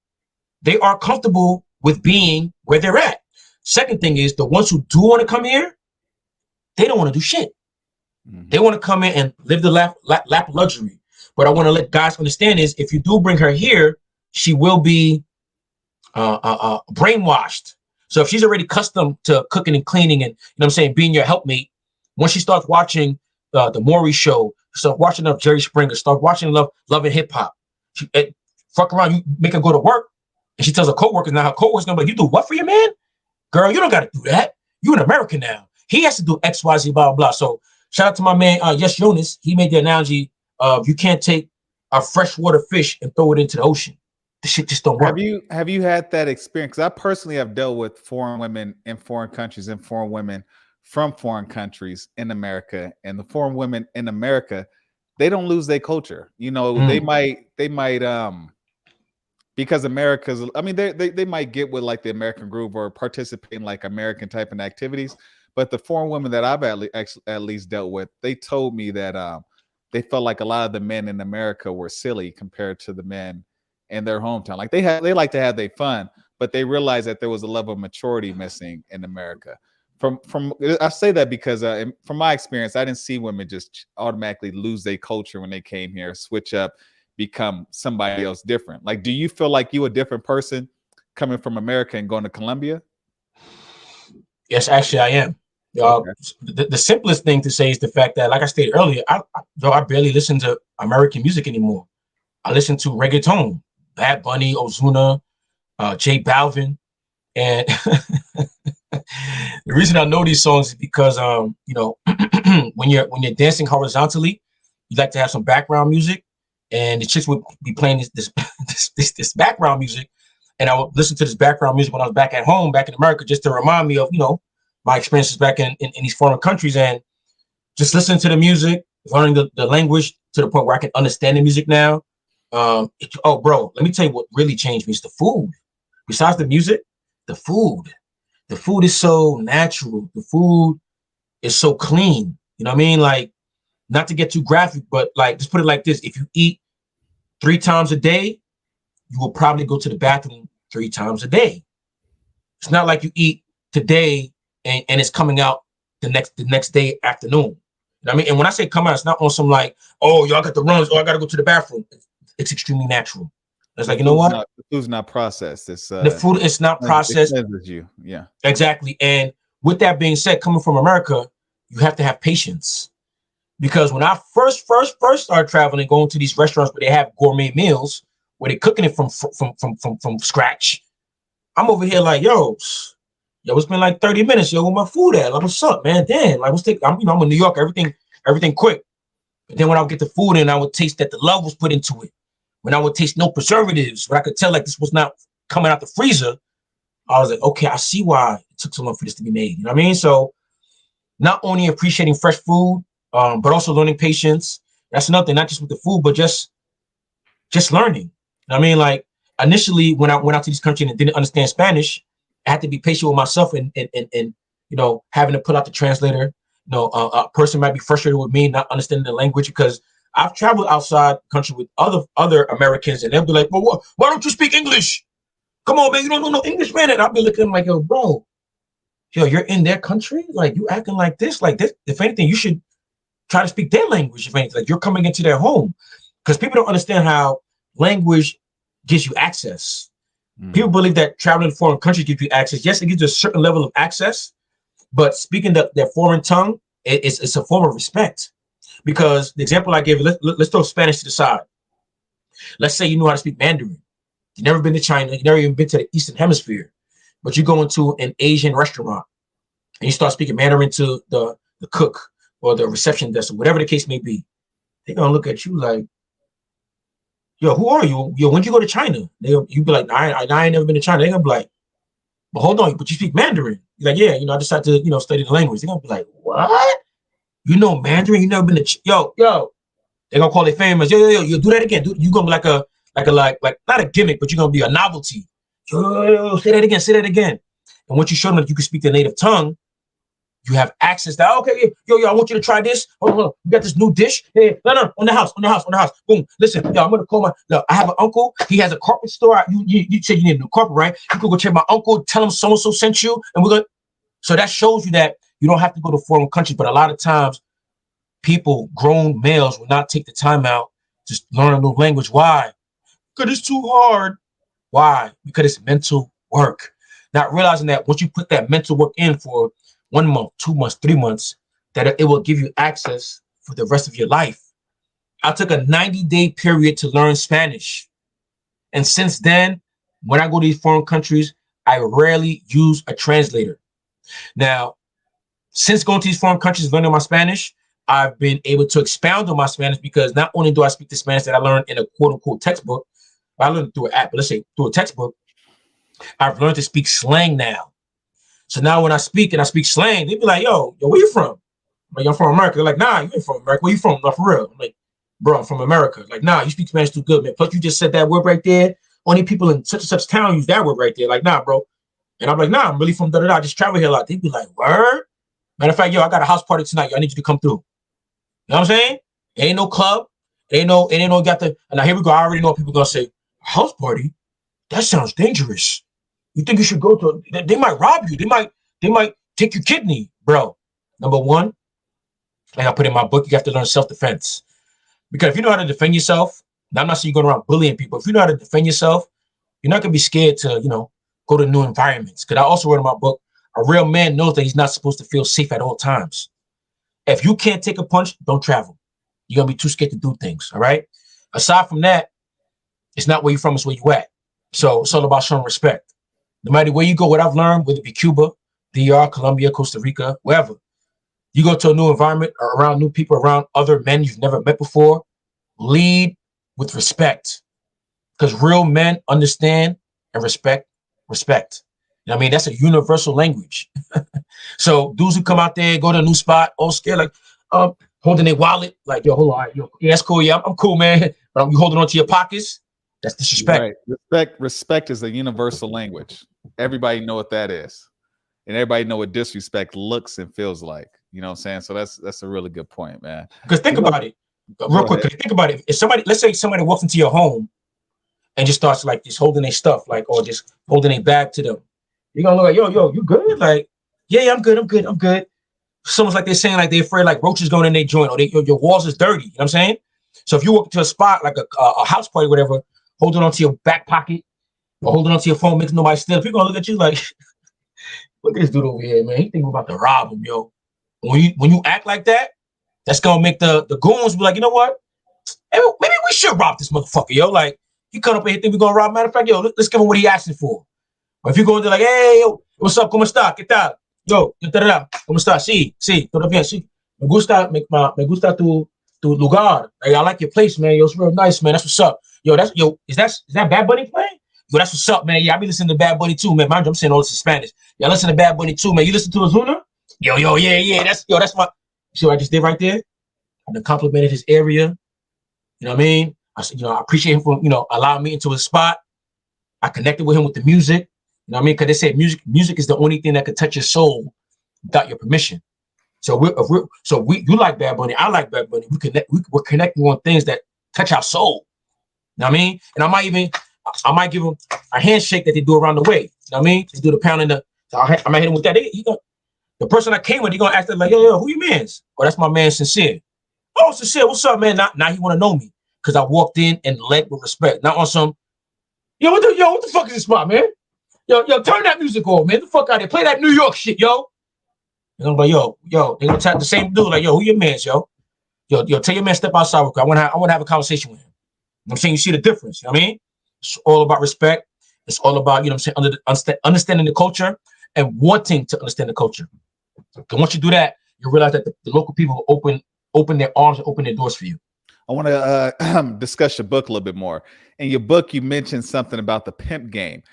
They are comfortable with being where they're at. Second thing is the ones who do want to come here, they don't want to do shit. Mm-hmm. They want to come in and live the lap luxury. But I want to let guys understand is if you do bring her here, she will be brainwashed. So if she's already accustomed to cooking and cleaning and being your helpmate, once she starts watching the Maury Show, start watching Jerry Springer, start watching Love and Hip Hop, fuck around, you make her go to work, and she tells her coworkers, now her coworkers gonna be like, you do what for your man? Girl, you don't gotta do that. You in America now. He has to do X, Y, Z, blah, blah, blah. So shout out to my man, Yes Jonas. He made the analogy of you can't take a freshwater fish and throw it into the ocean. The shit just don't work. Have you had that experience? Because I personally have dealt with foreign women in foreign countries and foreign women from foreign countries in America, and the foreign women in America, they don't lose their culture. You know, they might because America's, I mean, they might get with like the American groove or participate in like American type of activities. But the foreign women that I've at least dealt with, they told me that they felt like a lot of the men in America were silly compared to the men in their hometown. Like they like to have their fun, but they realized that there was a level of maturity missing in America. From I say that because from my experience, I didn't see women just automatically lose their culture when they came here, switch up, become somebody else different. Like, do you feel like you a different person coming from America and going to Colombia? Yes, actually, I am. Okay. The simplest thing to say is the fact that, like I stated earlier, I barely listen to American music anymore. I listen to reggaeton, Bad Bunny, Ozuna, J Balvin, and the reason I know these songs is because you know, when you're dancing horizontally, you like to have some background music, and the chicks would be playing this background music, and I would listen to this background music when I was back at home, back in America, just to remind me of, you know, my experiences back in these foreign countries, and just listening to the music, learning the language to the point where I can understand the music now. Oh, bro, let me tell you what really changed me is the food. Besides the music, the food. The food is so natural. The food is so clean. You know what I mean? Like, not to get too graphic, but like, just put it like this. If you eat 3 times a day, you will probably go to the bathroom 3 times a day. It's not like you eat today and it's coming out the next day afternoon. You know what I mean? And when I say come out, it's not on some like, oh, y'all got the runs, oh, I gotta go to the bathroom. It's extremely natural. It's like, you know what? The food's not processed. It's the food is not processed. It you. Yeah. Exactly. And with that being said, coming from America, you have to have patience. Because when I first started traveling, going to these restaurants where they have gourmet meals, where they're cooking it from scratch, I'm over here like, yo, it's been like 30 minutes, yo, where my food at? Like, what's up, man? Damn, like, I'm in New York, everything quick. But then when I would get the food in, I would taste that the love was put into it. When I would taste no preservatives, when I could tell like this was not coming out the freezer, I was like, okay, I see why it took so long for this to be made. You know what I mean? So not only appreciating fresh food, but also learning patience. That's another thing, not just with the food, but just learning. You know what I mean? Like, initially, when I went out to this country and didn't understand Spanish, I had to be patient with myself and you know, having to pull out the translator. You know, a person might be frustrated with me not understanding the language, because I've traveled outside the country with other Americans, and they'll be like, well, why don't you speak English? Come on, man, you don't know no English, man. And I'll be looking at them like, yo, bro, you're in their country? Like, you acting like this? Like, this, if anything, you should try to speak their language. If anything, like, you're coming into their home. Because people don't understand how language gives you access. People believe that traveling to foreign countries gives you access. Yes, it gives you a certain level of access, but speaking their foreign tongue, it's a form of respect. Because the example I gave, let's throw Spanish to the side. Let's say you know how to speak Mandarin. You've never been to China. You've never even been to the Eastern Hemisphere. But you go into an Asian restaurant and you start speaking Mandarin to the cook or the reception desk or whatever the case may be. They're going to look at you like, yo, who are you? Yo, when'd you go to China? You be like, I ain't never been to China. They're going to be like, but hold on, but you speak Mandarin. You're like, yeah, you know, I decided to, you know, study the language. They're going to be like, what? You know Mandarin? You never been to yo. They're gonna call it famous. Yo, you do that again. You're gonna be like not a gimmick, but you're gonna be a novelty. Yo, say that again. And once you show them that you can speak their native tongue, you have access to, okay, yo, I want you to try this. Hold on, we got this new dish. Hey, no, on the house. Boom. Listen, yo, I'm gonna call I have an uncle. He has a carpet store. You said you need a new carpet, right? You could go check my uncle, tell him so-and-so sent you, and we're gonna. So that shows you that you don't have to go to foreign countries, but a lot of times people, grown males, will not take the time out to learn a new language. Why? Because it's too hard. Why? Because it's mental work. Not realizing that once you put that mental work in for 1 month, 2 months, 3 months, that it will give you access for the rest of your life. I took a 90-day period to learn Spanish. And since then, when I go to these foreign countries, I rarely use a translator. Now, since going to these foreign countries, learning my Spanish, I've been able to expound on my Spanish because not only do I speak the Spanish that I learned in a quote unquote textbook, I learned it through an app, but let's say through a textbook, I've learned to speak slang now. So now when I speak and I speak slang, they be like, yo, where you from? I'm like, I'm from America. They're like, nah, you ain't from America. Where you from? Not for real. I'm like, bro, I'm from America. Like, nah, you speak Spanish too good, man. Plus you just said that word right there. Only people in such and such town use that word right there. Like, nah, bro. And I'm like, nah, I'm really from da-da-da. I just travel here a lot. They be like, word? Matter of fact, yo, I got a house party tonight. Yo, I need you to come through. You know what I'm saying? It ain't no club. It ain't no got the, and now here we go. I already know people gonna say, house party? That sounds dangerous. You think you should go to, they might rob you. They might take your kidney, bro. Number one, like I put in my book, you have to learn self-defense. Because if you know how to defend yourself, now I'm not saying you're going around bullying people. If you know how to defend yourself, you're not gonna be scared to, go to new environments. Because I also wrote in my book, a real man knows that he's not supposed to feel safe at all times. If you can't take a punch, don't travel. You're gonna be too scared to do things. All right. Aside from that, it's not where you're from, it's where you at. So it's all about showing respect. No matter where you go, what I've learned, whether it be Cuba, DR, Colombia, Costa Rica, wherever, you go to a new environment or around new people, around other men you've never met before, lead with respect. Because real men understand and respect. You know what I mean? That's a universal language. So dudes who come out there, go to a new spot, all scared, like holding their wallet, like, yo, hold on, yo, yeah, that's cool, yeah, I'm cool, man. But you holding on to your pockets, that's disrespect. Right. Respect is a universal language. Everybody know what that is. And everybody know what disrespect looks and feels like. You know what I'm saying? So that's a really good point, man. Because think about it, real quick. Think about it. If somebody, let's say somebody walks into your home and just starts like just holding their stuff, like, or just holding a bag to them, you're gonna look like, yo, you good? Like, yeah, I'm good. Someone's like they're saying like they're afraid like roaches going in their joint or your walls is dirty. You know what I'm saying? So if you walk to a spot like a house party, whatever, holding onto your back pocket or holding onto your phone, making nobody steal, people gonna look at you like, look at this dude over here, man. He thinking about to rob him, yo. When you act like that, that's gonna make the goons be like, you know what? Hey, maybe we should rob this motherfucker, yo. Like, he come up here think we're gonna rob. Matter of fact, yo, let's give him what he asking for. But if you go in there like, hey, yo, what's up? ¿Cómo está? ¿Qué tal? Yo, ¿cómo está? Sí, todo bien, sí. Me gusta tu lugar. Hey, I like your place, man. Yo, it's real nice, man. That's what's up. Yo, is that Bad Bunny playing? Yo, that's what's up, man. Yeah, I be listening to Bad Bunny too, man. Mind you, I'm saying all this in Spanish. Y'all listen to Bad Bunny too, man. You listen to Ozuna? Yo, yeah. That's my. See what I just did right there? I complimented his area. You know what I mean? I said, I appreciate him for, allowing me into his spot. I connected with him with the music. You know what I mean? Because they say music is the only thing that can touch your soul without your permission. So you like Bad Bunny, I like Bad Bunny. We're connecting on things that touch our soul. You know what I mean? And I might give him a handshake that they do around the way. You know what I mean? They do the pounding. So I might hit him with that. The person I came with, he gonna act like, yo, who you man's? Oh, that's my man, Sincere. Oh, Sincere, what's up, man? Now he wanna know me because I walked in and led with respect. Not on some, what the fuck is this spot, man? Yo, turn that music on, man. Get the fuck out of here. Play that New York shit, yo. They're gonna be like, yo, they're gonna tap the same dude, like, yo, who your man's, yo? Yo, tell your man step outside real quick. I wanna have a conversation with him. You know what I'm saying? You see the difference, you know what I mean? It's all about respect. It's all about, understanding the culture and wanting to understand the culture. And once you do that, you realize that the local people will open their arms and open their doors for you. I want to discuss your book a little bit more. In your book, you mentioned something about the pimp game.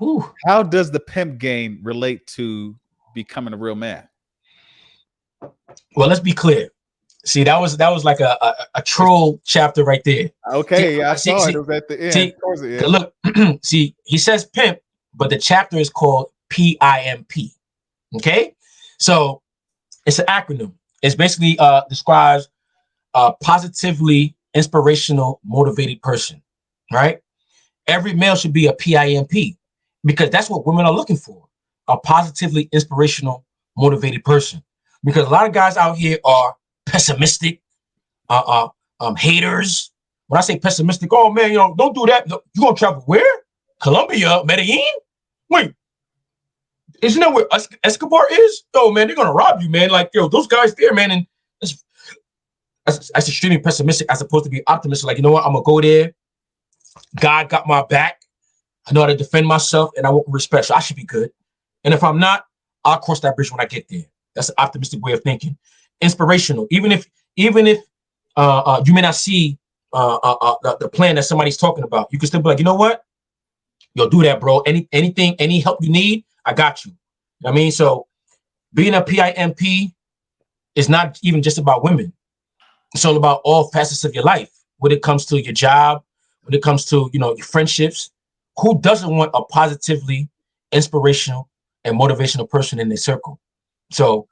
Ooh. How does the pimp game relate to becoming a real man? Well, let's be clear. See, that was like a troll chapter right there. Okay, see, I saw it. It was at the end. Look, see, he says pimp, but the chapter is called P.I.M.P. Okay, so it's an acronym. It's basically describes a positively inspirational, motivated person. Right? Every male should be a P.I.M.P. because that's what women are looking for: a positively inspirational, motivated person. Because a lot of guys out here are pessimistic, haters. When I say pessimistic, oh man, don't do that. No, you gonna travel where? Colombia, Medellin? Wait, isn't that where Escobar is? Oh man, they're gonna rob you, man. Like, yo, those guys there, man, and that's extremely pessimistic as opposed to be optimistic. Like, you know what? I'm gonna go there. God got my back. I know how to defend myself, and I walk with respect. So I should be good. And if I'm not, I'll cross that bridge when I get there. That's an optimistic way of thinking. Inspirational. Even if you may not see the plan that somebody's talking about, you can still be like, you know what? Yo, do that, bro. Anything, any help you need, I got you. You know what I mean? So being a P.I.M.P is not even just about women. It's all about all facets of your life. When it comes to your job, when it comes to, your friendships, who doesn't want a positively inspirational and motivational person in their circle? So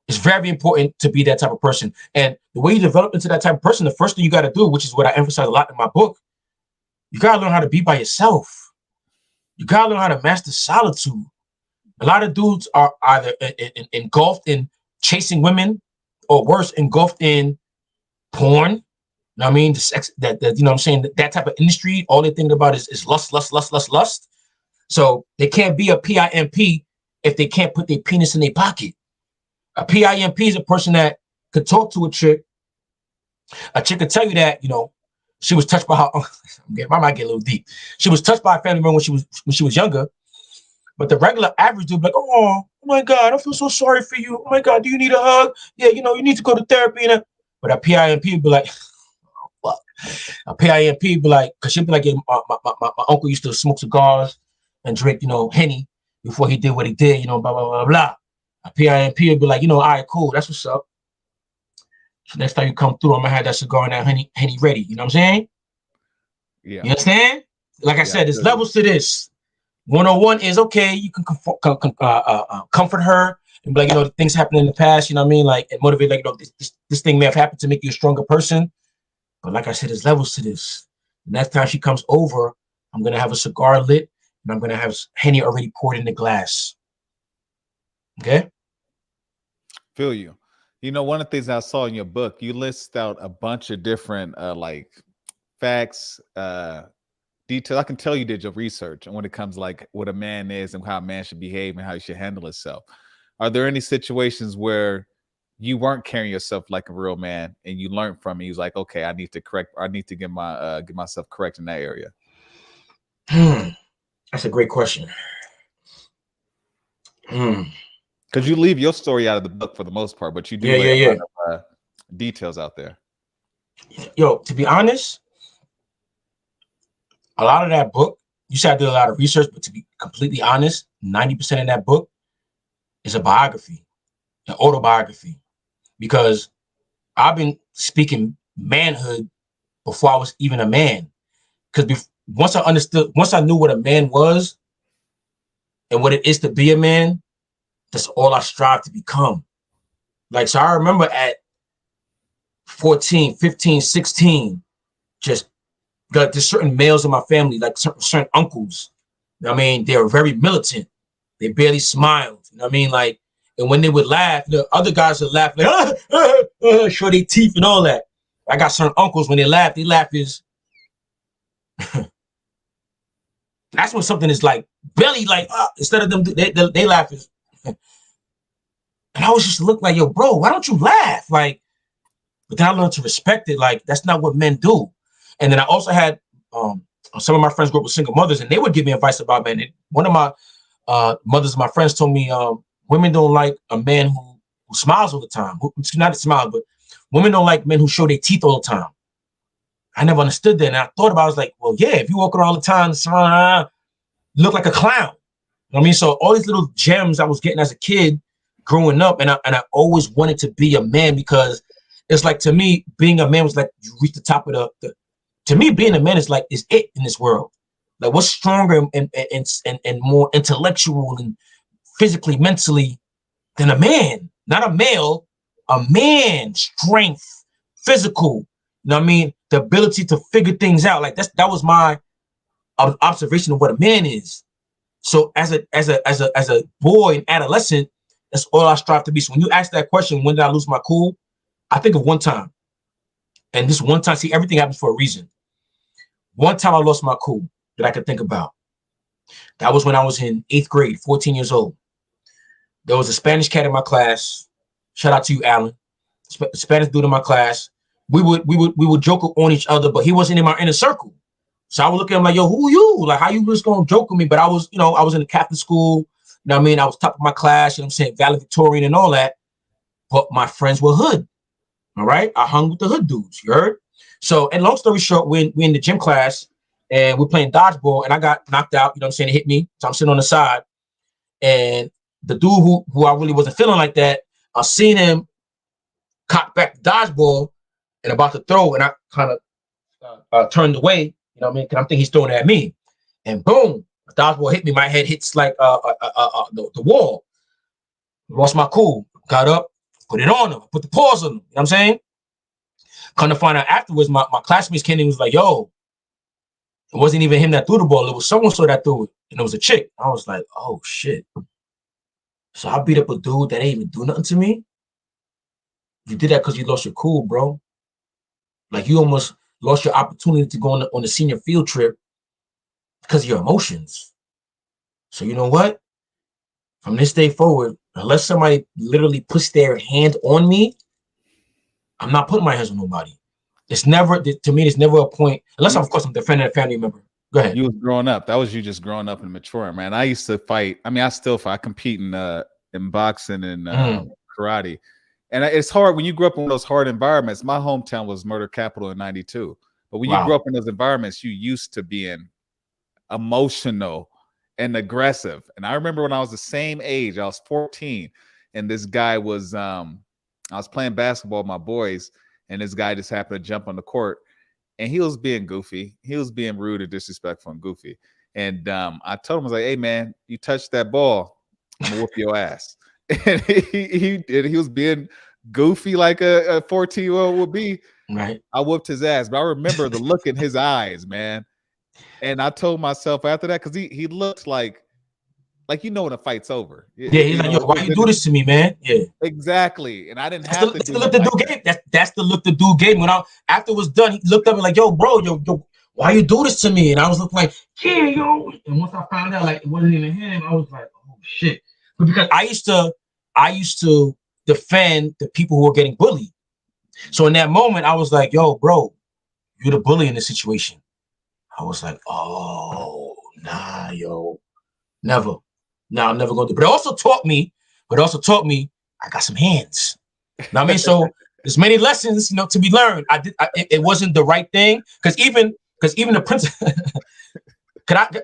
it's very important to be that type of person. And the way you develop into that type of person, the first thing you got to do, which is what I emphasize a lot in my book, you got to learn how to be by yourself. You got to learn how to master solitude. A lot of dudes are either engulfed in chasing women, or worse, engulfed in porn. You know what I mean? The sex, that you know what I'm saying? That type of industry, all they think about is lust, lust, lust, lust, lust. So they can't be a P.I.M.P if they can't put their penis in their pocket. A P.I.M.P is a person that could talk to a chick. A chick could tell you that, she was touched by her. I might get a little deep. She was touched by a family member when she was younger. But the regular average dude be like, oh my God, I feel so sorry for you. Oh my God, do you need a hug? Yeah, you need to go to therapy. But a P.I.M.P would be like, oh, fuck. A P.I.M.P would be like, because she'd be like, yeah, my uncle used to smoke cigars and drink, Henny before he did what he did, blah, blah, blah, blah. A P.I.M.P would be like, all right, cool, that's what's up. So next time you come through, I'm gonna have that cigar and that Henny ready. You know what I'm saying? Yeah. You understand? Like I said, there's levels to this. 101 is okay. You can comfort her and be like, things happened in the past. You know what I mean? Like, and motivate, like, this thing may have happened to make you a stronger person. But like I said, there's levels to this. The next time she comes over, I'm gonna have a cigar lit and I'm gonna have Henny already poured in the glass. Okay. Feel you. One of the things I saw in your book, you list out a bunch of different like facts, details. I can tell you did your research and when it comes like what a man is and how a man should behave and how he should handle himself. Are there any situations where you weren't carrying yourself like a real man and you learned from it? He was like, okay, I need to get myself correct in that area. That's a great question. Because you leave your story out of the book for the most part, but you do lay a lot of details out there. Yo, to be honest, a lot of that book, you said I did a lot of research, but to be completely honest, 90% of that book is a biography, an autobiography, because I've been speaking manhood before I was even a man. Because once I knew what a man was and what it is to be a man, that's all I strive to become. Like, so I remember at 14, 15, 16, just got there's certain males in my family, like certain uncles. You know what I mean? They were very militant. They barely smiled. You know what I mean? Like, and when they would laugh, the other guys would laugh like, show their teeth and all that. I got certain uncles, when they laugh is that's when something is like belly, like instead of them, they laugh is. And I always used to look like, yo, bro, why don't you laugh? Like, but then I learned to respect it. Like, that's not what men do. And then I also had some of my friends grew up with single mothers, and they would give me advice about men. And one of my mothers of my friends told me, women don't like a man who smiles all the time. Not smile, but women don't like men who show their teeth all the time. I never understood that. And I thought about it, I was like, well, yeah, if you walk around all the time, you look like a clown. You know what I mean? So all these little gems I was getting as a kid growing up, and I always wanted to be a man, because it's like, to me, being a man was like you reach the top of the to me, being a man is like is it in this world. Like, what's stronger and more intellectual and physically, mentally than a man? Not a male, a man. Strength, physical. You know what I mean? The ability to figure things out. Like that was my observation of what a man is. So as a boy and adolescent, that's all I strive to be. So when you ask that question, when did I lose my cool? I think of one time. And this one time, see, everything happens for a reason. One time I lost my cool that I could think about. That was when I was in 8th grade, 14 years old. There was a Spanish cat in my class. Shout out to you, Alan. Spanish dude in my class. We would joke on each other, but he wasn't in my inner circle. So I would look at him like, yo, who you? Like, how you just gonna joke with me? But I was, I was in the Catholic school. You know what I mean? I was top of my class, you know what I'm saying? Valedictorian and all that. But my friends were hood. All right. I hung with the hood dudes. You heard? So, and long story short, we in the gym class and we're playing dodgeball and I got knocked out. You know what I'm saying? It hit me. So I'm sitting on the side. And the dude who I really wasn't feeling like that, I seen him cock back the dodgeball and about to throw. And I kind of turned away. You know what I mean? Because I'm thinking he's throwing it at me. And boom, the dodgeball hit me. My head hits like the wall. Lost my cool. Got up, put it on him, put the paws on him. You know what I'm saying? Come to find out afterwards, my classmates came in and was like, yo, it wasn't even him that threw the ball. It was so-and-so that threw it. And it was a chick. I was like, oh, shit. So I beat up a dude that ain't even do nothing to me? You did that because you lost your cool, bro. Like, you almost lost your opportunity to go on the senior field trip because of your emotions. So you know what? From this day forward, unless somebody literally puts their hand on me, I'm not putting my hands on nobody. It's never, to me, there's never a point, unless, of course, I'm defending a family member. Go ahead. You was growing up. That was you just growing up and maturing, man. I used to fight. I mean, I still fight. I compete in boxing and karate. And it's hard when you grew up in those hard environments. My hometown was murder capital in '92. But when you grew up in those environments, you used to being emotional and aggressive. And I remember when I was the same age, I was 14, and this guy was, I was playing basketball with my boys, and this guy just happened to jump on the court, and he was being goofy. He was being rude and disrespectful and goofy. And I told him, I was like, hey, man, you touched that ball, I'm gonna whoop your ass. And he was being goofy like a 14-year-old would be. Right. I whooped his ass. But I remember the look in his eyes, man. And I told myself after that, because he looked like you know when a fight's over. Yeah, he's like, yo, why you do this to me, man? Yeah. Exactly. And I didn't have to do the look the dude gave. That's the look the dude gave me. When after it was done, he looked up and like, yo, bro, yo, why you do this to me? And I was looking like, yeah, yo. And once I found out like it wasn't even him, I was like, oh shit. But because I used to defend the people who were getting bullied. So in that moment, I was like, yo, bro, you're the bully in this situation. I was like, oh, nah, yo, never. Nah, I'm never going to. But it also taught me, I got some hands. You know what I mean? So there's many lessons, to be learned. It wasn't the right thing. Because even the principal,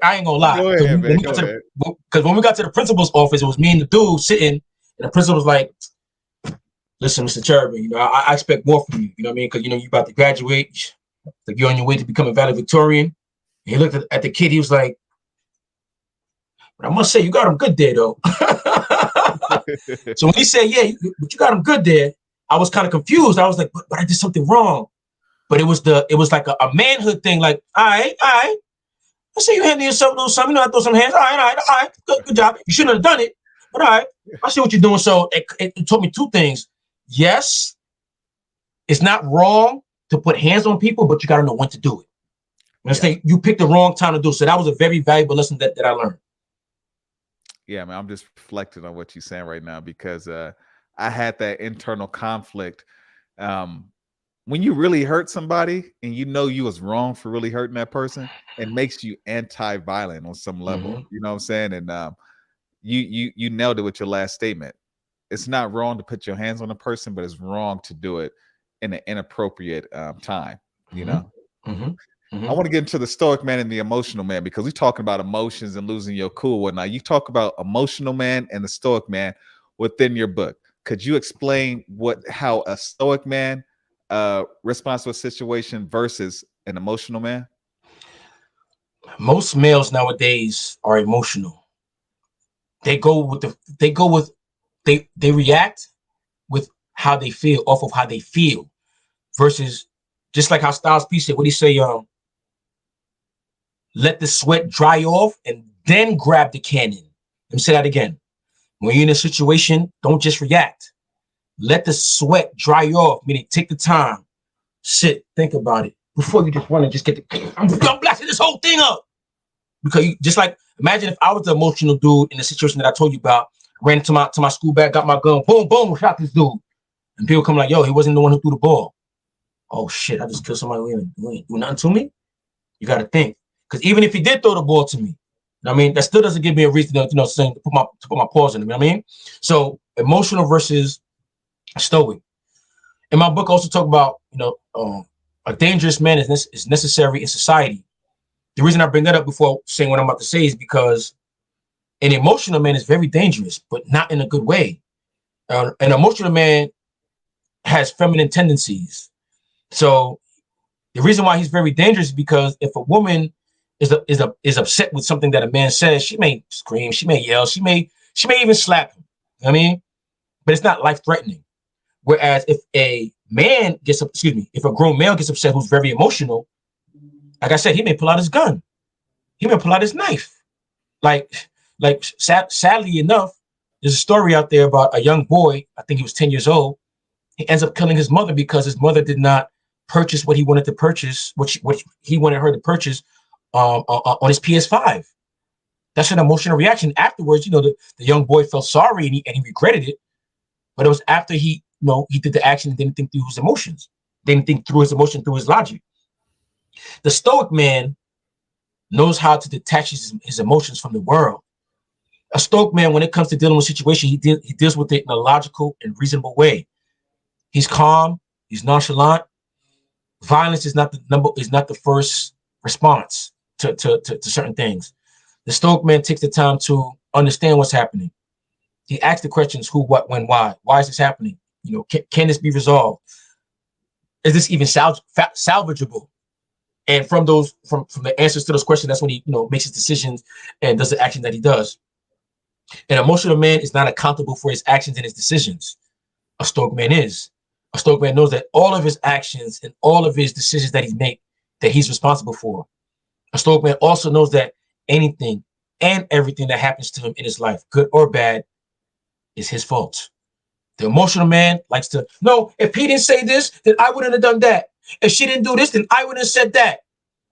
I ain't gonna lie. Because when we got to the principal's office, it was me and the dude sitting, and the principal was like, listen, Mr. Cherubin, I expect more from you. You know what I mean? Because you're about to graduate, like you're on your way to become a valedictorian. And he looked at the kid, he was like, but I must say, you got him good there, though. So when he said, yeah, but you got him good there, I was kind of confused. I was like, but I did something wrong. But it was like a manhood thing. Like, all right. I see you handling yourself a little something. I throw some hands. All right. Good job. You shouldn't have done it. But all right, I see what you're doing. So it taught me two things. Yes, it's not wrong to put hands on people, but you got to know when to do it. You picked the wrong time to do it. So that was a very valuable lesson that I learned. Yeah, man, I'm just reflecting on what you're saying right now because I had that internal conflict. When you really hurt somebody and you know you was wrong for really hurting that person, it makes you anti-violent on some level. Mm-hmm. You know what I'm saying? And you nailed it with your last statement. It's not wrong to put your hands on a person, but it's wrong to do it in an inappropriate time. You know. Mm-hmm. Mm-hmm. I want to get into the stoic man and the emotional man because we're talking about emotions and losing your cool. Whatnot. You talk about emotional man and the stoic man within your book. Could you explain how a stoic man responds to a situation versus an emotional man? Most males nowadays are emotional. They react with how they feel, off of how they feel, versus just like how Styles P said, what he say, let the sweat dry off and then grab the cannon. Let me say that again. When you're in a situation, don't just react. Let the sweat dry off, meaning take the time, sit, think about it before you just want to just get I'm blasting this whole thing up. Because just like, imagine if I was the emotional dude in the situation that I told you about, ran into my school bag, got my gun, boom, boom, shot this dude. And people come like, yo, he wasn't the one who threw the ball. Oh shit, I just killed somebody who ain't doing nothing to me. You got to think, because even if he did throw the ball to me, you know what I mean, that still doesn't give me a reason to, saying to put my pause in it. You know what I mean? So emotional versus stoic. In my book, I also talk about, a dangerous man is necessary in society. The reason I bring that up before saying what I'm about to say is because an emotional man is very dangerous, but not in a good way. An emotional man has feminine tendencies. So the reason why he's very dangerous is because if a woman is upset with something that a man says, she may scream, she may yell, she may even slap him. You know what I mean? But it's not life threatening. Whereas if a man gets up, if a grown male gets upset who's very emotional, like I said, he may pull out his gun. He may pull out his knife. Sadly enough, there's a story out there about a young boy. I think he was 10 years old. He ends up killing his mother because his mother did not purchase what he wanted to purchase, what he wanted her to purchase on his PS5. That's an emotional reaction. Afterwards, the young boy felt sorry and he regretted it. But it was after he did the action and didn't think through his emotions. Didn't think through his emotion, through his logic. The stoic man knows how to detach his emotions from the world. A stoic man, when it comes to dealing with a situation, he deals with it in a logical and reasonable way. He's calm. He's nonchalant. Violence is not the first response to certain things. The stoic man takes the time to understand what's happening. He asks the questions: who, what, when, why? Why is this happening? Can this be resolved? Is this even salvageable? And from the answers to those questions, that's when he makes his decisions and does the action that he does. An emotional man is not accountable for his actions and his decisions. A stoic man is. A stoic man knows that all of his actions and all of his decisions that he makes, that he's responsible for. A stoic man also knows that anything and everything that happens to him in his life, good or bad, is his fault. The emotional man likes to, no, if he didn't say this, then I wouldn't have done that. If she didn't do this, then I wouldn't have said that.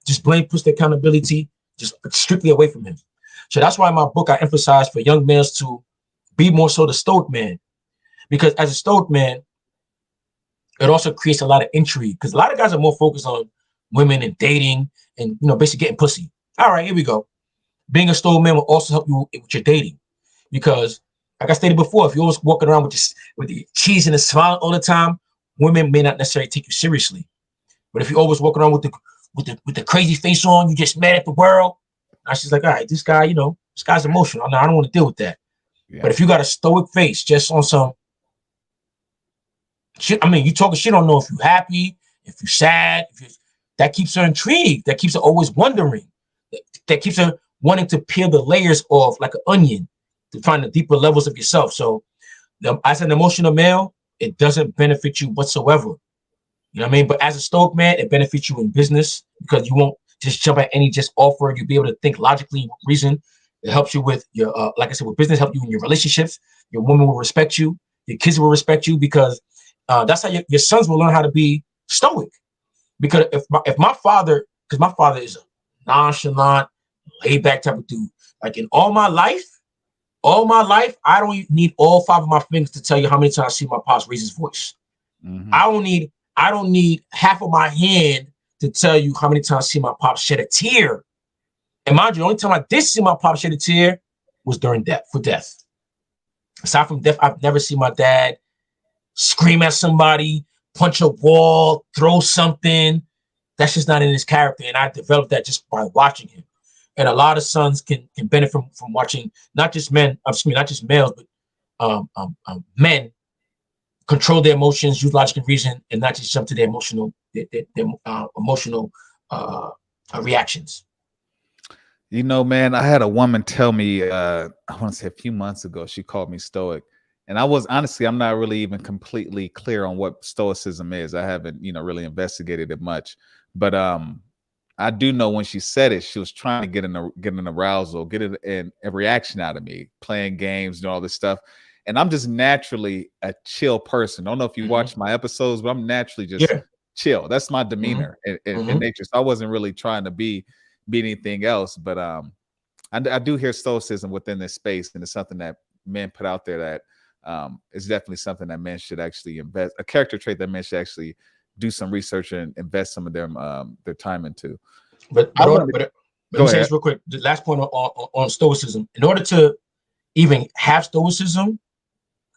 Just blame, push the accountability just strictly away from him. So that's why in my book, I emphasize for young males to be more so the stoic man. Because as a stoic man, it also creates a lot of intrigue. Because a lot of guys are more focused on women and dating and, basically getting pussy. All right, here we go. Being a stoic man will also help you with your dating. Because like I stated before, if you're always walking around with the cheese and the smile all the time, women may not necessarily take you seriously. But if you're always walking around with the crazy face on, you just mad at the world. And she's like, all right, this guy, this guy's emotional. I don't want to deal with that. Yeah. But if you got a stoic face, just on some shit, you talking shit, don't know if you're happy, if you're sad, that keeps her intrigued. That keeps her always wondering. That keeps her wanting to peel the layers off like an onion to find the deeper levels of yourself. So as an emotional male, it doesn't benefit you whatsoever. You know what I mean? But as a stoic man, it benefits you in business because you won't just jump at any just offer. You'll be able to think logically, reason. It helps you with your, like I said, with business, help you in your relationships. Your woman will respect you. Your kids will respect you because that's how your sons will learn how to be stoic. Because if my father, because my father is a nonchalant, laid back type of dude. Like in all my life, I don't need all 5 of my fingers to tell you how many times I see my pops raise his voice. Mm-hmm. I don't need half of my hand to tell you how many times I see my pops shed a tear. And mind you, the only time I did see my pops shed a tear was during death. Aside from death, I've never seen my dad scream at somebody, punch a wall, throw something. That's just not in his character. And I developed that just by watching him. And a lot of sons can benefit from watching not just males, but men control their emotions, use logic and reason, and not just jump to their emotional reactions. Man, I had a woman tell me, I want to say a few months ago, she called me stoic. And I'm not really even completely clear on what stoicism is. I haven't, really investigated it much. But I do know when she said it, she was trying to get an arousal, get a reaction out of me, playing games and all this stuff. And I'm just naturally a chill person. I don't know if you watch my episodes, but I'm naturally just chill. That's my demeanor in nature. So I wasn't really trying to be anything else. But I do hear stoicism within this space, and it's something that men put out there that is definitely something that men should actually invest, a character trait that men should actually do some research and invest some of their time into. But I but wanted to but let go me say ahead. this real quick. The last point on stoicism. In order to even have stoicism,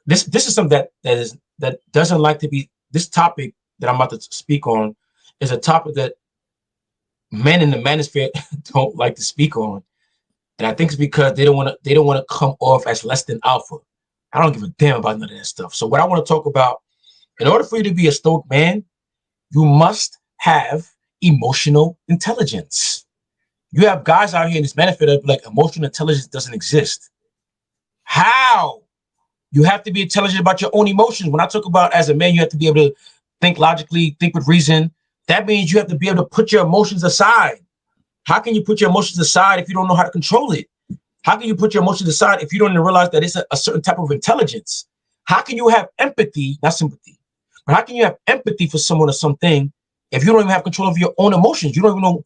this is something that doesn't like to be. This topic that I'm about to speak on is a topic that men in the manosphere don't like to speak on, and I think it's because they don't want to come off as less than alpha. I don't give a damn about none of that stuff. So what I want to talk about, in order for you to be a stoic man, you must have emotional intelligence. You have guys out here in this benefit of like emotional intelligence doesn't exist. How? You have to be intelligent about your own emotions. When I talk about as a man, you have to be able to think logically, think with reason. That means you have to be able to put your emotions aside. How can you put your emotions aside if you don't know how to control it? How can you put your emotions aside if you don't even realize that it's a certain type of intelligence? How can you have empathy, not sympathy, but how can you have empathy for someone or something if you don't even have control of your own emotions? You don't even know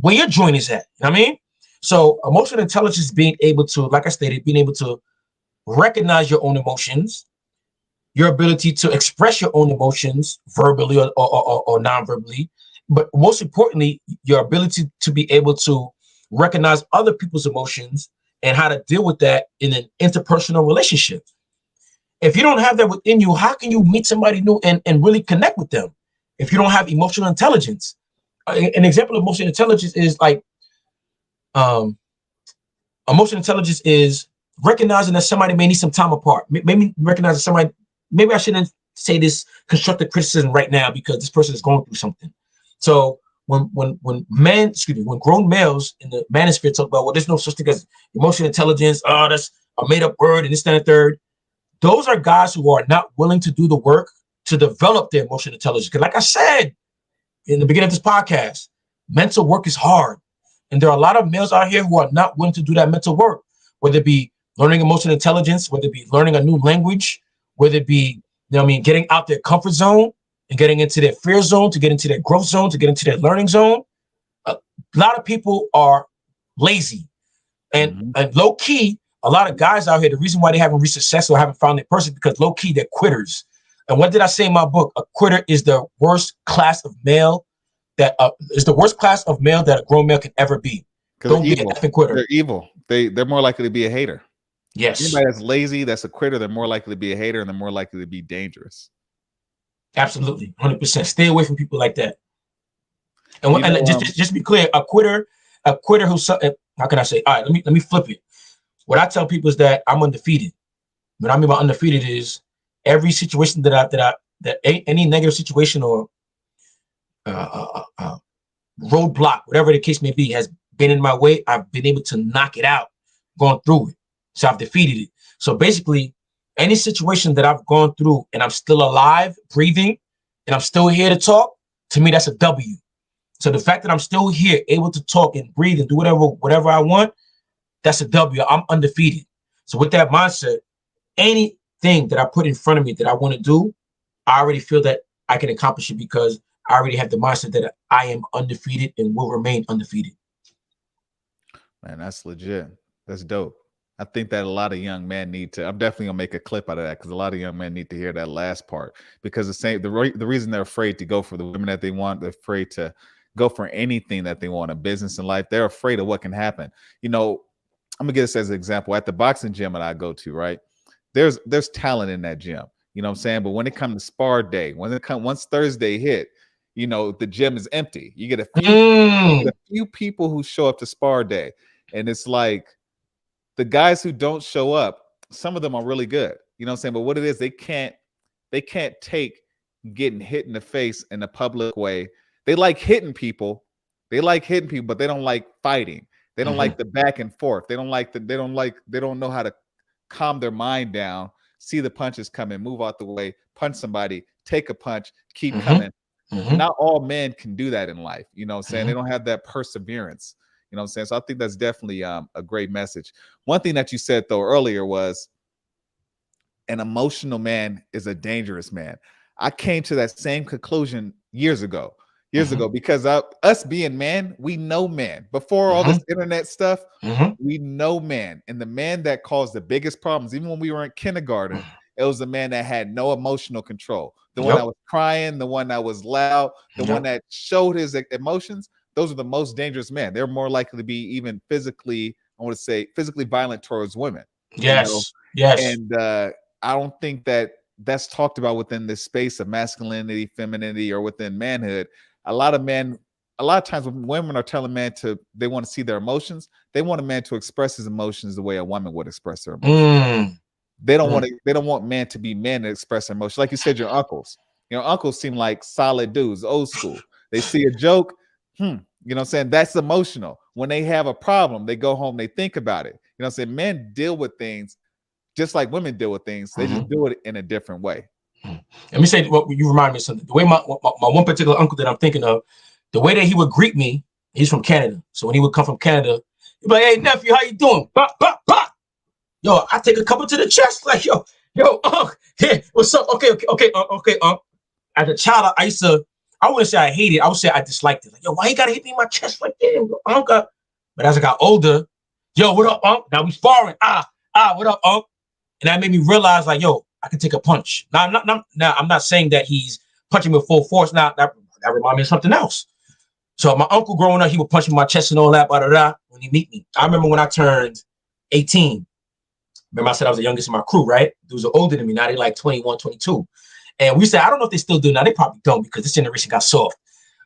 where your joint is at. You know what I mean? So emotional intelligence being able to, like I stated, being able to recognize your own emotions, your ability to express your own emotions verbally or non-verbally, but most importantly, your ability to be able to recognize other people's emotions and how to deal with that in an interpersonal relationship. If you don't have that within you, how can you meet somebody new and really connect with them if you don't have emotional intelligence? An example of emotional intelligence is like um, emotional intelligence is recognizing that somebody may need some time apart. Maybe recognizing somebody, maybe I shouldn't say this constructive criticism right now because this person is going through something. So when men, excuse me, when grown males in the manosphere talk about, well, there's no such thing as emotional intelligence, oh, that's a made up word and this, that, and third, those are guys who are not willing to do the work to develop their emotional intelligence. Because like I said in the beginning of this podcast, mental work is hard. And there are a lot of males out here who are not willing to do that mental work, whether it be learning emotional intelligence, whether it be learning a new language, whether it be, you know what I mean, getting out their comfort zone and getting into their fear zone, to get into their growth zone, to get into their learning zone. A lot of people are lazy. And low key, a lot of guys out here, the reason why they haven't reached success or haven't found their person is because low key, they're quitters. And what did I say in my book? A quitter is the worst class of male that is the worst class of male that a grown male can ever be. Because Don't they're be an evil. effing quitter. They're evil. They're more likely to be a hater. Yes, Anybody that's lazy, that's a quitter, they're more likely to be a hater and they're more likely to be dangerous. absolutely, 100%. Stay away from people like that. And, You know, just to be clear, a quitter who's how can I say? All right, let me flip it. What I tell people is that I'm undefeated. What I mean by undefeated is every situation that any negative situation or roadblock, whatever the case may be, has been in my way, I've been able to knock it out, gone through it. So I've defeated it. So basically, any situation that I've gone through and I'm still alive, breathing, and I'm still here to talk, to me, that's a W. So the fact that I'm still here, able to talk and breathe and do whatever I want, that's a W. I'm undefeated. So with that mindset, anything that I put in front of me that I want to do, I already feel that I can accomplish it because I already have the mindset that I am undefeated and will remain undefeated. man, that's legit. That's dope. I think that a lot of young men need to. I'm definitely gonna make a clip out of that because a lot of young men need to hear that last part because the reason they're afraid to go for the women that they want, they're afraid to go for anything that they want, a business in life. They're afraid of what can happen. You know, I'm gonna get this as an example. At the boxing gym that I go to, right? There's talent in that gym. You know what I'm saying? But when it comes to spar day, once Thursday hit, you know, the gym is empty. You get a few people who show up to spar day. And it's like the guys who don't show up, some of them are really good. You know what I'm saying? But what it is, they can't take getting hit in the face in a public way. They like hitting people. They like hitting people, but they don't like fighting. They don't like the back and forth. They don't know how to calm their mind down, see the punches coming, move out the way, punch somebody, take a punch, keep coming. Not all men can do that in life. You know what I'm saying? They don't have that perseverance. You know what I'm saying? So I think that's definitely a great message. One thing that you said though earlier was an emotional man is a dangerous man. I came to that same conclusion years ago. Because us being men, we know man. Before all this internet stuff, we know man. And the man that caused the biggest problems, even when we were in kindergarten, it was the man that had no emotional control. The one that was crying, the one that was loud, the one that showed his emotions. those are the most dangerous men. They're more likely to be even physically, I want to say, physically violent towards women. You know, Yes. Yes. and I don't think that that's talked about within this space of masculinity, femininity, or within manhood. A lot of men, a lot of times when women are telling men to, they want to see their emotions, they want a man to express his emotions the way a woman would express her emotions. Mm. They don't want to, they don't want men to be men to express their emotions. Like you said, your uncles seem like solid dudes, old school. They see a joke, you know what I'm saying? That's emotional. When they have a problem, they go home, they think about it. You know what I'm saying? Men deal with things just like women deal with things. They just do it in a different way. Let me say what you remind me of something. The way my one particular uncle that I'm thinking of, the way that he would greet me, he's from Canada. So when he would come from Canada, he'd be like, "Hey nephew, how you doing?" Bah, bah, bah. Yo, I take a couple to the chest, like, yo, hey, what's up? Okay. As a child, I used to, I wouldn't say I hated it, I would say I disliked it. Like, yo, why you gotta hit me in my chest like that, uncle? But as I got older, yo, what up, uncle? Now we sparring. What up, uncle? And that made me realize, like, yo, I can take a punch. Now, I'm not saying that he's punching me with full force. Now, that reminds me of something else. So my uncle growing up, he would punch me in my chest and all that, when he meet me. I remember when I turned 18. Remember I said I was the youngest in my crew, right? Dudes are older than me. Now they like 21, 22. And we said, I don't know if they still do now. They probably don't because this generation got soft.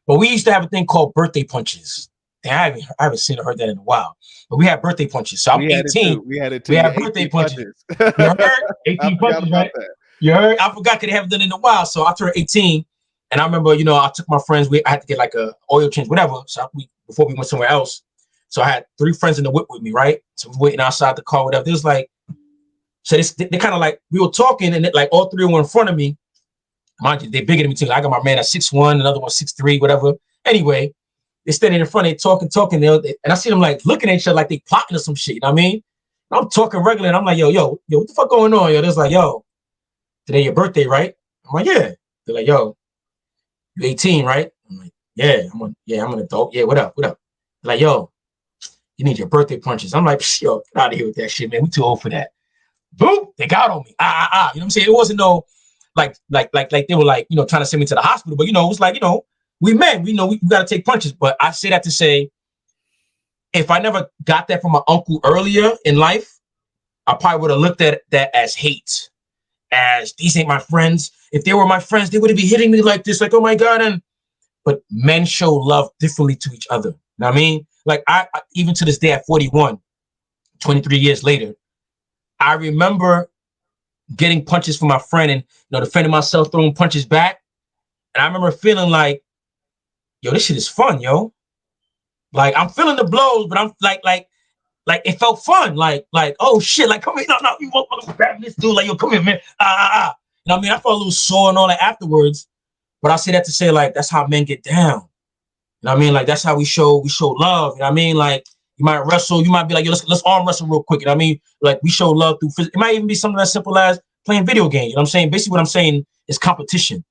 But we used to have a thing called birthday punches. I haven't seen or heard that in a while. But we had birthday punches. So I'm 18. We had it too. We had birthday punches. You heard? 18 punches, right? That. You heard? I forgot because they haven't done it in a while. So I turned 18. And I remember, I took my friends. I had to get like a oil change, whatever. So before we went somewhere else. So I had 3 friends in the whip with me, right? So we were waiting outside the car, whatever. It was like, so they kind of like, we were talking and like all 3 were in front of me. Mind you, they're bigger than me too. I got my man at 6'1", another one 6'3", whatever. Anyway, they're standing in front, they talking, and I see them like looking at each other like they plotting or some shit, you know what I mean? And I'm talking regular and I'm like, yo, what the fuck going on? Yo, they're like, yo, today your birthday, right? I'm like, yeah. They're like, yo, you 18, right? I'm like, yeah, I'm an adult. Yeah, what up? They're like, yo, you need your birthday punches. I'm like, yo, get out of here with that shit, man. We too old for that. Boom, they got on me. You know what I'm saying? It wasn't no like they were like, trying to send me to the hospital, but it was like, we men, we got to take punches. But I say that to say, if I never got that from my uncle earlier in life, I probably would have looked at that as hate, as these ain't my friends. If they were my friends, they wouldn't be hitting me like this, like, oh my God. But men show love differently to each other. You know what I mean? Like I even to this day at 41, 23 years later, I remember getting punches from my friend and, defending myself, throwing punches back. And I remember feeling like, yo, this shit is fun, yo. Like I'm feeling the blows, but I'm like it felt fun. Like, oh shit, like come here, no, you won't grab this dude, like, yo, come here, man. You know what I mean? I felt a little sore and all that afterwards, but I say that to say, like, that's how men get down. You know what I mean? Like that's how we show love. You know what I mean? Like you might wrestle, you might be like, yo, let's arm wrestle real quick. You know what I mean? Like we show love through it might even be something as simple as playing video games. You know what I'm saying? Basically what I'm saying is competition.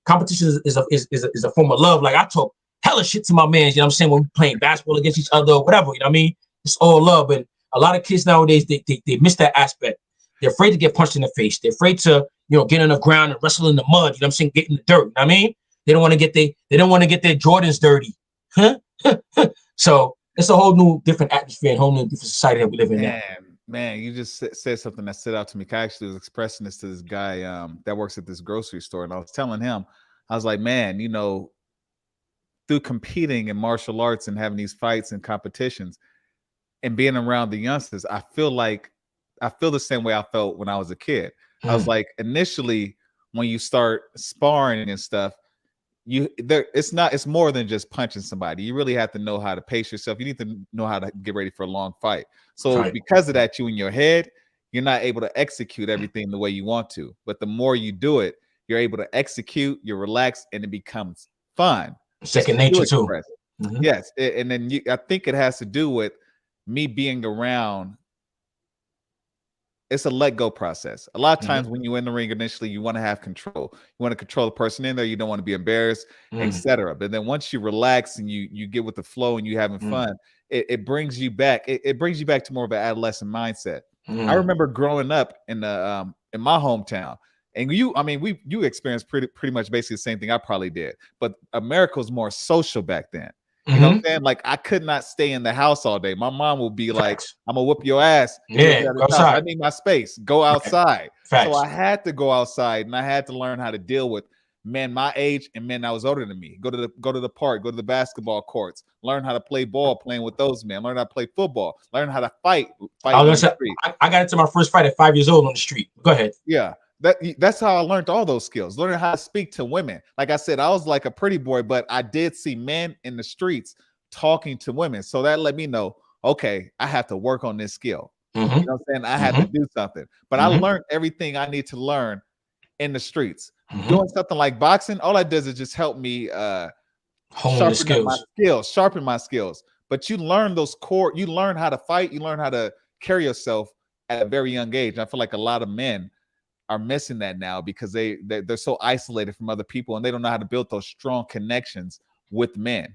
Competition is a form of love. Like I talk hella shit to my man, you know what I'm saying, when we're playing basketball against each other or whatever, you know what I mean? It's all love. And a lot of kids nowadays, they miss that aspect. They're afraid to get punched in the face. They're afraid to, get on the ground and wrestle in the mud, you know what I'm saying, get in the dirt, you know what I mean? They don't want to get their Jordans dirty. So it's a whole new different atmosphere and whole new different society that we live in now. Man, you just said something that stood out to me. I actually was expressing this to this guy that works at this grocery store, and I was telling him, I was like, man, through competing in martial arts and having these fights and competitions and being around the youngsters, I feel the same way I felt when I was a kid. I was like, initially, when you start sparring and stuff, it's more than just punching somebody. You really have to know how to pace yourself. You need to know how to get ready for a long fight. So because of that, you in your head, you're not able to execute everything the way you want to. But the more you do it, you're able to execute, you're relaxed, and it becomes fun. Second nature too. Yes. And then I think it has to do with me being around. It's a let go process. A lot of times when you're in the ring initially, you want to have control. You want to control the person in there. You don't want to be embarrassed, etc. But then once you relax and you get with the flow and you having fun, it brings you back. It brings you back to more of an adolescent mindset. I remember growing up in my hometown, and you experienced pretty much basically the same thing I probably did. But America was more social back then. You know what Mm-hmm. I'm saying? Like I could not stay in the house all day. My mom will be like, Facts. I'm gonna whoop your ass if you don't Yeah, get out of go the house. I outside. need my space. Go Right. outside. So Facts. I had to go outside and I had to learn how to deal with men my age and men that was older than me. Go to the park, go to the basketball courts, learn how to play ball playing with those men, learn how to play football, learn how to fight I fighting on was the gonna say street. I got into my first fight at 5 years old on the street. Go ahead. Yeah. That's how I learned all those skills. Learning how to speak to women. Like I said, I was like a pretty boy, but I did see men in the streets talking to women. So that let me know, okay, I have to work on this skill. Mm-hmm. You know what I'm saying? I had to Mm-hmm. do something. But I Mm-hmm. learned everything I need to learn in the streets. Mm-hmm. Doing something like boxing, all that does is just help me Hone the sharpen my skills. But you learn those core, you learn how to fight, you learn how to carry yourself at a very young age. I feel like a lot of men are missing that now because they're so isolated from other people and they don't know how to build those strong connections with men.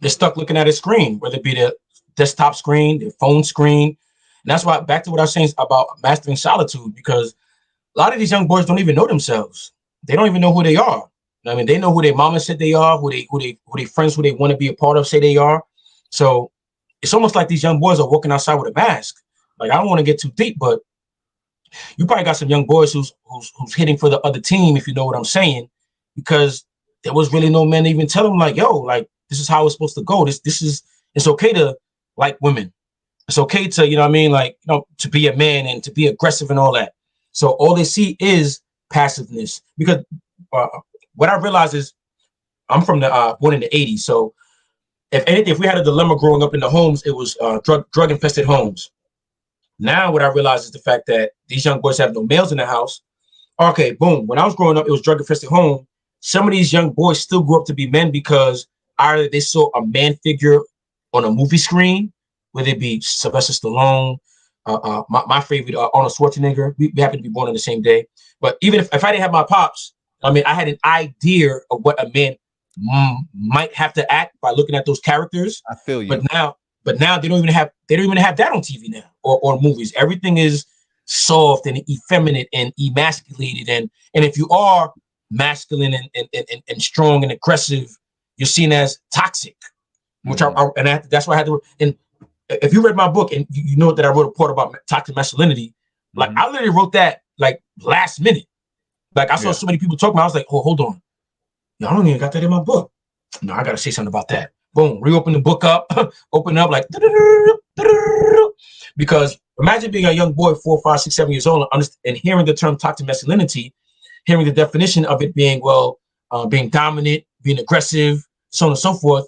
They're stuck looking at a screen, whether it be the desktop screen, the phone screen. And that's why, back to what I was saying about mastering solitude, because a lot of these young boys don't even know themselves. They don't even know who they are. I mean, they know who their mama said they are, who they friends, who they want to be a part of say they are. So it's almost like these young boys are walking outside with a mask. Like, I don't want to get too deep, but you probably got some young boys who's hitting for the other team, if you know what I'm saying, because there was really no man to even tell them, like, yo, like, this is how it's supposed to go. This is, it's okay to like women. It's okay to, you know what I mean, like, you know, to be a man and to be aggressive and all that. So all they see is passiveness. Because what I realized is I'm from the born in the 80s. So if anything, if we had a dilemma growing up in the homes, it was drug infested homes. Now what I realize is the fact that these young boys have no males in the house. Okay, boom. When I was growing up, it was drug infested home. Some of these young boys still grew up to be men because either they saw a man figure on a movie screen, whether it be Sylvester Stallone, my favorite, Arnold Schwarzenegger. We happen to be born on the same day. But even if I didn't have my pops, I mean, I had an idea of what a man might have to act by looking at those characters. I feel you. But now they don't even have that on TV now or movies. Everything is soft and effeminate and emasculated. And if you are masculine and strong and aggressive, you're seen as toxic, which that's why I had to. And if you read my book and you know that I wrote a part about toxic masculinity, like I literally wrote that like last minute. Like I saw so many people talking about, I was like, oh, hold on. No, I don't even got that in my book. No, I got to say something about that. Boom, reopen the book up, open it up like, because imagine being a young boy, 4, 5, 6, 7 years old and hearing the term toxic masculinity, hearing the definition of it being, being dominant, being aggressive, so on and so forth.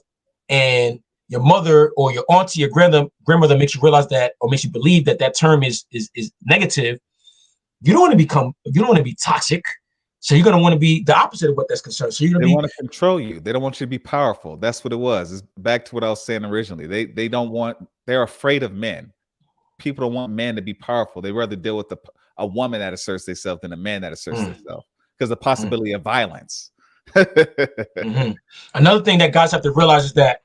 And your mother or your auntie or grandmother makes you realize that, or makes you believe that that term is negative. You don't want to be toxic. So you're going to want to be the opposite of what that's concerned. So they want to control you. They don't want you to be powerful. That's what it was. It's back to what I was saying originally. They're afraid of men. People don't want men to be powerful. They rather deal with a woman that asserts themselves than a man that asserts themselves because the possibility of violence. Another thing that guys have to realize is that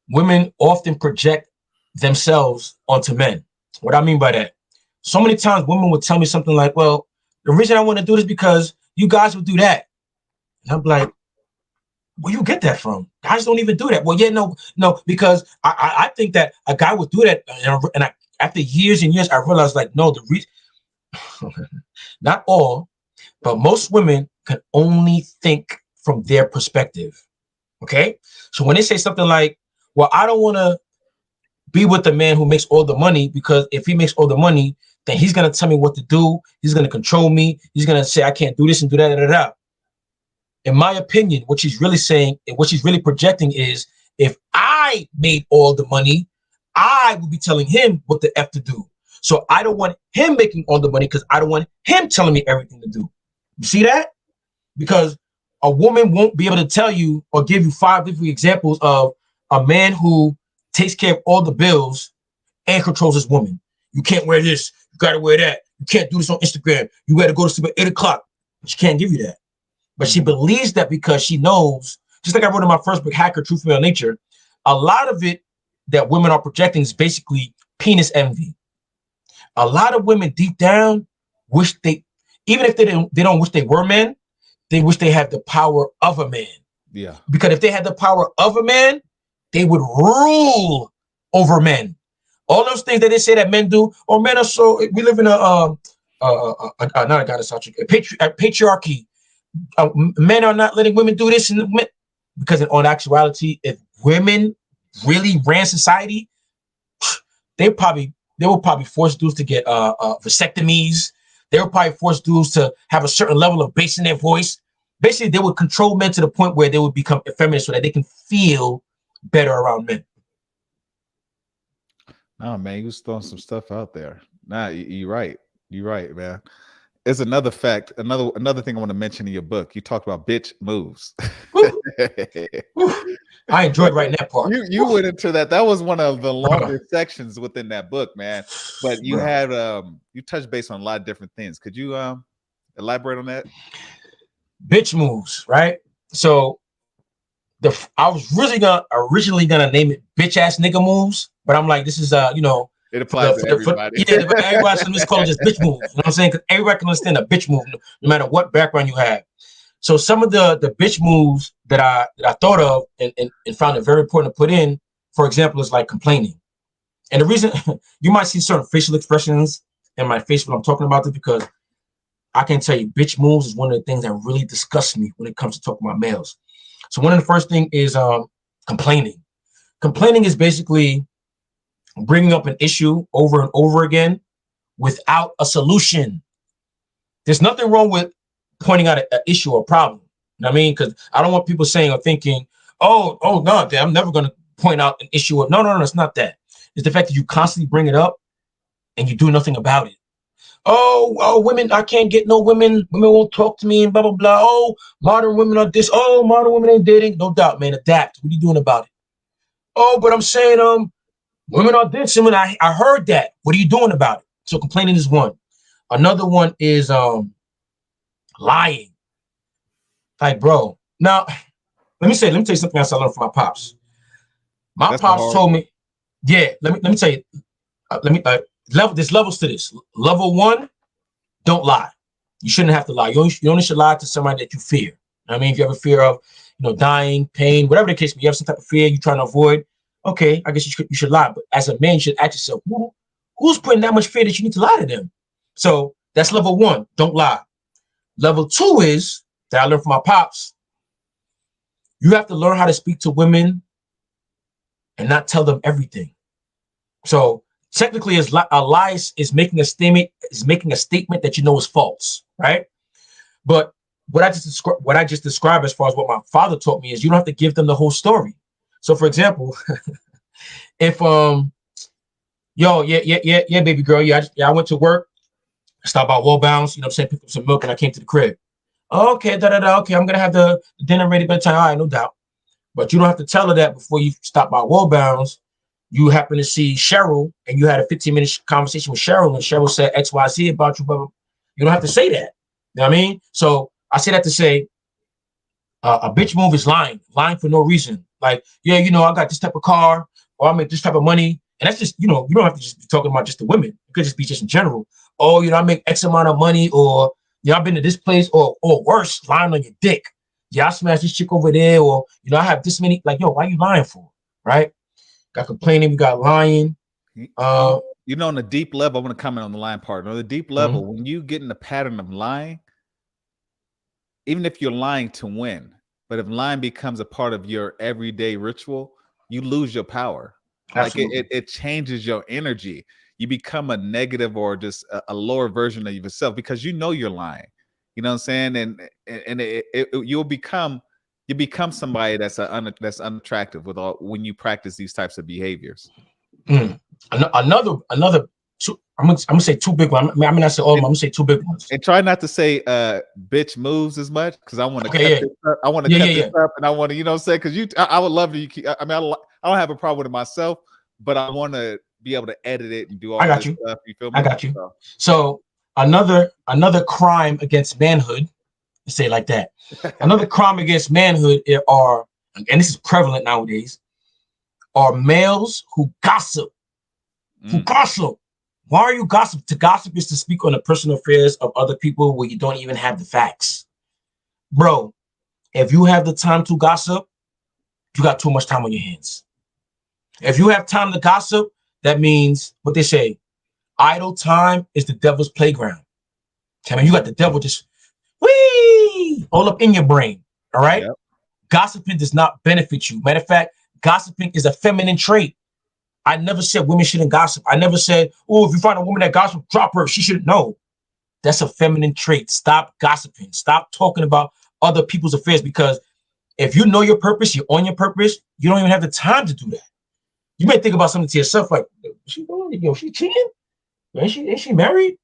women often project themselves onto men. What I mean by that, so many times women would tell me something like, well, the reason I want to do this because you guys would do that. And I'm like, where you get that from? Guys don't even do that. Well, yeah, no, because I think that a guy would do that. And after years and years, I realized, like, no, the reason, not all, but most women can only think from their perspective. Okay. So when they say something like, well, I don't want to be with the man who makes all the money, because if he makes all the money, then he's going to tell me what to do. He's going to control me. He's going to say, I can't do this and do that. In my opinion, what she's really saying and what she's really projecting is, if I made all the money, I would be telling him what the F to do. So I don't want him making all the money because I don't want him telling me everything to do. You see that? Because a woman won't be able to tell you or give you 5 different examples of a man who takes care of all the bills and controls his woman. You can't wear this. You got to wear that. You can't do this on Instagram. You got to go to sleep at 8 o'clock. She can't give you that. But she believes that because she knows, just like I wrote in my first book, Hacker, True Female Nature, a lot of it that women are projecting is basically penis envy. A lot of women deep down wish even if they don't wish they were men, they wish they had the power of a man. Yeah. Because if they had the power of a man, they would rule over men. All those things that they say that men do, or men are so, we live in not a goddess, a patriarchy. Men are not letting women do this, and because in all actuality, if women really ran society, they will probably force dudes to get vasectomies. They would probably force dudes to have a certain level of bass in their voice. Basically, they would control men to the point where they would become effeminate so that they can feel better around men. Oh man, you was throwing some stuff out there. Nah, you're right. You're right, man. There's another fact, another thing I want to mention in your book. You talked about bitch moves. I enjoyed writing that part. You went into that. That was one of the longer sections within that book, man. But you had you touched base on a lot of different things. Could you elaborate on that? Bitch moves, right? So I was originally gonna name it bitch ass nigga moves, but I'm like, this is it applies to everybody. Everybody should just call it just bitch moves. You know what I'm saying? Because everybody can understand a bitch move, no matter what background you have. So some of the bitch moves that I thought of and found it very important to put in, for example, is like complaining. And the reason you might see certain facial expressions in my face when I'm talking about this, because I can tell you, bitch moves is one of the things that really disgusts me when it comes to talking about males. So one of the first thing is complaining. Complaining is basically bringing up an issue over and over again without a solution. There's nothing wrong with pointing out an issue or problem. You know what I mean? Because I don't want people saying or thinking, oh no, I'm never going to point out an issue. No, it's not that. It's the fact that you constantly bring it up and you do nothing about it. Oh, women, I can't get no women. Women won't talk to me and blah, blah, blah. Oh, modern women are this. Oh, modern women ain't dating. No doubt, man. Adapt. What are you doing about it? Oh, but I'm saying, women are this. And I heard that. What are you doing about it? So complaining is one. Another one is lying. Like, bro. Now, let me tell you something else I learned from my pops. That's pops told me, yeah, let me tell you, there's levels to this. Level one, don't lie. You shouldn't have to lie. You only should lie to somebody that you fear. I mean, if you have a fear of, dying, pain, whatever the case may be, you have some type of fear you're trying to avoid. Okay, I guess you should lie. But as a man, you should ask yourself, who's putting that much fear that you need to lie to them? So that's level one. Don't lie. Level two is that I learned from my pops. You have to learn how to speak to women and not tell them everything. So technically, a lie is making a statement. Is making a statement that you know is false, right? But what I just described as far as what my father taught me is you don't have to give them the whole story. So, for example, if yeah, baby girl, I went to work, stopped by Wellbounds, you know what I'm saying, picked up some milk, and I came to the crib. Okay, okay, I'm gonna have the dinner ready by the time. All right, no doubt. But you don't have to tell her that before you stop by Wellbounds. You happen to see Cheryl and you had a 15-minute conversation with Cheryl, and Cheryl said XYZ about you, but you don't have to say that. You know what I mean? So I say that to say a bitch move is lying for no reason. Like, yeah, I got this type of car, or I make this type of money. And that's just, you don't have to just be talking about just the women. It could just be just in general. Oh, I make X amount of money, or I've been to this place, or worse, lying on your dick. Yeah, I smashed this chick over there, or I have this many. Like, yo, why are you lying for? Right? Got complaining, we got lying. On the deep level, I want to comment on the lying part. On the deep level, when you get in the pattern of lying, even if you're lying to win, but if lying becomes a part of your everyday ritual, you lose your power. Absolutely. Like it changes your energy. You become a negative or just a lower version of yourself because you're lying. You know what I'm saying? And you'll become somebody that's unattractive when you practice these types of behaviors. Another two. I'm gonna say two big ones. I'm not say all of them. I'm gonna say two big ones. And try not to say bitch moves as much because I want to cut this up. I want to cut this up, and I want to say because I would love to. I don't have a problem with it myself, but I want to be able to edit it and do all this stuff. You feel me? I got you. So another crime against manhood, let's say it like that. Another crime against manhood are, and this is prevalent nowadays, are males who gossip. Why are you gossip? To gossip is to speak on the personal affairs of other people where you don't even have the facts. Bro, if you have the time to gossip, you got too much time on your hands. If you have time to gossip, that means what they say, idle time is the devil's playground. I mean, you got the devil just whee all up in your brain. All right. Yep. Gossiping does not benefit you. Matter of fact, gossiping is a feminine trait. I never said women shouldn't gossip. I never said, oh, if you find a woman that gossip, drop her. She shouldn't know. That's a feminine trait. Stop gossiping. Stop talking about other people's affairs, because if you know your purpose, you're on your purpose, you don't even have the time to do that. You may think about something to yourself like, is she doing it? Yo, she cheating? Ain't she married?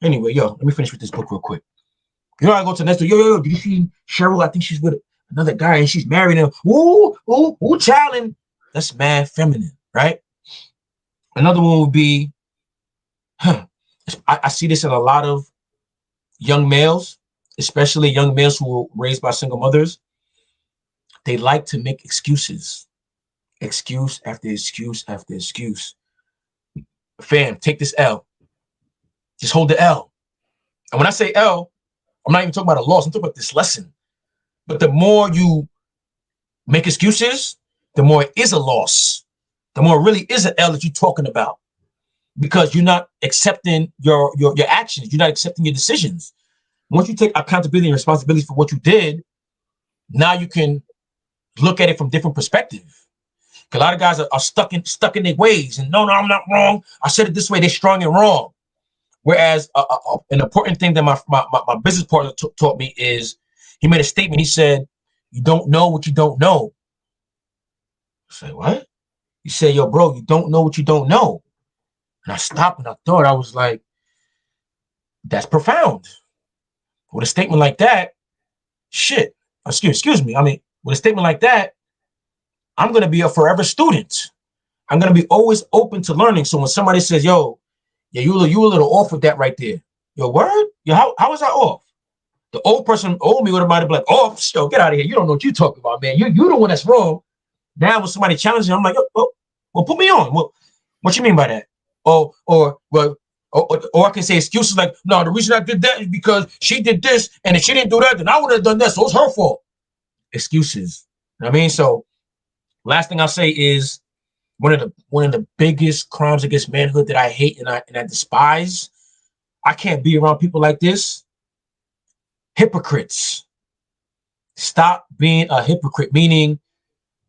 Anyway, yo, let me finish with this book real quick. You know, I go to the next door. Yo, did you see Cheryl? I think she's with another guy and she's married him. Ooh, challenge. That's mad feminine, right? Another one would be, I see this in a lot of young males, especially young males who were raised by single mothers. They like to make excuses. Excuse after excuse after excuse. Fam, take this L. Just hold the L. And when I say L, I'm not even talking about a loss. I'm talking about this lesson. But the more you make excuses, the more it is a loss. The more it really is an L that you're talking about, because you're not accepting your actions. You're not accepting your decisions. Once you take accountability and responsibility for what you did, now you can look at it from different perspective. A lot of guys are stuck in their ways, and no, I'm not wrong. I said it this way. They're strong and wrong. Whereas an important thing that my business partner taught me is, he made a statement. He said, "You don't know what you don't know." I said, "What?" He said, "Yo, bro, you don't know what you don't know." And I stopped and I thought, I was like, that's profound. With a statement like that, shit. Excuse me. I mean, with a statement like that, I'm gonna be a forever student. I'm gonna be always open to learning. So when somebody says, "Yo, yeah, you a little off with that right there," yo, word? Yo, how is that off? The old me would have been like, "Oh, yo, get out of here. You don't know what you're talking about, man. You the one that's wrong." Now when somebody challenges me, I'm like, "Oh, well, put me on. What you mean by that?" Or I can say excuses like, "No, the reason I did that is because she did this, and if she didn't do that, then I would have done that. So it's her fault." Excuses. You know what I mean? So last thing I'll say is, one of the biggest crimes against manhood that I hate and I despise. I can't be around people like this. Hypocrites. Stop being a hypocrite, meaning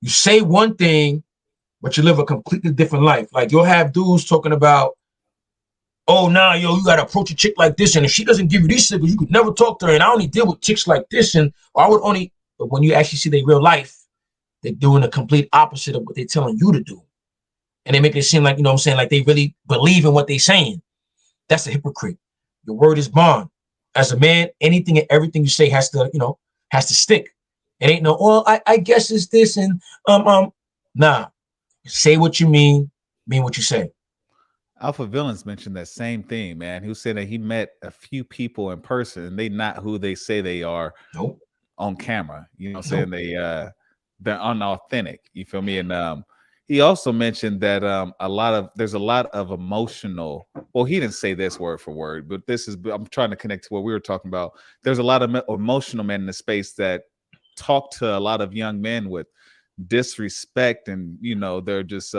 you say one thing, but you live a completely different life. Like, you'll have dudes talking about, "Oh, nah, yo, you gotta approach a chick like this, and if she doesn't give you these signals, you could never talk to her. And I only deal with chicks like this, and I would only." But when you actually see their real life, they're doing the complete opposite of what they're telling you to do. And they make it seem like, you know what I'm saying, like they really believe in what they're saying. That's a hypocrite. Your word is bond. As a man, anything and everything you say has to stick. It ain't no, "Well, I guess it's this," and nah. Say what you mean what you say. Alpha Villains mentioned that same thing, man. Who said that he met a few people in person and they not who they say they are Nope. on camera. You know what I'm Nope. saying? They're unauthentic. You feel me? And he also mentioned that there's a lot of emotional. Well, he didn't say this word for word, but I'm trying to connect to what we were talking about. There's a lot of emotional men in the space that talk to a lot of young men with disrespect, and they're just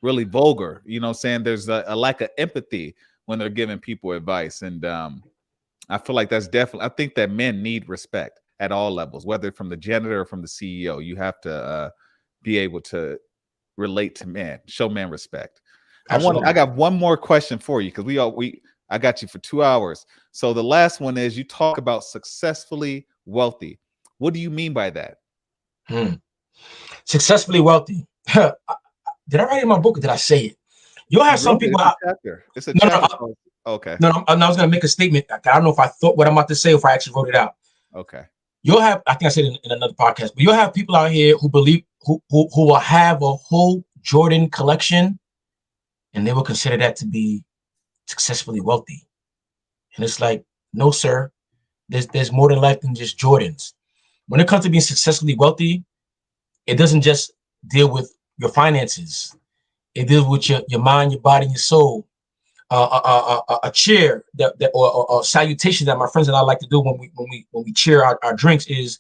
really vulgar. You know what I'm saying? There's a lack of empathy when they're giving people advice. And I feel like that's definitely, I think that men need respect at all levels, whether from the janitor or from the CEO. You have to be able to relate to men, show men respect. Absolutely. I got one more question for you, because I got you for 2 hours. So the last one is, you talk about successfully wealthy. What do you mean by that? Successfully wealthy. Did I write it in my book or did I say it? You'll have some people. It's a chapter. Okay. No, I was going to make a statement. I don't know if I thought what I'm about to say or if I actually wrote it out. Okay. You'll have, I think I said it in another podcast, but you'll have people out here who believe, who will have a whole Jordan collection, and they will consider that to be successfully wealthy. And it's like, no, sir, there's more than life than just Jordans. When it comes to being successfully wealthy, it doesn't just deal with your finances. It deals with your mind, your body, your soul. A cheer or a salutation that my friends and I like to do when we cheer our drinks is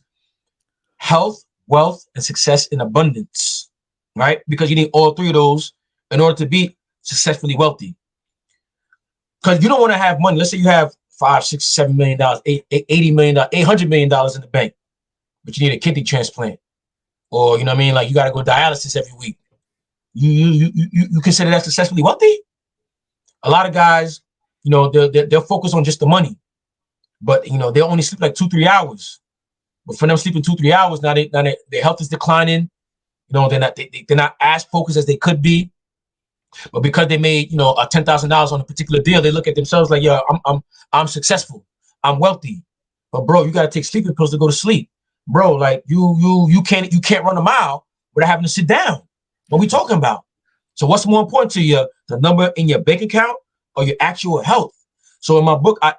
health, wealth, and success in abundance. right? Because you need all three of those in order to be successfully wealthy. Because you don't want to have money. Let's say you have $5, $6, $7 million, $80 million, $800 million in the bank, but you need a kidney transplant, or you know what I mean, like you got to go dialysis every week. You consider that successfully wealthy? A lot of guys, you know, they'll focus on just the money, but you know they'll only sleep like 2-3 hours. But for them sleeping 2-3 hours, now their health is declining. You know, they're not as focused as they could be. But because they made, you know, a $10,000 on a particular deal, they look at themselves like, yeah, I'm successful, I'm wealthy. But bro, you gotta take sleeping pills to go to sleep, bro. Like you can't run a mile without having to sit down. What we talking about? So what's more important to you, the number in your bank account or your actual health? So in my book, I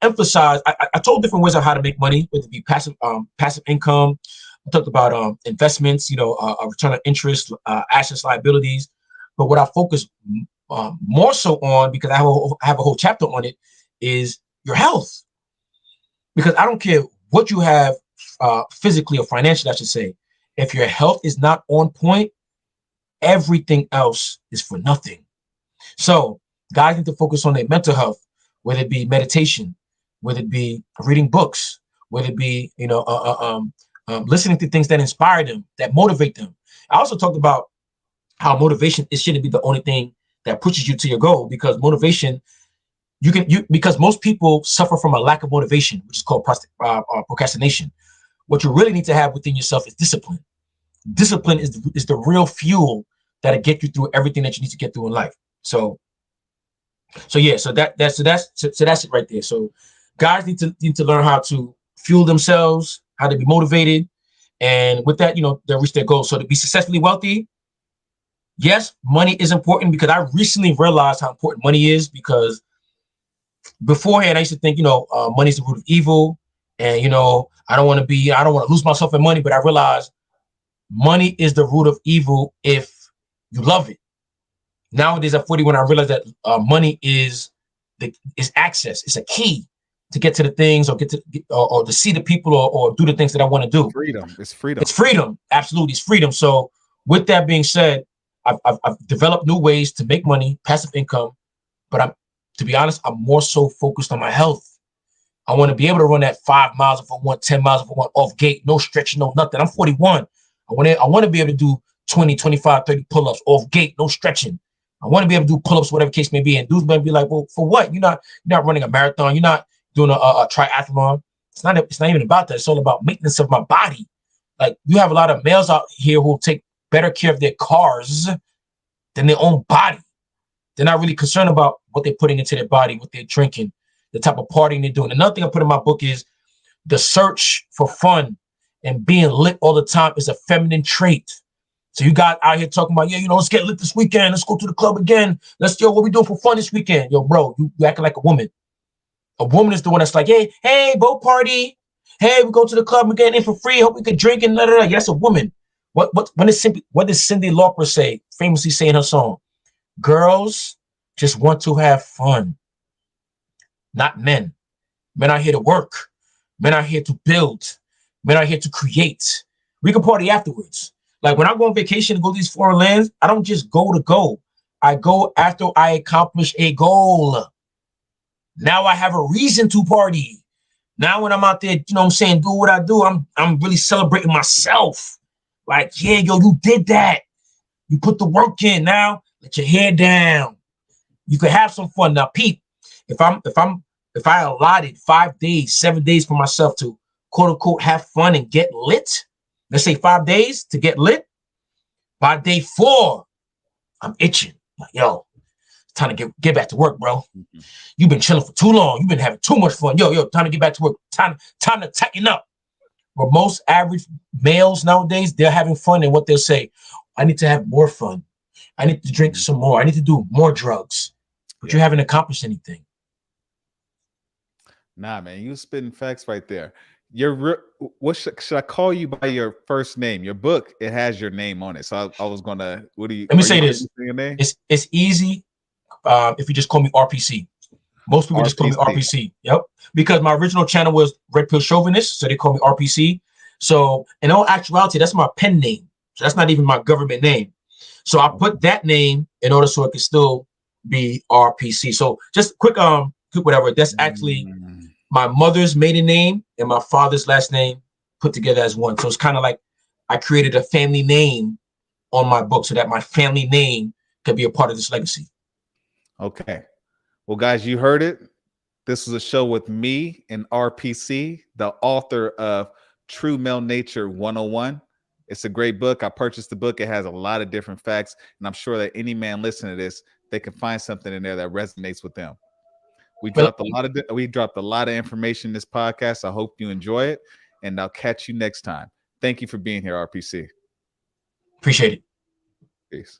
emphasize, I told different ways on how to make money, whether it be passive income. I talked about investments, you know, a return on interest, assets, liabilities. But what I focus more so on, because I have a whole chapter on it, is your health. Because I don't care what you have physically or financially, I should say. If your health is not on point, everything else is for nothing. So guys need to focus on their mental health, whether it be meditation, whether it be reading books, whether it be, you know, listening to things that inspire them, that motivate them. I also talked about how motivation, it shouldn't be the only thing that pushes you to your goal, because motivation, because most people suffer from a lack of motivation, which is called procrastination. What you really need to have within yourself is discipline. Discipline is the real fuel that'll get you through everything that you need to get through in life. So yeah, so that's it right there. So guys need to learn how to fuel themselves, how to be motivated, and with that, you know, they'll reach their goals. So to be successfully wealthy, yes, money is important, because I recently realized how important money is, because beforehand I used to think, you know, money is the root of evil, and you know, I don't want to lose myself in money, but I realized money is the root of evil if you love it. Nowadays at 41, I realized that money is access. It's a key to get to the things, or or to see the people, or do the things that I want to do. Freedom. It's freedom. It's freedom. Absolutely, it's freedom. So with that being said, I've developed new ways to make money, passive income, but to be honest, I'm more so focused on my health. I want to be able to run that 5 miles if I want, 10 miles if I want, off gate, no stretching, no nothing. I'm 41. I want to be able to do 20, 25, 30 pull-ups off gate, no stretching. I want to be able to do pull-ups, whatever case may be. And dudes might be like, well, for what? You're not running a marathon. You're not doing a triathlon. It's not even about that. It's all about maintenance of my body. Like, you have a lot of males out here who take better care of their cars than their own body. They're not really concerned about what they're putting into their body, what they're drinking, the type of partying they're doing. Another thing I put in my book is the search for fun and being lit all the time is a feminine trait. So you got out here talking about, yeah, you know, let's get lit this weekend. Let's go to the club again. What we doing for fun this weekend? Yo, bro, you acting like a woman. A woman is the one that's like, hey, go party. Hey, we go to the club, we get in for free. Hope we could drink and da. Yeah, that's a woman. What does Cyndi Lauper say, famously say in her song? Girls just want to have fun, not men. Men are here to work. Men are here to build. Men are here to create. We can party afterwards. Like when I go on vacation and go to these foreign lands, I don't just go to go. I go after I accomplish a goal. Now I have a reason to party. Now when I'm out there, you know what I'm saying, do what I do, I'm really celebrating myself. Like, yeah, yo, you did that. You put the work in. Now let your hair down. You could have some fun. Now, Pete, if I allotted 5 days, 7 days for myself to quote unquote have fun and get lit, let's say 5 days to get lit, by day 4, I'm itching. Like, yo, it's time to get back to work, bro. Mm-hmm. You've been chilling for too long. You've been having too much fun. Yo, time to get back to work. Time to tighten up. But most average males nowadays, they're having fun, and what they'll say, I need to have more fun. I need to drink some more. I need to do more drugs. But you haven't accomplished anything. Nah, man, you spitting facts right there. Should I call you by your first name? Your book, it has your name on it. So I was gonna. What do you? Let me say this. It's easy if you just call me RPC. Most people just call me RPC. Yep. Because my original channel was Red Pill Chauvinist, so they call me RPC. So in all actuality, that's my pen name. So that's not even my government name. So I put that name in order so it could still be RPC. So just quick whatever. That's actually my mother's maiden name and my father's last name put together as one. So it's kind of like I created a family name on my book so that my family name could be a part of this legacy. Okay. Well, guys, you heard it. This is a show with me and RPC, the author of True Male Nature 101. It's a great book. I purchased the book. It has a lot of different facts, and I'm sure that any man listening to this, they can find something in there that resonates with them. We dropped a lot of information in this podcast. I hope you enjoy it, and I'll catch you next time. Thank you for being here, RPC. Appreciate it. Peace.